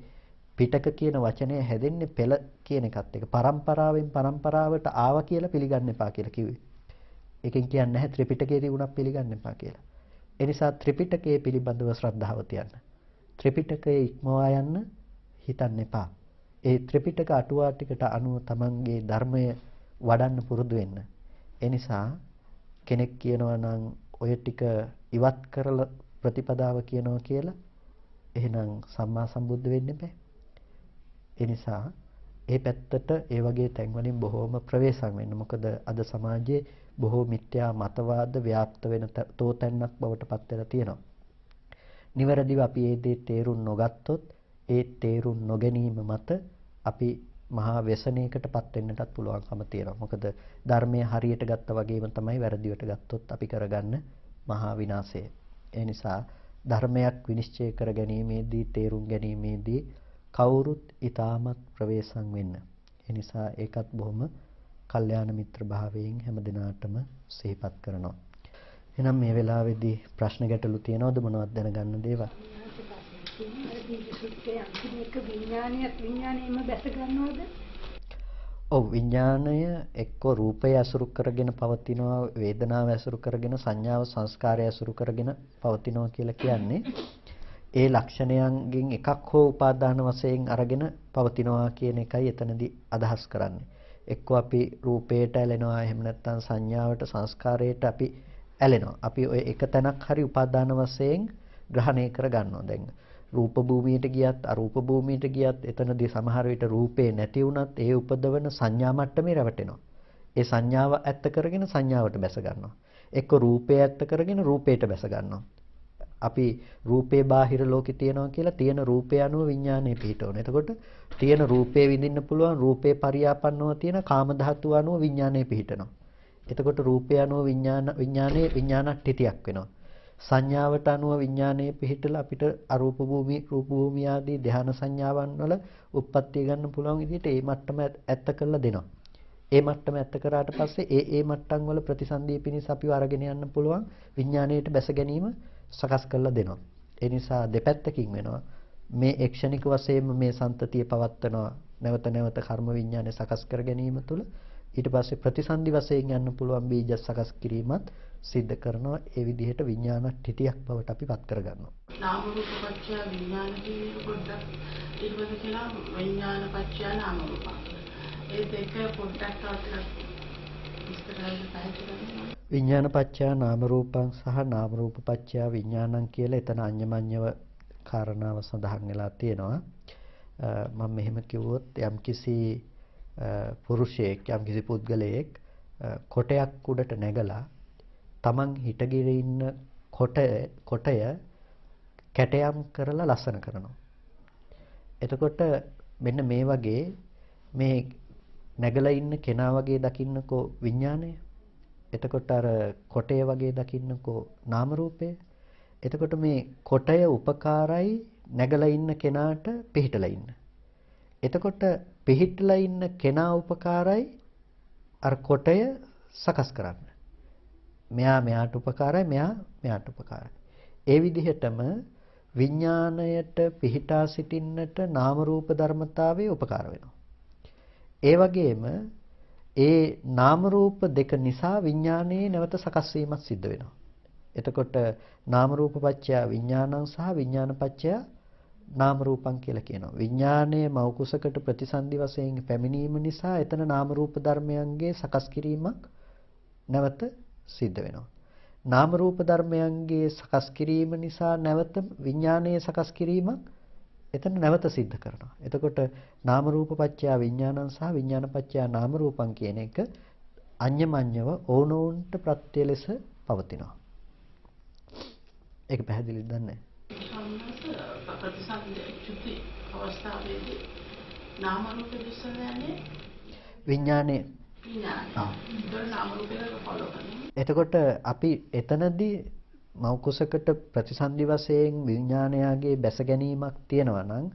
පිටක කියන වචනය හැදෙන්නේ පෙළ කියන එකත් එක. පරම්පරාවෙන් පරම්පරාවට ආවා කියලා පිළිගන්න එපා කියලා කිව්වේ. ඒකෙන් කියන්නේ නැහැ ත්‍රිපිටකයේ තිබුණා පිළිගන්න එපා කියලා. ඒ නිසා ත්‍රිපිටකයේ පිළිබඳව ශ්‍රද්ධාව තියන්න. ත්‍රිපිටකයේ ඉක්මවා යන්න හිතන්න එපා. ඒ ත්‍රිපිටක අටුවා ටිකට අනුව තමන්ගේ ධර්මය වඩන්න පුරුදු වෙන්න. ඒ නිසා කෙනෙක් කියනවා නම් ඔය ටික ඉවත් කරලා ප්‍රතිපදාව කියනවා කියලා එහෙනම් සම්මා සම්බුද්ධ වෙන්න බෑ. ඒ නිසා ඒ පැත්තට ඒ වගේ තැන් වලින් බොහෝම ප්‍රවේශම් වෙන්න. මොකද අද සමාජයේ බොහෝ මිත්‍යා මතවාද ව්‍යාප්ත වෙන තෝතැන්නක් බවට පත් වෙලා තියෙනවා. නිවැරදිව අපි ඒ දේ තේරුම් නොගත්තොත් ඒ තේරුම් නොගැනීම මත අපි මහා व्यसනයකටපත් වෙන්නටත් පුළුවන්කම තියෙනවා. මොකද ධර්මයේ හරියට ගත්තා වගේම තමයි වැරදිවට ගත්තොත් අපි කරගන්න මහා විනාශය. ඒ නිසා ධර්මයක් විනිශ්චය කර ගැනීමේදී තේරුම් ගැනීමේදී කවුරුත් ඊටමත් ප්‍රවේශම් වෙන්න. ඒ නිසා ඒකත් බොහොම කල්යාණ මිත්‍ර භාවයෙන් හැම දිනාටම සිහිපත් කරනවා. එහෙනම් මේ වෙලාවේදී ප්‍රශ්න ගැටලු තියෙනවද මොනවද දැනගන්න දේවල්? ඔව් විඥාණය එක්ක රූපය අසුරු කරගෙන පවතිනවා වේදනාව අසුරු කරගෙන සංඥාව සංස්කාරය අසුරු කරගෙන පවතිනවා කියලා කියන්නේ ඒ ලක්ෂණයන්ගෙන් එකක් හෝ උපාදාන වශයෙන් අරගෙන පවතිනවා කියන එකයි එතනදී අදහස් කරන්නේ. එක්ක අපි රූපයට ඇලෙනවා එහෙම නැත්නම් සංඥාවට සංස්කාරයට අපි ඇලෙනවා. අපි ඔය එක තැනක් හරි උපාදාන වශයෙන් ග්‍රහණය කර ගන්නවා. දැන් රූප භූමියට ගියත් අරූප භූමියට ගියත් එතනදී සමහර විට රූපේ නැති වුණත් ඒ උපදවන සංඥා මට්ටමේ රැවටෙනවා. ඒ සංඥාව ඇත්ත කරගෙන සංඥාවට බැස ගන්නවා. එක්ක රූපය ඇත්ත කරගෙන රූපයට බැස ගන්නවා. අපි රූපේ බාහිර ලෝකේ තියනවා කියලා තියෙන රූපය අනුව විඥානය පිහිටවන. එතකොට තියෙන රූපේ විඳින්න පුළුවන් රූපේ පරියාපන්නව තියෙන කාම ධාතුව අනුව විඥානය පිහිටනවා. එතකොට රූපය අනුව විඥානයේ විඥානට්ඨිතියක් වෙනවා. සංඥාවට අනුව විඥානයේ පිහිටලා අපිට අරූප භූමි රූප භූමි ආදී ධ්‍යාන සංඥාවන් වල උප්පත්තිය ගන්න පුළුවන් විදිහට ඒ මට්ටම ඇත්ත කරලා දෙනවා. ඒ මට්ටම ඇත්ත කරාට පස්සේ ඒ මට්ටම් වල ප්‍රතිසන්දිය පිණිස අපිව අරගෙන යන්න පුළුවන් විඥාණයට බැස ගැනීම සකස් කරලා දෙනවා. ඒ නිසා දෙපැත්තකින් වෙනවා. මේ එක්ෂණික වශයෙන්ම මේ සම්තතිය පවත්වනවා නැවත නැවත කර්ම විඥානය සකස් කර ගැනීම තුළ ඊට පස්සේ ප්‍රතිසන්දි වශයෙන් යන්න පුළුවන් බීජ සකස් කිරීමත් සිද්ධ කරනවා. ඒ විදිහට විඥානට්ඨිතියක් බවට අපි පත් කරගන්නවා. නාම රූප පත්‍ය විඥාන කියන පොඩ්ඩක් ඊළඟට කියලා විඥාන පත්‍ය නාම රූප. ඒ දෙක පොඩ්ඩක් තවත් විස්තරයෙන් පැහැදිලි විඥාන පත්‍ය නාම රූපං සහ නාම රූප පත්‍ය විඥානං කියලා එතන අඤ්ඤමඤ්ඤව කාරණාව සඳහන් වෙලා තියෙනවා. මම මෙහෙම කිව්වොත් යම්කිසි පුරුෂයෙක් යම්කිසි පුද්ගලයෙක් කොටයක් උඩට නැගලා තමන් හිටගෙන ඉන්න කොටය කැටයම් කරලා ලස්සන කරනවා. එතකොට මෙන්න මේ වගේ මේ නැගලා ඉන්න කෙනා වගේ දකින්නකෝ විඥානය. එතකොට අර කොටය වගේ දකින්නකෝ නාම රූපය. එතකොට මේ කොටය උපකාරයි නැගලා ඉන්න කෙනාට පිහිටලා ඉන්න. එතකොට පිහිටලා ඉන්න කෙනා උපකාරයි අර කොටය සකස් කරන්න. මෙයා මෙයාට උපකාරයි මෙයා මෙයාට උපකාරයි. ඒ විදිහටම විඥාණයට පිහිටා සිටින්නට නාම රූප ධර්මතාවයේ උපකාර වෙනවා. ඒ වගේම ඒ නාම රූප දෙක නිසා විඥානයේ නැවත සකස් වීමක් සිද්ධ වෙනවා. එතකොට නාම රූප පත්‍ය විඥානං සහ විඥාන පත්‍ය නාම රූපං කියලා කියනවා. විඥානයේ මෞකුසකට ප්‍රතිසන්දි වශයෙන් පැමිණීම නිසා එතන නාම රූප ධර්මයන්ගේ සකස් කිරීමක් නැවත සිද්ධ වෙනවා. නාම රූප ධර්මයන්ගේ සකස් කිරීම නිසා නැවත විඥානයේ සකස් කිරීමක් එතන නැවත සිද්ධ කරනවා. එතකොට නාම රූප පත්‍ය විඥානං සහ විඥාන පත්‍ය නාම රූපං කියන එක අඤ්ඤමඤ්ඤව ඕනෝන්ට ප්‍රත්‍ය ලෙස පවතිනවා. ඒක පැහැදිලිද නැහැ? ප්‍රතිසන්දි චුති අවස්ථාවේදී නාම රූප දිස්සන්නේ විඥානේ එතකොට අපි එතනදී මෞකුසකට ප්‍රතිසන්දි වශයෙන් විඥානයාගේ බැස ගැනීමක් තියෙනවා නම්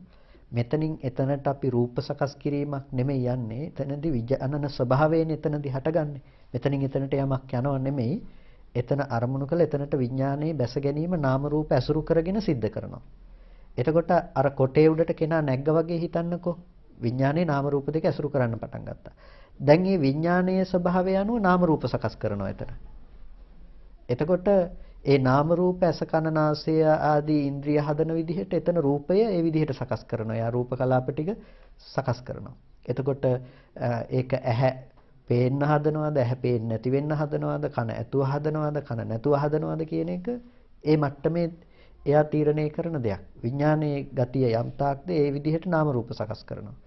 මෙතනින් එතනට අපි රූප සකස් කිරීමක් නෙමෙයි යන්නේ. එතනදී විඥානන ස්වභාවයෙන් එතනදී හටගන්නේ. මෙතනින් එතනට යමක් යනව නෙමෙයි. එතන අරමුණු කළ එතනට විඥානයේ බැස ගැනීම නාම රූප ඇසුරු කරගෙන සිද්ධ කරනවා. එතකොට අර කොටේ උඩට කෙනා නැග්ග වගේ හිතන්නකෝ. විඥානයේ නාම රූප දෙක ඇසුරු කරන්න පටන් ගත්තා. දැන් මේ විඥානයේ ස්වභාවය අනුව නාම රූප සකස් කරනවා එතන. එතකොට ඒ නාම රූප ඇස කන නාසය ආදී ඉන්ද්‍රිය හදන විදිහට එතන රූපය ඒ විදිහට සකස් කරනවා. යා රූප කලාප ටික සකස් කරනවා. එතකොට ඒක ඇහැ පේන්න හදනවද, ඇහැ පේන්නේ නැති වෙන්න හදනවද, කන ඇතුව හදනවද, කන නැතුව හදනවද කියන එක ඒ මට්ටමේ එයා තීරණය කරන දෙයක්. විඥානයේ ගතිය යම් තාක්ද ඒ විදිහට නාම රූප සකස් කරනවා.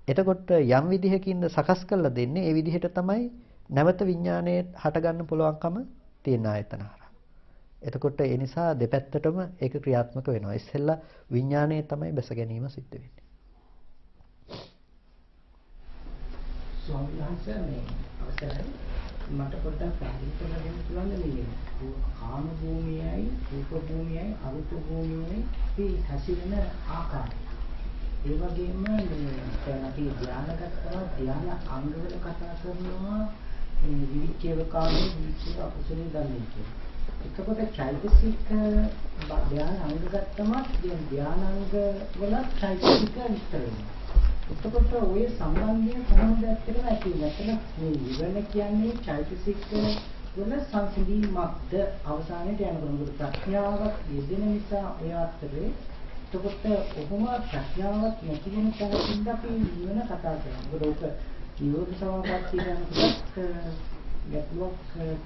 එතකොට යම් විදිහකින්ද සකස් කරලා දෙන්නේ ඒ විදිහට තමයි නැවත විඥානයේ හට ගන්න පුළුවන්කම තියෙන ආයතන හරහා. එතකොට ඒ නිසා දෙපැත්තටම ඒක ක්‍රියාත්මක වෙනවා. ඉස්සෙල්ලා විඥාණය තමයි බැස ගැනීම සිද්ධ වෙන්නේ. ස්වාමීන් වහන්සේ මේ අවසරයි මට පොඩ්ඩක් පැහැදිලි කරලා දෙන්න පුළුවන්ද මේ කාම භූමියයි රූප භූමියයි අරූප භූමියයි මේ හැසිරෙන ආකාරය. ඒ වගේම මේ අපි ධ්‍යාන ගන්නවා ධ්‍යාන අංගවල කතා කරනවා මේ විවිච්ඡේව කාමයේ විවිච්ඡේව අකුසලයේ දන්නේ. එතකොට චෛතසික ධ්‍යාන අංග ගත්තම ධ්‍යාන අංග වල චෛතසික විස්තර වෙනවා. එතකොට ඔය සම්බන්ධය කොහොමද ඇත්තටම ඇති වෙන්නේ? මේ නිවන කියන්නේ චෛතසික වල සංසිඳීමක්ද අවසානයේ යනකොට ප්‍රඥාවක් යෙදෙන නිසා ඔය අතරේ එතකොට ඔහොම ප්‍රඥාවක් නැති වෙන තැනකින්ද අපි නිවන කතා කරන්නේ. මොකද ඔක නිරෝධ සමාපත්තිය යනකොට ගැටලුවක්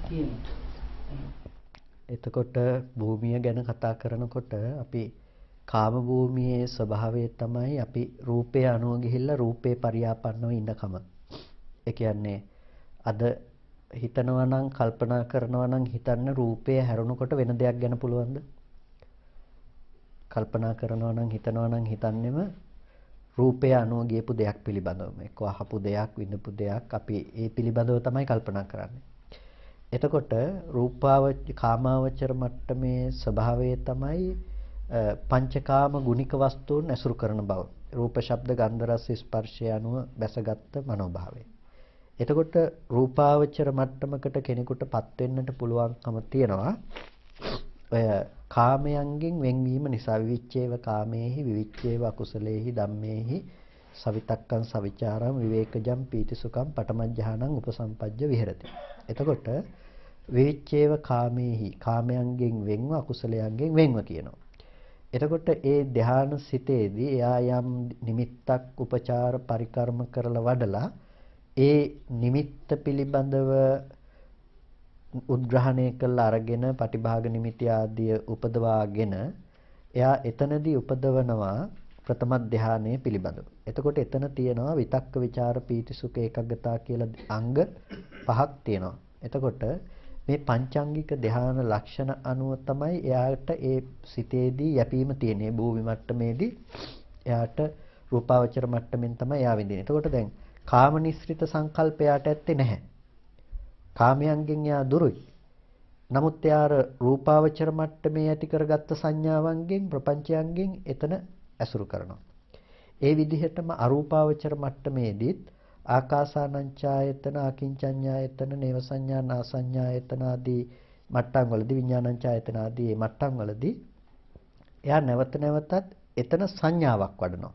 තියෙනවා. එතකොට භූමිය ගැන කතා කරනකොට අපි කාම භූමියේ ස්වභාවය තමයි අපි රූපේ අනුව ගිහිල්ලා රූපේ පරියාපන්නව ඉන්නකම. ඒ කියන්නේ අද හිතනවා නම් කල්පනා කරනවා නම් හිතන්න රූපය හැරුණකොට වෙන දෙයක් ගැන පුළුවන්ද? කල්පනා කරනවා නම් හිතනවා නම් හිතන්නෙම රූපය අනුව ගියපු දෙයක් පිළිබඳවම. එක්ක අහපු දෙයක්, විඳපු දෙයක් අපි ඒ පිළිබඳව තමයි කල්පනා කරන්නේ. එතකොට කාමාවචර මට්ටමේ ස්වභාවය තමයි පංචකාම ගුණික වස්තුන් ඇසුරු කරන බව. රූප, ශබ්ද, ගන්ධ, රස, ස්පර්ශය අනුව බැසගත් මනෝභාවය. එතකොට රූපාවචර මට්ටමකට කෙනෙකුටපත් වෙන්නට පුළුවන්කම තියනවා. ඔය කාමයන්ගෙන් වෙන්වීම නිසා විවිච්ඡේව කාමේහි විවිච්ඡේව අකුසලේහි ධම්මේහි සවිතක්කං සවිචාරං විවේකජම් පීතිසුඛං පඨමඥානං උපසම්පජ්ජ විහෙරති. එතකොට විවිච්ඡේව කාමේහි කාමයන්ගෙන් වෙන්ව අකුසලයන්ගෙන් වෙන්ව කියනවා. එතකොට ඒ ධ්‍යාන සිතේදී එයා යම් නිමිත්තක් උපචාර පරිකර්ම කරලා වඩලා ඒ නිමිත්ත පිළිබඳව උද්ග්‍රහණය කරලා අරගෙන පටිභාග නිමිති ආදිය උපදවාගෙන එයා එතනදී උපදවනවා ප්‍රථම ධ්‍යානයේ පිළිබඳව. එතකොට එතන තියෙනවා විතක්ක ਵਿਚාර පීති සුඛ ඒකග්ගතා කියලා අංග පහක් තියෙනවා. එතකොට මේ පංචාංගික ධ්‍යාන ලක්ෂණ අනුව තමයි එයාට ඒ සිතේදී යැපීම තියෙන්නේ. භූමි මට්ටමේදී එයාට රූපාවචර මට්ටමින් තමයි එයා විඳින්නේ. එතකොට දැන් කාම නිස්ෘත සංකල්පයට ඇත්තේ නැහැ. කාමයන්ගෙන් එයා දුරුයි. නමුත් එයා රූපාවචර මට්ටමේ ඇති කරගත්ත සංඥාවන්ගෙන් ප්‍රපංචයන්ගෙන් එතන ඇසුරු කරනවා. ඒ විදිහටම අරූපාවචර මට්ටමේදීත් ආකාසානංචායතන අකින්චඤ්ඤායතන නේව සංඥා නාසඤ්ඤායතන ආදී මට්ටම් වලදී විඥානංචායතන ආදී මේ මට්ටම් වලදී එයා නැවත නැවතත් එතන සංඥාවක් වඩනවා.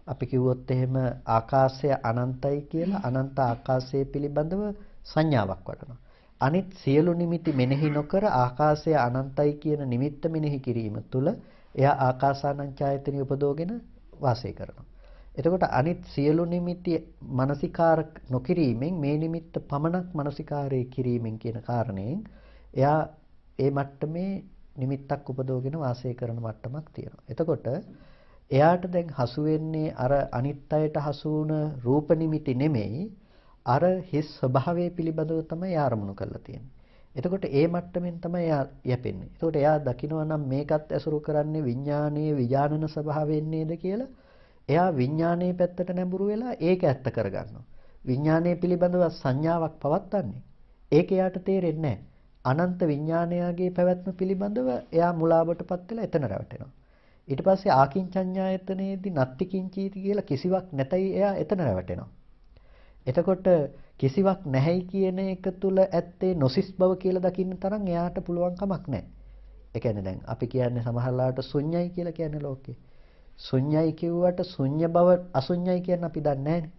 අපි කිව්වොත් එහෙම ආකාශය අනන්තයි කියලා අනන්ත ආකාශය පිළිබඳව සංඥාවක් වඩනවා. අනිත් සියලු නිමිති මෙනෙහි නොකර ආකාශය අනන්තයි කියන නිමිත්ත මෙනෙහි කිරීම තුළ එයා ආකාසානංචායතනිය උපදෝගෙන වාසය කරනවා. එතකොට අනිත් සියලු නිමිති මානසිකාර නොකිරීමෙන් මේ නිමිත්ත පමණක් මානසිකාරය කිරීමෙන් කියන කාරණයෙන් එයා ඒ මට්ටමේ නිමිත්තක් උපදෝගෙන වාසය කරන මට්ටමක් තියෙනවා. එතකොට එයාට දැන් හසු වෙන්නේ අර අනිත් අයට හසු වුණ රූප නිමිති නෙමෙයි අර හිස් ස්වභාවය පිළිබඳව තමයි ආරමුණු කරලා තියෙන්නේ. එතකොට ඒ මට්ටමින් තමයි එයා යැපෙන්නේ. එතකොට එයා දකිනවා නම් මේකත් ඇසුරු කරන්නේ විඥානයේ විඥානන ස්වභාවයෙන් නේද කියලා එයා විඥානයේ පැත්තට නැඹුරු වෙලා ඒක ඇත්ත කරගන්නවා. විඥානයේ පිළිබඳව සංඥාවක් පවත්න්නේ. ඒක එයාට තේරෙන්නේ නැහැ. අනන්ත විඥානයගේ පැවැත්ම පිළිබඳව එයා මුලාවටපත් වෙලා එතන රැවටෙනවා. ඊට පස්සේ ආකින්චඤ්ඤායතනයේදී නත්ති කිංචීති කියලා කිසිවක් නැතයි එයා එතන රැවටෙනවා. එතකොට කිසිවක් නැහැයි කියන එක තුල ඇත්තේ නොසිස් බව කියලා දකින්න තරම් එයාට පුළුවන් කමක් නැහැ. ඒ කියන්නේ දැන් අපි කියන්නේ සමහරලාට ශුන්‍යයි කියලා කියන්නේ ලෝකේ. ශුන්‍යයි කිව්වට ශුන්‍ය බව අශුන්‍යයි කියන අපි දන්නේ නැහැනේ.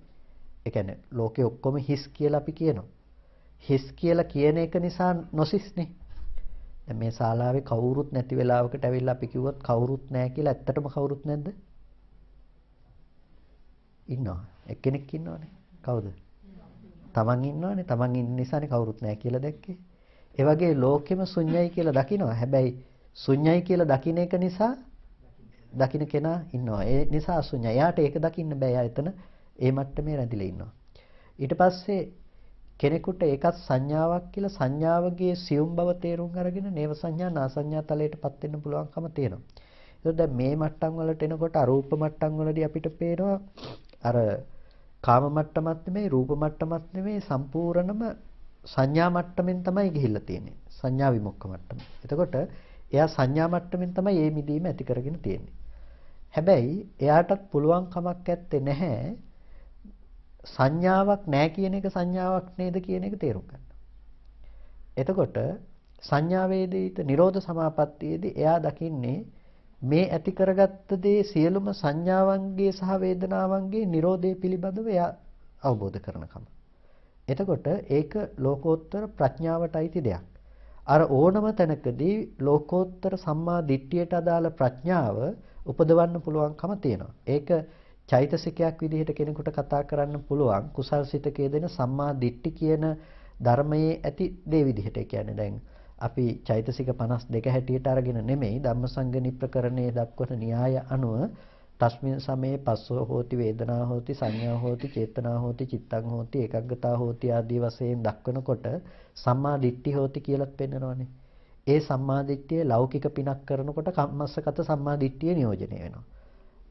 ඒ කියන්නේ ලෝකේ ඔක්කොම හිස් කියලා අපි කියනවා. හිස් කියලා කියන එක නිසා නොසිස්නේ. දැන් මේ ශාලාවේ කවුරුත් නැති වෙලාවකට ඇවිල්ලා අපි කිව්වොත් කවුරුත් නැහැ කියලා ඇත්තටම කවුරුත් නැද්ද? ඉන්නවා. එක්කෙනෙක් ඉන්නවනේ. කවුද? තමන් ඉන්නවනේ. තමන් ඉන්න නිසානේ කවුරුත් නැහැ කියලා දැක්කේ. ඒ වගේ ලෝකෙම ශුන්‍යයි කියලා දකිනවා. හැබැයි ශුන්‍යයි කියලා දකින්න එක නිසා දකින්න කෙනා ඉන්නවා. ඒ නිසා අශුන්‍යයි. යාට ඒක දකින්න බෑ. යා එතන ඒ මට්ටමේ රැඳිලා ඉන්නවා. ඊට පස්සේ කෙනෙකුට ඒකත් සංඥාවක් කියලා සංඥාවගේ සියුම් බව තේරුම් අරගෙන නේව සංඥා නා සංඥා තලයටපත් වෙන්න පුළුවන්කම තියෙනවා. ඒකෝ දැන් මේ මට්ටම් වලට එනකොට අරූප මට්ටම් වලදී අපිට පේනවා අර කාම මට්ටමත් නෙමෙයි රූප මට්ටමත් නෙමෙයි සම්පූර්ණම සංඥා මට්ටමින් තමයි ගිහිල්ලා තියෙන්නේ. සංඥා විමුක්ඛ මට්ටම. එතකොට එයා සංඥා මට්ටමින් තමයි මේ මිදීම ඇති කරගෙන තියෙන්නේ. හැබැයි එයාටත් පුළුවන් කමක් නැත්තේ නැහැ සංඥාවක් නැහැ කියන එක සංඥාවක් නේද කියන එක තේරුම් ගන්න. එතකොට සංඥාවේදීත නිරෝධ සමාපත්තියේදී එයා දකින්නේ මේ ඇති කරගත්ත දේ සියලුම සංඥාවන්ගේ සහ වේදනාවන්ගේ නිරෝධය පිළිබඳව එයා අවබෝධ කරනකම. එතකොට ඒක ලෝකෝත්තර ප්‍රඥාවට අයිති දෙයක්. අර ඕනම තැනකදී ලෝකෝත්තර සම්මා දිට්ඨියට අදාළ ප්‍රඥාව උපදවන්න පුළුවන්කම තියෙනවා. ඒක චෛතසිකයක් විදිහට කෙනෙකුට කතා කරන්න පුළුවන් කුසල්සිතකයේ දෙන සම්මා දිට්ඨි කියන ධර්මයේ ඇති දේ විදිහට. ඒ කියන්නේ දැන් අපි චෛතසික 52 හැටියට අරගෙන නෙමෙයි ධම්මසංගණි ප්‍රකරණයේ දක්වන න්‍යාය අනුව තස්මින් සමේ පස්සෝ හෝති වේදනා හෝති සංඥා හෝති චේතනා හෝති චිත්තං හෝති ඒකග්ගතා හෝති ආදී වශයෙන් දක්වනකොට සම්මා දිට්ඨි හෝති කියලාත් පෙන්නනවානේ. ඒ සම්මා දිට්ඨිය ලෞකික පිනක් කරනකොට කම්මස්සගත සම්මා දිට්ඨිය නියෝජනය වෙනවා.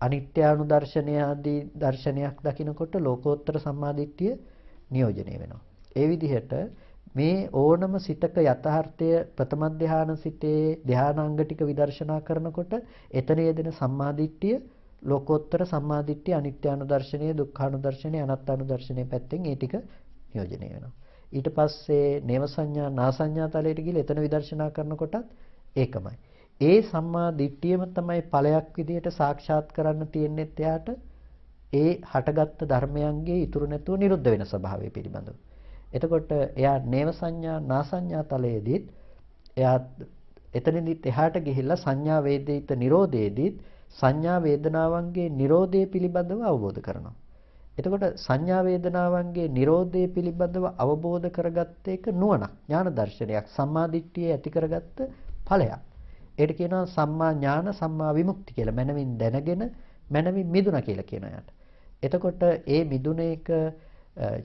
අනිත්‍යානුදර්ශනය ආදී දර්ශනයක් දකිනකොට ලෝකෝත්තර සම්මා දිට්ඨිය නියෝජනය වෙනවා. ඒ විදිහට මේ ඕනම සිතක යථාර්ථය ප්‍රථම ධානය සිතේ ධානාංග ටික විදර්ශනා කරනකොට එතන යෙදෙන සම්මා දිට්ඨිය ලෝකෝත්තර සම්මා දිට්ඨිය අනිත්‍යානුදර්ශනය දුක්ඛානුදර්ශනය අනාත්මානුදර්ශනය පැත්තෙන් ඒ ටික නියෝජනය වෙනවා. ඊට පස්සේ නේව සංඥා නා සංඥා තලයට ගිහලා එතන විදර්ශනා කරනකොටත් ඒකමයි. ඒ සම්මා දිට්ඨියම තමයි ඵලයක් විදියට සාක්ෂාත් කරන්න තියෙන්නේ එයාට ඒ හටගත්තු ධර්මයන්ගේ ඉතුරු නැතුව නිරුද්ධ වෙන ස්වභාවය පිළිබඳව. එතකොට එයා නේව සංඥා නා සංඥා තලයේදීත් එයා එතනදිත් එහාට ගිහිල්ලා සංඥා වේදිත නිරෝධයේදීත් සංඥා වේදනාවන්ගේ නිරෝධය පිළිබඳව අවබෝධ කරනවා. එතකොට සංඥා වේදනාවන්ගේ නිරෝධය පිළිබඳව අවබෝධ කරගත්ත එක නුවණක් ඥාන දර්ශනයක් සම්මා දිට්ඨිය ඇති කරගත්ත ඵලයක්. ඒකට කියනවා සම්මා ඥාන සම්මා විමුක්ති කියලා. මනමින් දැනගෙන මනමින් මිදුණා කියලා කියනවා යාට. එතකොට ඒ මිදුණ එක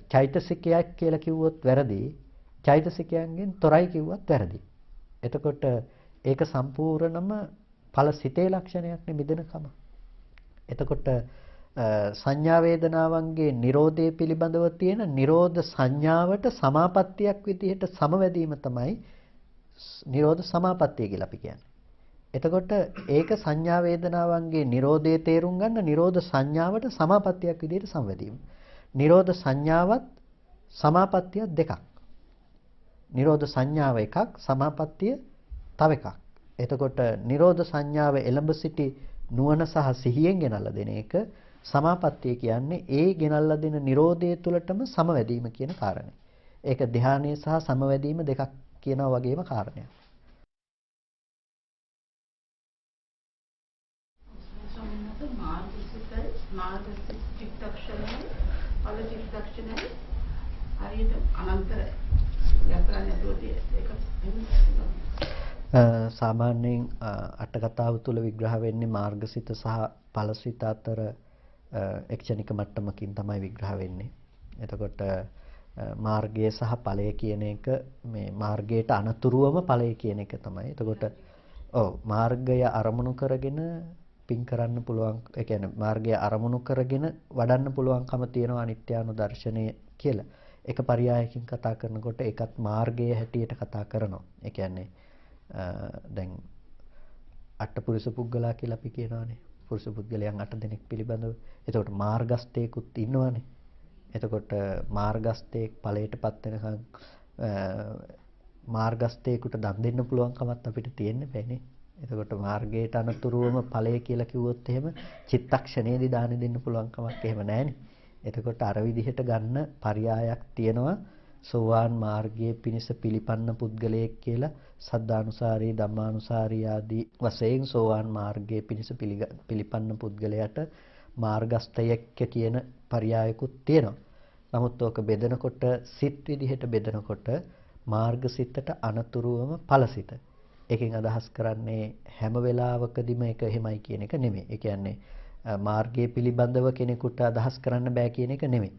චෛතසිකයක් කියලා කිව්වොත් වැරදි. චෛතසිකයන්ගෙන් තොරයි කිව්වත් වැරදි. එතකොට ඒක සම්පූර්ණම ඵල සිතේ ලක්ෂණයක් නේ මිදෙනකම. එතකොට සංඥා වේදනාවන්ගේ Nirodhe පිළිබඳව තියෙන Nirodha සංඥාවට සමාපත්තියක් විදිහට සමවැදීම තමයි Nirodha සමාපත්තිය කියලා අපි කියන්නේ. එතකොට ඒක සංඥා වේදනාවන්ගේ Nirodhe තේරුම් ගන්න Nirodha සංඥාවට සමාපත්තියක් විදිහට සමවැදීම. Nirodha සංඥාවත් සමාපත්තිය දෙකක්. Nirodha සංඥාව එකක් සමාපත්තිය තව එකක්. එතකොට Nirodha සංඥාව එළඹ සිටි නුවණ සහ සිහියෙන් ගෙනල්ලා දෙන එක සමාපත්තිය කියන්නේ ඒ ගෙනල්ලා දෙන Nirodhe තුලටම සමවැදීම කියන කාරණේ. ඒක ධානයේ සහ සමවැදීම දෙකක් කියනවා වගේම කාරණයක්. සාමාන්‍යයෙන් අට කතාව තුළ විග්‍රහ වෙන්නේ මාර්ගසිත සහ ඵලසිත අතර එක්ෂණික මට්ටමකින් තමයි විග්‍රහ වෙන්නේ. එතකොට මාර්ගය සහ ඵලය කියන එක මේ මාර්ගයට අනතුරුවම ඵලය කියන එක තමයි. එතකොට මාර්ගය අරමුණු කරගෙන පින් කරන්න පුළුවන්. ඒ කියන්නේ මාර්ගය අරමුණු කරගෙන වඩන්න පුළුවන්කම තියෙනවා අනිත්‍යානුදර්ශනය කියලා. එක පරයයකින් කතා කරනකොට ඒකත් මාර්ගයේ හැටියට කතා කරනවා. ඒ කියන්නේ දැන් අට්ඨපුරුෂ පුද්ගලයා කියලා අපි කියනවානේ. පුරුෂ පුද්ගලයන් 8 දෙනෙක් පිළිබඳව. එතකොට මාර්ගස්තේකුත් ඉන්නවනේ. එතකොට මාර්ගස්තේක් ඵලයටපත් වෙනකන් මාර්ගස්තේකට දන් දෙන්න පුළුවන් කමත් අපිට තියෙන්න බෑනේ. එතකොට මාර්ගයට අනතුරුවම ඵලය කියලා කිව්වොත් එහෙම චිත්තක්ෂණයේදී දාන දෙන්න පුළුවන් කමක් එහෙම නැහැනේ. එතකොට අර විදිහට ගන්න පරයයක් තියෙනවා සෝවාන් මාර්ගයේ පිණිස පිළිපන්න පුද්ගලයෙක් කියලා සද්ධානුසාරී ධම්මානුසාරී ආදී වශයෙන් සෝවාන් මාර්ගයේ පිණිස පිළිපන්න පුද්ගලයාට මාර්ගස්තයක කියන පරයයකුත් තියෙනවා. නමුත් ඕක බෙදනකොට සිත් විදිහට බෙදනකොට මාර්ගසිතට අනතුරුවම ඵලසිත. එකෙන් අදහස් කරන්නේ හැම වෙලාවකදීම ඒක එහෙමයි කියන එක නෙමෙයි. ඒ කියන්නේ මාර්ගයේ පිළිබඳව කෙනෙකුට අදහස් කරන්න බෑ කියන එක නෙමෙයි.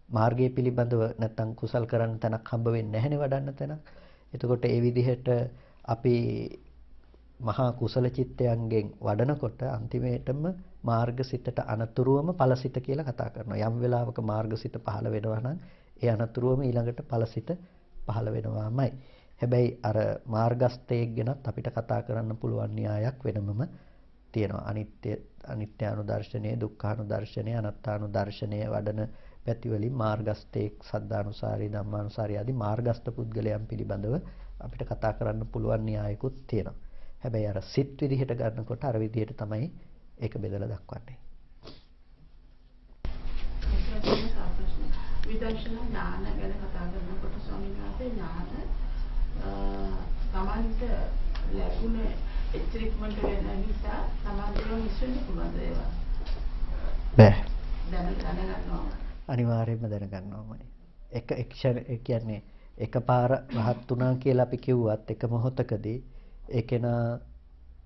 මාර්ගය පිළිබඳව නැත්තම් කුසල් කරන්න තැනක් හම්බ වෙන්නේ නැහැනේ වඩන්න තැනක්. එතකොට ඒ විදිහට අපි මහා කුසල චිත්තයන්ගෙන් වඩනකොට අන්තිමේටම මාර්ගසිතට අනතුරුවම ඵලසිත කියලා කතා කරනවා. යම් වෙලාවක මාර්ගසිත පහළ වෙනවා නම් ඒ අනතුරුවම ඊළඟට ඵලසිත පහළ වෙනවාමයි. හැබැයි අර මාර්ගස්තයෙක් ගැනත් අපිට කතා කරන්න පුළුවන් න්‍යායක් වෙනමම තියෙනවා. අනිත්‍යානුදර්ශනය, දුක්ඛානුදර්ශනය, අනාත්මානුදර්ශනය වඩන පැති වලින් මාර්ගස්තයෙක්, සද්ධානුසාරී, ධම්මානුසාරී ආදී මාර්ගස්ත පුද්ගලයන් පිළිබඳව අපිට කතා කරන්න පුළුවන් න්‍යායකුත් තියෙනවා. හැබැයි අර සිත් විදිහට ගන්නකොට අර විදිහට තමයි ඒක බෙදලා දක්වන්නේ. විදර්ශනා ඥාන ගැන කතා කරනකොට ස්වාමීන් වහන්සේ ඥාන තමන්ට ලැබුණ එච්චරික්මන්ට වෙන නිසා සමාජයෙන් මිශ්‍රණය පුළුවන් ඒවා. බෑ. දැනගන්නවා. අනිවාර්යයෙන්ම දැනගන්නවාමයි. එක කියන්නේ එකපාර රහත් වුණා කියලා අපි කිව්වත් එක මොහොතකදී ඒකේනා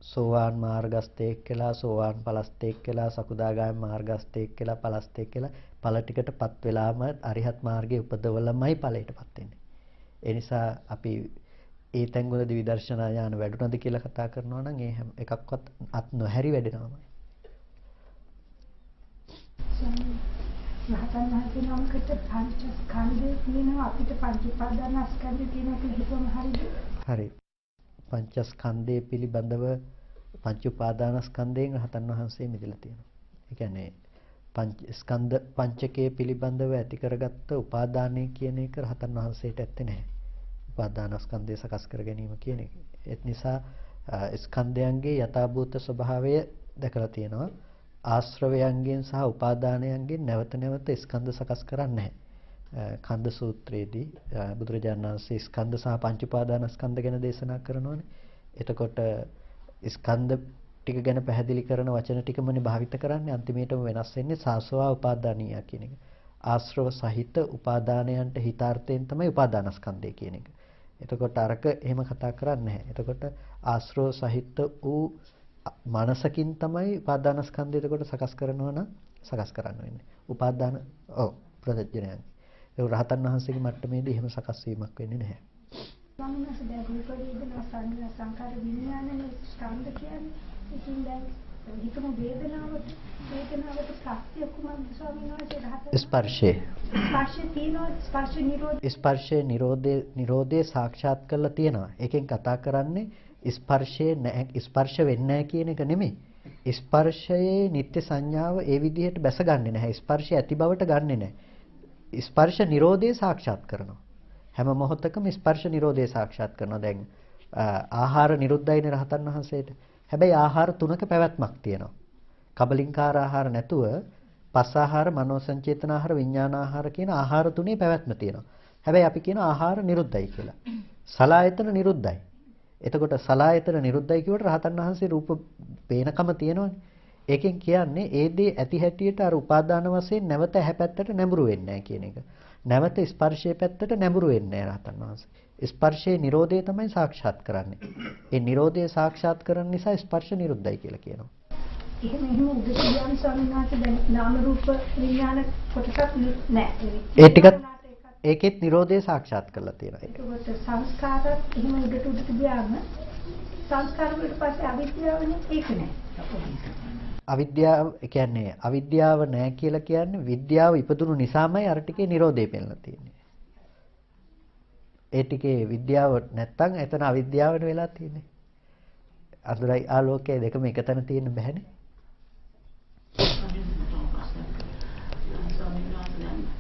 සෝවාන් මාර්ගස්තේක් කියලා, සෝවාන් ඵලස්තේක් කියලා, සකුදාගාමී මාර්ගස්තේක් කියලා, ඵලස්තේක් කියලා ඵල ටිකටපත් වෙලාම අරිහත් මාර්ගයේ උපදවලමයි ඵලයටපත් වෙන්නේ. ඒ නිසා අපි ඒ තැන්වලදී විදර්ශනා ඥාන වැඩුණාද කියලා කතා කරනවා නම් ඒ හැම එකක්වත් අත් නොහැරි වැඩෙනවාමයි. රහතන් වහන්සේ නමකට පංචස්කන්ධය කියනවා අපිට පංච උපාදානස්කන්ධය කියනවා කියලා හිතුවම හරියද? හරි. පංචස්කන්ධය පිළිබඳව පංච උපාදානස්කන්ධයෙන් රහතන් වහන්සේ මිදලා තියෙනවා. ඒ කියන්නේ ස්කන්ධ පංචකයේ පිළිබඳව ඇති කරගත්ත උපාදානය කියන එක රහතන් වහන්සේට ඇත්තේ නැහැ. උපාදානස්කන්ධය සකස් කර ගැනීම කියන එක. ඒ නිසා ස්කන්ධයන්ගේ යථාභූත ස්වභාවය දැකලා තියෙනවා. ආශ්‍රවයන්ගෙන් සහ උපාදානයන්ගෙන් නැවත නැවත ස්කන්ධ සකස් කරන්නේ නැහැ. කන්ද සූත්‍රයේදී බුදුරජාණන් වහන්සේ ස්කන්ධ සහ පංච උපාදානස්කන්ධ ගැන දේශනා කරනවානේ. එතකොට ස්කන්ධ ටික ගැන පැහැදිලි කරන වචන ටිකමනේ භාවිත කරන්නේ. අන්තිමේටම වෙනස් වෙන්නේ සාසවා උපාදානීය කියන එක. ආශ්‍රව සහිත උපාදානයන්ට හිතාර්ථයෙන් තමයි උපාදානස්කන්ධය කියන එක. එතකොට අරක එහෙම කතා කරන්නේ නැහැ. එතකොට ආශ්‍රව සහිත වූ මනසකින් තමයි උපාදානස්කන්ධය එතකොට සකස් කරනවා නම් සකස් කරන්න වෙන්නේ. උපාදාන ප්‍රත්‍යඥයන්. ඒ රහතන් වහන්සේගේ මට්ටමේදී එහෙම සකස් වීමක් වෙන්නේ නැහැ. ස්වාමීන් වහන්සේ දැන් රූප වේදනා සංඥා සංකාර විඥානනේ ස්කන්ධ කියන්නේ ඉතින් දැන් හිතමු වේදනාවට ප්‍රත්‍ය කුමක්ද ස්වාමීන් වහන්සේ රහතන් ස්පර්ශය තියෙනවා ස්පර්ශයේ නිරෝධය සාක්ෂාත් කරලා තියෙනවා. ඒකෙන් කතා කරන්නේ ස්පර්ශ වෙන්නේ නැහැ කියන එක නෙමෙයි. ස්පර්ශයේ නිත්‍ය සංඥාව ඒ විදිහට බැසගන්නේ නැහැ. ස්පර්ශය ඇති බවට ගන්නෙ නැහැ. ස්පර්ශ නිරෝධය සාක්ෂාත් කරනවා. හැම මොහොතකම ස්පර්ශ නිරෝධය සාක්ෂාත් කරනවා. දැන් ආහාර නිරුද්ධයිනේ රහතන් වහන්සේට. හැබැයි ආහාර තුනක පැවැත්මක් තියෙනවා. කබලින්කාර ආහාර නැතුව පස් ආහාර, මනෝ සංචේතන ආහාර, විඥාන ආහාර කියන ආහාර තුනේ පැවැත්ම තියෙනවා. හැබැයි අපි කියන ආහාර නිරුද්ධයි කියලා. සලායතන නිරුද්ධයි. එතකොට සලායතන නිරුද්ධයි කියවට රහතන් වහන්සේ රූප පේනකම තියෙනවනේ. ඒකෙන් කියන්නේ ඒ දේ ඇති හැටියට අර උපාදාන වශයෙන් නැවත ඇහැ පැත්තට නැඹුරු වෙන්නේ නැහැ කියන එක. නැවත ස්පර්ශයේ පැත්තට නැඹුරු වෙන්නේ නැහැ රහතන් වහන්සේ. ස්පර්ශයේ නිරෝධය තමයි සාක්ෂාත් කරන්නේ. ඒ නිරෝධය සාක්ෂාත් කරන නිසා ස්පර්ශ නිරුද්ධයි කියලා කියනවා. එහෙම උදේසියන් ස්වාමීන් වහන්සේ දැන් නාම රූප විඥාන කොටසක් නැහැ. ඒ ටිකත් ඒකෙත් නිරෝධය සාක්ෂාත් කරලා තියෙනවා. ඒකත් සංස්කාරات එහෙම උඩට ගියාම සංස්කාර වලට පස්සේ අවිද්‍යාවනේ ඒක නෑ. අවිද්‍යාව කියන්නේ අවිද්‍යාව නැහැ කියලා කියන්නේ විද්‍යාව ඉපදුණු නිසාමයි අර ටිකේ නිරෝධය පෙන්නලා තියෙන්නේ. ඒ ටිකේ විද්‍යාව නැත්තම් එතන අවිද්‍යාවට වෙලා තියෙන්නේ. අඳුරයි ආලෝකයේ දෙකම එකතැන තියෙන්න බෑනේ.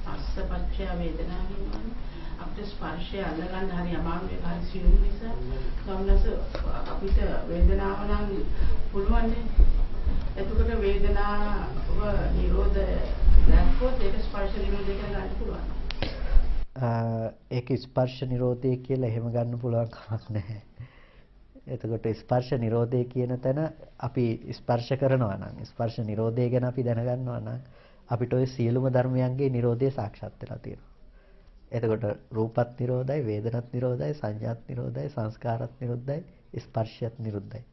පස්සපච්චය වේදනාවෙන් අපිට ස්පර්ශය අල්ලගන්න හරි අමාරු එක හරි සියුම් නිසා සම්නස අපිට වේදනාව නම් පුළුවන් නේ. එතකොට වේදනාව නිරෝධ දැක්කොත් ඒක ස්පර්ශ නිරෝධය කියලා ගන්න පුළුවන්. ඒක ස්පර්ශ නිරෝධය කියලා එහෙම ගන්න පුළුවන් කමක් නැහැ. එතකොට ස්පර්ශ නිරෝධය කියන තැන අපි ස්පර්ශ කරනවා නම් ස්පර්ශ නිරෝධය ගැන අපි දැනගන්නවා නම් අපිට ওই සියලුම ධර්මයන්ගේ නිරෝධය සාක්ෂාත් වෙලා තියෙනවා. එතකොට රූපත් නිරෝධයි, වේදනත් නිරෝධයි, සංඥාත් නිරෝධයි, සංස්කාරත් නිරෝධයි, ස්පර්ශයත් නිරෝධයි.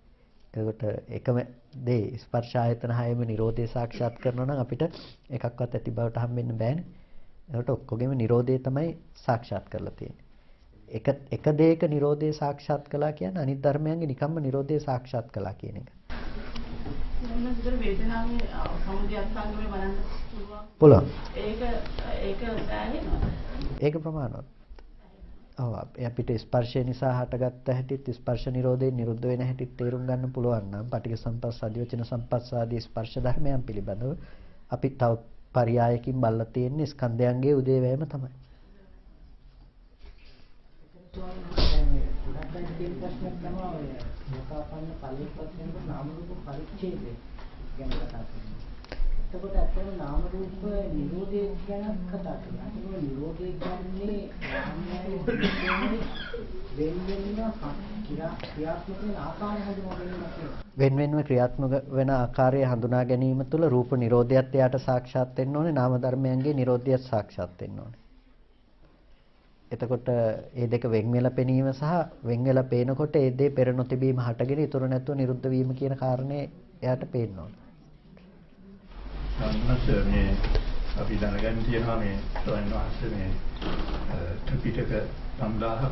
එතකොට එකම දේ ස්පර්ශ ආයතන හයම නිරෝධය සාක්ෂාත් කරනවා නම් අපිට එකක්වත් ඇති බවට හම්බෙන්න බෑනේ. ඒකට ඔක්කොගෙම Nirodhe තමයි සාක්ෂාත් කරලා තියෙන්නේ. එක දෙයක Nirodhe සාක්ෂාත් කළා කියන්නේ අනිත් ධර්මයන්ගේ නිකම්ම Nirodhe සාක්ෂාත් කළා කියන එක. මොනවාද වේදනාවේ සමුදය අත්ංගමේ බලන්න පුළුවන්. ඒක දැනෙනවා. ඒක ප්‍රමාණවත්. ඔව් අපිට ස්පර්ශය නිසා හටගත්ත හැටිත් ස්පර්ශ නිරෝධයෙන් නිරුද්ධ වෙන හැටිත් තේරුම් ගන්න පුළුවන් නම් පටිඝ සම්පස්සාදී වචන සම්පස්සාදී ස්පර්ශ ධර්මයන් පිළිබඳව අපි තව පරයයකින් බලලා තියෙන්නේ ස්කන්ධයන්ගේ උදේවැයම තමයි. එතකොට අතන නාම රූප නිරෝධය ගැන කතා කරනවා. ඒ නිරෝධය කියන්නේ වෙන්වෙන්ව ක්‍රියාත්මක වෙන ආකාරය හඳුනා ගැනීම තුළ රූප නිරෝධයත් එයාට සාක්ෂාත් වෙන්න ඕනේ, නාම ධර්මයන්ගේ නිරෝධයත් සාක්ෂාත් වෙන්න ඕනේ. එතකොට මේ දෙක වෙන් වෙලා පෙනීම සහ වෙන් වෙලා පේනකොට ඒ දේ පෙර නොතිබීම හටගෙන ඉතුරු නැතුව නිරුද්ධ වීම කියන කාරණේ එයාට පේන්න ඕනේ. මේ අපි දැනගන්න තියෙනවා මේ ස්වාමීන් වහන්සේ මේ ත්‍රිපිටක 5000ක්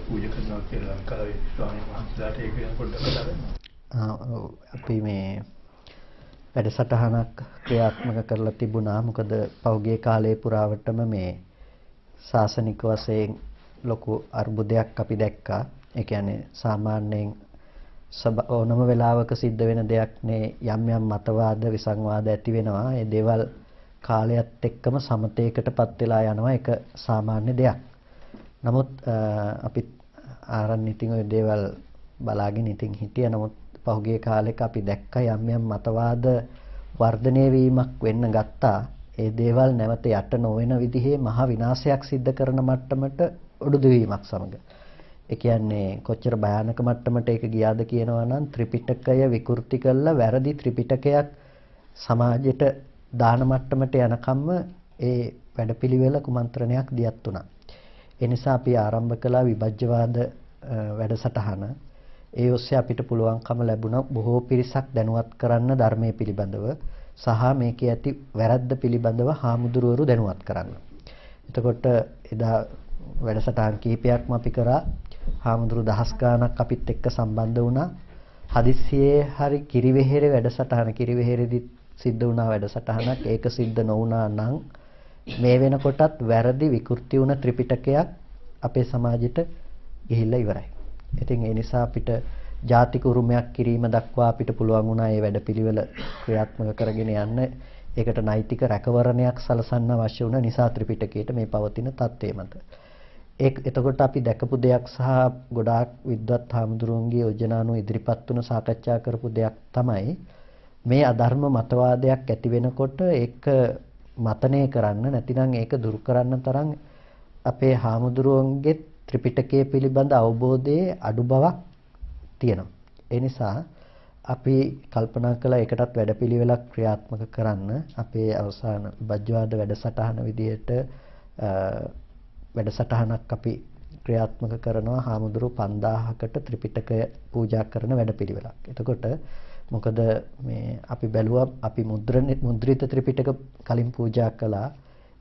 පූජා කරනවා කියලා ලංකාවේ ස්වාමීන් වහන්සේලාට ඒක ගැන පොඩ්ඩක් කතා කරනවා. අපි මේ වැඩසටහනක් ක්‍රියාත්මක කරලා තිබුණා. මොකද පෞගේ කාලයේ පුරාවටම මේ ශාසනික වශයෙන් ලොකු අර්බුදයක් අපි දැක්කා. ඒ කියන්නේ සාමාන්‍යයෙන් ඕනම වෙලාවක සිද්ධ වෙන දෙයක් නේ යම් යම් මතවාද විසංවාද ඇති වෙනවා. ඒ දේවල් කාලයත් එක්කම සමතේකටපත් වෙලා යනවා. ඒක සාමාන්‍ය දෙයක්. නමුත් අපි ආරන් ඉතින් ওই දේවල් බලාගෙන ඉතින් හිටියා. නමුත් පහුගිය කාලෙක අපි දැක්ක යම් යම් මතවාද වර්ධනය වීමක් වෙන්න ගත්තා. ඒ දේවල් නැවත යට නොවන විදිහේ මහ විනාශයක් සිද්ධ කරන මට්ටමට උඩුදු වීමක් සමග. ඒ කියන්නේ කොච්චර භයානක මට්ටමට ඒක ගියාද කියනවා නම් ත්‍රිපිටකය විකෘති කළා වැරදි ත්‍රිපිටකයක් සමාජයට දාන මට්ටමට යනකම්ම ඒ වැඩපිළිවෙල කුමන්ත්‍රණයක් දියත් වුණා. ඒ නිසා අපි ආරම්භ කළා විභජ්‍යවාද වැඩසටහන. ඒ ඔස්සේ අපිට පුළුවන්කම ලැබුණා බොහෝ පිරිසක් දැනුවත් කරන්න ධර්මයේ පිළිබඳව සහ මේකේ ඇති වැරද්ද පිළිබඳව හාමුදුරුවරු දැනුවත් කරන්න. එතකොට එදා වැඩසටහන් කිහිපයක්ම අපි කරා. හාමුදුරු දහස් ගාණක් අපිත් එක්ක සම්බන්ධ වුණා. හදිස්සියේ හරි කිරිවෙහෙර වැඩසටහන කිරිවෙහෙරෙදි සිද්ධ වුණා වැඩසටහනක්. ඒක සිද්ධ නොවුණා නම් මේ වෙනකොටත් වැරදි විකෘති වුණ ත්‍රිපිටකයක් අපේ සමාජෙට ගිහිල්ලා ඉවරයි. ඉතින් ඒ නිසා අපිට ජාතික උරුමයක් කිරීම දක්වා අපිට පුළුවන් වුණා මේ වැඩපිළිවෙල ක්‍රියාත්මක කරගෙන යන්න. ඒකට නෛතික රැකවරණයක් සලසන්න අවශ්‍ය වුණ නිසා ත්‍රිපිටකයට මේ පවතින තත්ත්වය මත. එතකොට අපි දැකපු දෙයක් සහ ගොඩාක් විද්වත් හාමුදුරුවන්ගේ යෝජනානු ඉදිරිපත් වුණ සාකච්ඡා කරපු දෙයක් තමයි මේ අධර්ම මතවාදයක් ඇති වෙනකොට ඒක මතනය කරන්න නැතිනම් ඒක දුරු කරන්න තරම් අපේ හාමුදුරුවන්ගේ ත්‍රිපිටකය පිළිබඳ අවබෝධයේ අඩු බවක් තියෙනවා. ඒ නිසා අපි කල්පනා කළා ඒකටත් වැඩපිළිවෙලක් ක්‍රියාත්මක කරන්න. අපේ අවසාන විභජ්‍යවාද වැඩසටහන විදිහට වැඩසටහනක් අපි ක්‍රියාත්මක කරනවා හාමුදුරු 5000කට ත්‍රිපිටකය පූජා කරන වැඩපිළිවෙලක්. එතකොට මොකද මේ අපි බැලුවා අපි මුද්‍රිත ත්‍රිපිටක කලින් පූජා කළා.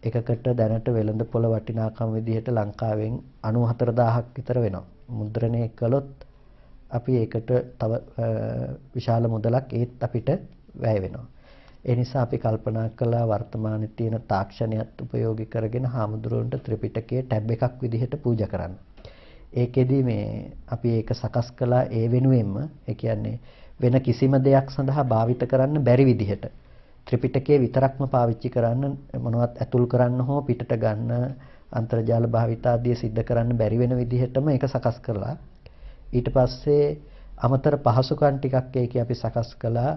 එකකට දැනට වෙළඳ පොළ වටිනාකම විදිහට ලංකාවෙන් 94000ක් විතර වෙනවා. මුද්‍රණය කළොත් අපි ඒකට තව විශාල මුදලක් ඒත් අපිට වැය වෙනවා. ඒ නිසා අපි කල්පනා කළා වර්තමානයේ තියෙන තාක්ෂණයත් උපයෝගී කරගෙන හාමුදුරුවන්ට ත්‍රිපිටකයේ ටැබ් එකක් විදිහට පූජා කරන්න. ඒකෙදි මේ අපි ඒක සකස් කළා ඒ වෙනුවෙන්ම ඒ කියන්නේ වෙන කිසිම දෙයක් සඳහා භාවිත කරන්න බැරි විදිහට ත්‍රිපිටකයේ විතරක්ම පාවිච්චි කරන්න මොනවත් ඇතුල් කරන්න හෝ පිටට ගන්න අන්තර්ජාල භාවිත ආදී සිද්ධ කරන්න බැරි වෙන විදිහටම ඒක සකස් කරලා ඊට පස්සේ අමතර පහසුකම් ටිකක් ඒකේ අපි සකස් කළා.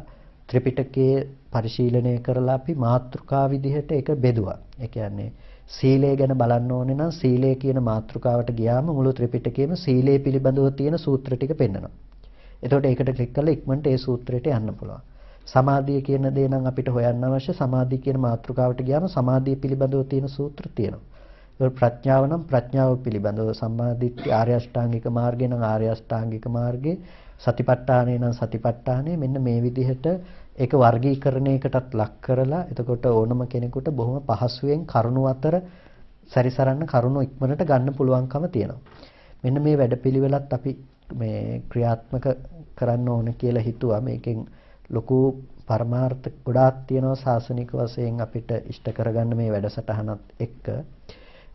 ත්‍රිපිටකයේ පරිශීලනය කරලා අපි මාතෘකා විදිහට ඒක බෙදුවා. ඒ කියන්නේ සීලය ගැන බලන්න ඕනේ නම් සීලය කියන මාතෘකාවට ගියාම මුළු ත්‍රිපිටකයේම සීලය පිළිබඳව තියෙන සූත්‍ර ටික පෙන්නනවා. එතකොට ඒකට ක්ලික් කරලා ඉක්මනට ඒ සූත්‍රයට යන්න පුළුවන්. සමාධිය කියන දේ නම් අපිට හොයන්න අවශ්‍ය. සමාධිය කියන මාතෘකාවට ගියාම සමාධිය පිළිබඳව තියෙන සූත්‍ර තියෙනවා. ඒක ප්‍රඥාව නම් ප්‍රඥාව පිළිබඳව සම්මාදිට්ඨි ආර්ය අෂ්ටාංගික මාර්ගය නම් ආර්ය අෂ්ටාංගික මාර්ගය සතිපට්ඨානය නම් සතිපට්ඨානය මෙන්න මේ විදිහට ඒක වර්ගීකරණයකටත් ලක් කරලා එතකොට ඕනම කෙනෙකුට බොහොම පහසුවෙන් කරුණු අතර සැරිසරන්න කරුණු ඉක්මනට ගන්න පුළුවන්කම තියෙනවා. මෙන්න මේ වැඩපිළිවෙලත් අපි මේ ක්‍රියාත්මක කරන්න ඕන කියලා හිතුවා. මේකෙන් ලොකු පරමාර්ථ ගොඩාක් තියෙනවා සාසනික වශයෙන් අපිට ඉෂ්ට කරගන්න මේ වැඩසටහනත් එක්ක.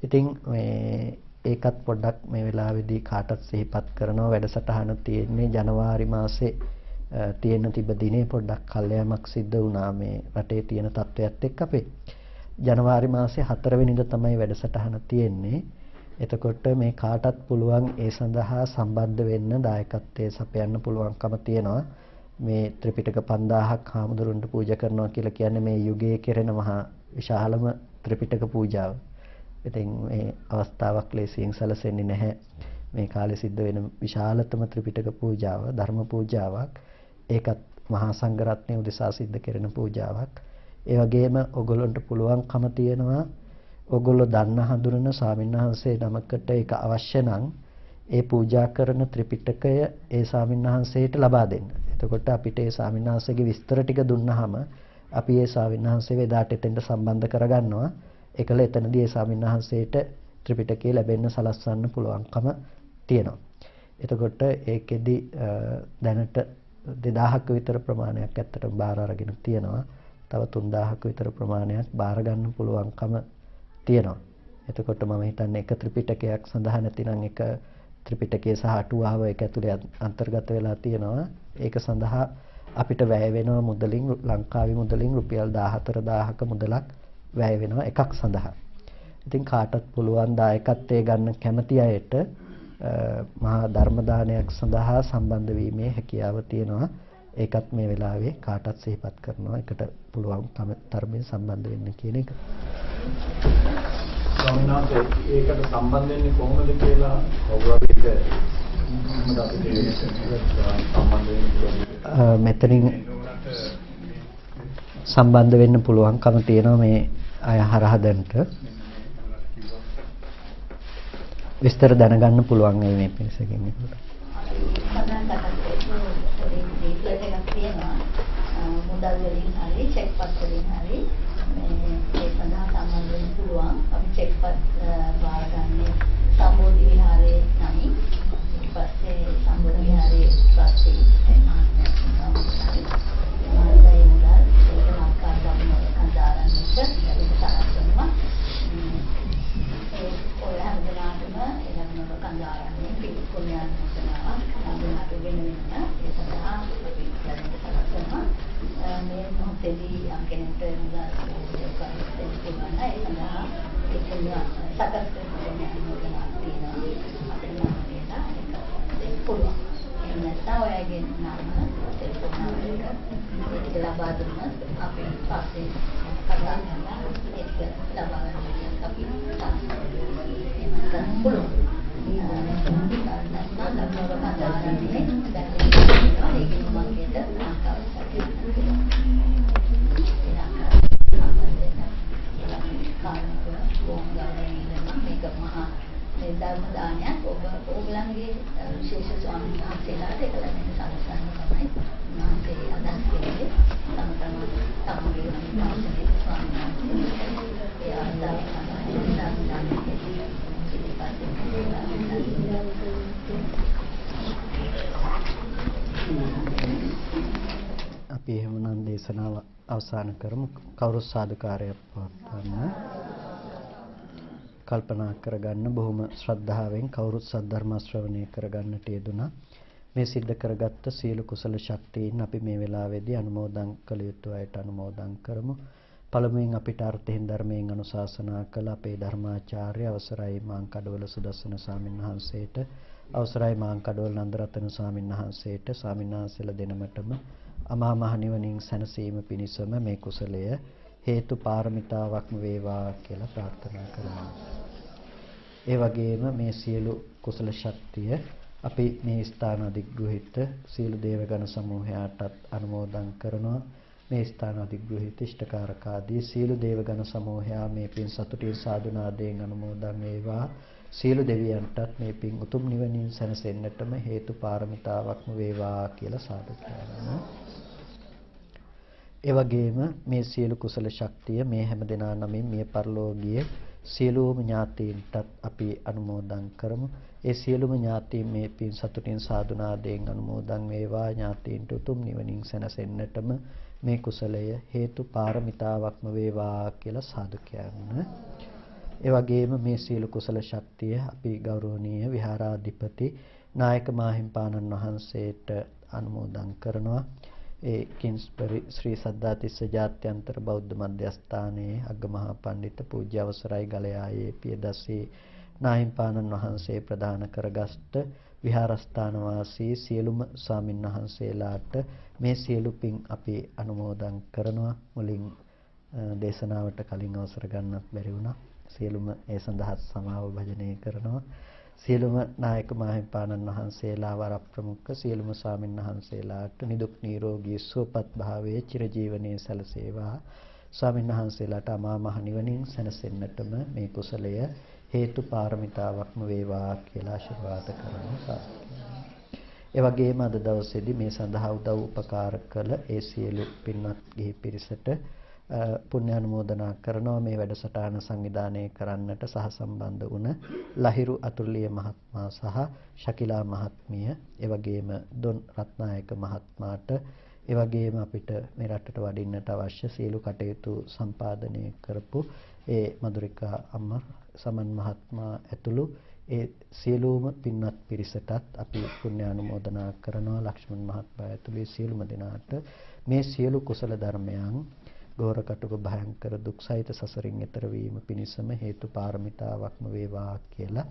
ඉතින් මේ ඒකත් පොඩ්ඩක් මේ වෙලාවේදී කාටත් සිහිපත් කරනවා. වැඩසටහන තියෙන්නේ ජනවාරි මාසේ තියෙන තිබ්බ දිනේ පොඩ්ඩක් කල්යමක් සිද්ධ වුණා මේ රටේ තියෙන තත්ත්වයක් එක්ක අපේ. ජනවාරි මාසේ 4 වෙනිදා තමයි වැඩසටහන තියෙන්නේ. එතකොට මේ කාටත් පුළුවන් ඒ සඳහා සම්බන්ධ වෙන්න දායකත්වයේ සපයන්න පුළුවන්කම තියෙනවා. මේ ත්‍රිපිටක 5000ක් හාමුදුරුවන්ට පූජා කරනවා කියලා කියන්නේ මේ යුගයේ කෙරෙන මහා විශාලම ත්‍රිපිටක පූජාව. ඉතින් මේ අවස්ථාවක් ලේසියෙන් සැලසෙන්නේ නැහැ. මේ කාලේ සිද්ධ වෙන විශාලතම ත්‍රිපිටක පූජාව, ධර්ම පූජාවක්. ඒකත් මහා සංඝරත්නය උදෙසා සිද්ධ කෙරෙන පූජාවක්. ඒ වගේම ඔයගොල්ලන්ට පුළුවන්කම තියෙනවා ඔයගොල්ලෝ දන්න හඳුනන ස්වාමින්වහන්සේ නමකට ඒක අවශ්‍ය නම් ඒ පූජා කරන ත්‍රිපිටකය ඒ ස්වාමින්වහන්සේට ලබා දෙන්න. එතකොට අපිට ඒ ස්වාමින්වහන්සේගේ විස්තර ටික දුන්නාම අපි ඒ ස්වාමින්වහන්සේව එදාට එතෙන්ට සම්බන්ධ කරගන්නවා. ඒකල එතනදී ඒ ස්වාමින්වහන්සේට ත්‍රිපිටකය ලැබෙන්න සලස්වන්න පුළුවන්කම තියෙනවා. එතකොට ඒකෙදි දැනට 2000ක විතර ප්‍රමාණයක් ඇත්තට බාර අරගෙන තියෙනවා. තව 3000ක විතර ප්‍රමාණයක් බාර ගන්න පුළුවන්කම තියෙනවා. එතකොට මම හිතන්නේ එක ත්‍රිපිටකයක් සඳහා නැතිනම් එක ත්‍රිපිටකයේ සහ අටුවාව ඒක ඇතුලේ අන්තර්ගත වෙලා තියෙනවා. ඒක සඳහා අපිට වැය වෙනවා මුදලින් ලංකාවේ මුදලින් රුපියල් 14000ක මුදලක් වැය වෙනවා එකක් සඳහා. ඉතින් කාටත් පුළුවන් දායකත්වයේ ගන්න කැමති අයට මහා ධර්ම දානයක් සඳහා සම්බන්ධ වීමේ හැකියාව තියෙනවා. ඒකත් මේ වෙලාවේ කාටත් සිහිපත් කරනවා. ඒකට පුළුවන් තරමින් සම්බන්ධ වෙන්න කියන එක. ස්වාමීන් වහන්සේ ඒකට සම්බන්ධ වෙන්නේ කොහොමද කියලා කවුරුහරි මෙතනින් සම්බන්ධ වෙන්න පුළුවන්කම තියෙනවා මේ අය හරහා දැනට විස්තර දැනගන්න පුළුවන් මේ පිරිසකින් මේකට. මුදල් වලින් හරි චෙක් පත් වලින් හරි මේ සඳහා සම්බන්ධ වෙන්න පුළුවන්. අපි චෙක් පත් බාරගන්නේ සම්බෝධි විහාරයේ නමින්. ඊට පස්සේ සම්බෝධි විහාරයේ ට්‍රස්ටි අපි එහෙමනම් දේශනාව අවසන් කරමු. කවුරු සාදුකාරයක් පවත්වන්න. කල්පනා කරගන්න බොහොම ශ්‍රද්ධාවෙන් කවුරුත් සද්ධර්ම ශ්‍රවණය කරගන්නට යෙදුණා. මේ සිද්ධ කරගත්ත සීල කුසල ශක්තියින් අපි මේ වෙලාවේදී අනුමෝදන් කළ යුතු අයට අනුමෝදන් කරමු. පළමුවෙන් අපිට අර්ථයෙන් ධර්මයෙන් අනුශාසනා කළ අපේ ධර්මාචාර්ය අවසරයි මාංකඩවල සුදස්සන ස්වාමීන් වහන්සේට, අවසරයි මාංකඩවල නන්දරතන ස්වාමීන් වහන්සේට, ස්වාමීන් වහන්සේලා දෙනමටම අමා මහ නිවනින් සැනසීම පිණිසම මේ කුසලය හේතු පාරමිතාවක්ම වේවා කියලා ප්‍රාර්ථනා කරනවා. ඒ වගේම මේ සියලු කුසල ශක්තිය අපි මේ ස්ථාන අධිග්‍රහිත සියලු දේවගණ සමූහයාටත් අනුමෝදන් කරනවා. මේ ස්ථාන අධිග්‍රහිත ඉෂ්ඨකාරකාදී සියලු දේවගණ සමූහයා මේ පින් සතුටින් සාදුනාදයෙන් අනුමෝදන් වේවා. සියලු දෙවියන්ටත් මේ පින් උතුම් නිවනින් සැනසෙන්නටම හේතු පාරමිතාවක්ම වේවා කියලා සාදු කරනවා. ඒ වගේම මේ සියලු කුසල ශක්තිය මේ හැම දෙනා නමින් මිය පරලෝකීය සියලුම ඥාතීන්ටත් අපි අනුමෝදන් කරමු. ඒ සියලුම ඥාතීන් මේ පින් සතුටින් සාදුනාදයෙන් අනුමෝදන් වේවා. ඥාතීන්ට උතුම් නිවනින් සැනසෙන්නටම මේ කුසලය හේතු පාරමිතාවක්ම වේවා කියලා සාදු කියන්න. ඒ වගේම මේ සියලු කුසල ශක්තිය අපි ගෞරවනීය විහාරාධිපති නායක මාහිම්පාණන් වහන්සේට අනුමෝදන් කරනවා. ඒ කිංස්බරි ශ්‍රී සද්ධාතිස්ස ජාත්‍යන්තර බෞද්ධ මධ්‍යස්ථානයේ අග්ගමහා පඬිතු පූජ්‍ය අවසරයි ගලයායේ පියදස්සී නාහිම්පාණන් වහන්සේ ප්‍රදාන කරගත් විහාරස්ථාන වාසී සියලුම ස්වාමින් වහන්සේලාට මේ සියලු පින් අපි අනුමෝදන් කරනවා. මුලින් දේශනාවට කලින් අවසර ගන්නත් බැරි වුණා. සියලුම ඒ සඳහා සමාව භජනය කරනවා. සියලුම නායක මාහිම්පාණන් වහන්සේලා වර ප්‍රමුඛ සියලුම ස්වාමින් වහන්සේලාට නිදුක් නිරෝගී සුවපත් භාවයේ චිරජීවනයේ සැලසේවා. ස්වාමින් වහන්සේලාට අමා මහ නිවනින් සැනසෙන්නටම මේ කුසලය හේතු පාරමිතාවක්ම වේවා කියලා ආශිර්වාද කරනවා. ඒ වගේම අද දවසේදී මේ සඳහා උදව් උපකාර කළ ඒ සියලු පින්වත් ගිහි පිරිසට පුණ්‍ය අනුමෝදනා කරනවා. මේ වැඩසටහන සංවිධානය කරන්නට සහ සම්බන්ධ වුණ ලහිරු අතුල්ලිය මහත්මයා සහ ශකිලා මහත්මිය, ඒ වගේම දොන් රත්නායක මහත්මයාට, ඒ වගේම අපිට මේ රටට වඩින්නට අවශ්‍ය සියලු කටයුතු සම්පාදනය කරපු ඒ මధుරිකා අම්මා, සමන් මහත්මයා ඇතුළු ඒ සියලුම පින්වත් පිරිසටත් අපි පුණ්‍ය අනුමෝදනා කරනවා. ලක්ෂ්මන් මහත්මයා ඇතුළු සියලුම දෙනාට මේ සියලු කුසල ධර්මයන් ගෝර කටුක භයංකර දුක් සහිත සසරින් එතර වීම පිණිසම හේතු පාරමිතාවක්ම වේවා කියලා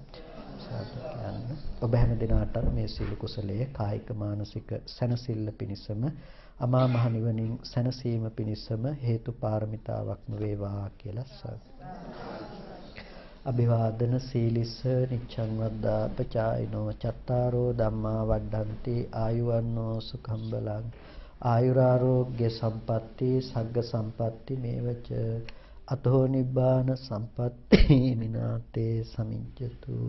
සාදු කියන්න. ඔබ හැම දිනාට මේ සීල කුසලයේ කායික මානසික සැනසෙල්ල පිණිසම අමා මහ නිවනින් සැනසීම පිණිසම හේතු පාරමිතාවක්ම වේවා කියලා සාදු. අභිවාදන සීලිස නිච්ඡං වද්දා පචායිනෝ චත්තාරෝ ධම්මා වඩ්ඩಂತಿ ආයුවන්නෝ සුඛං බලං ආයුරාෝග්‍ය සම්පatti සග්ග සම්පatti මේවච අතෝ නිබ්බාන සම්පatti මිනාතේ සමිජ්ජතු.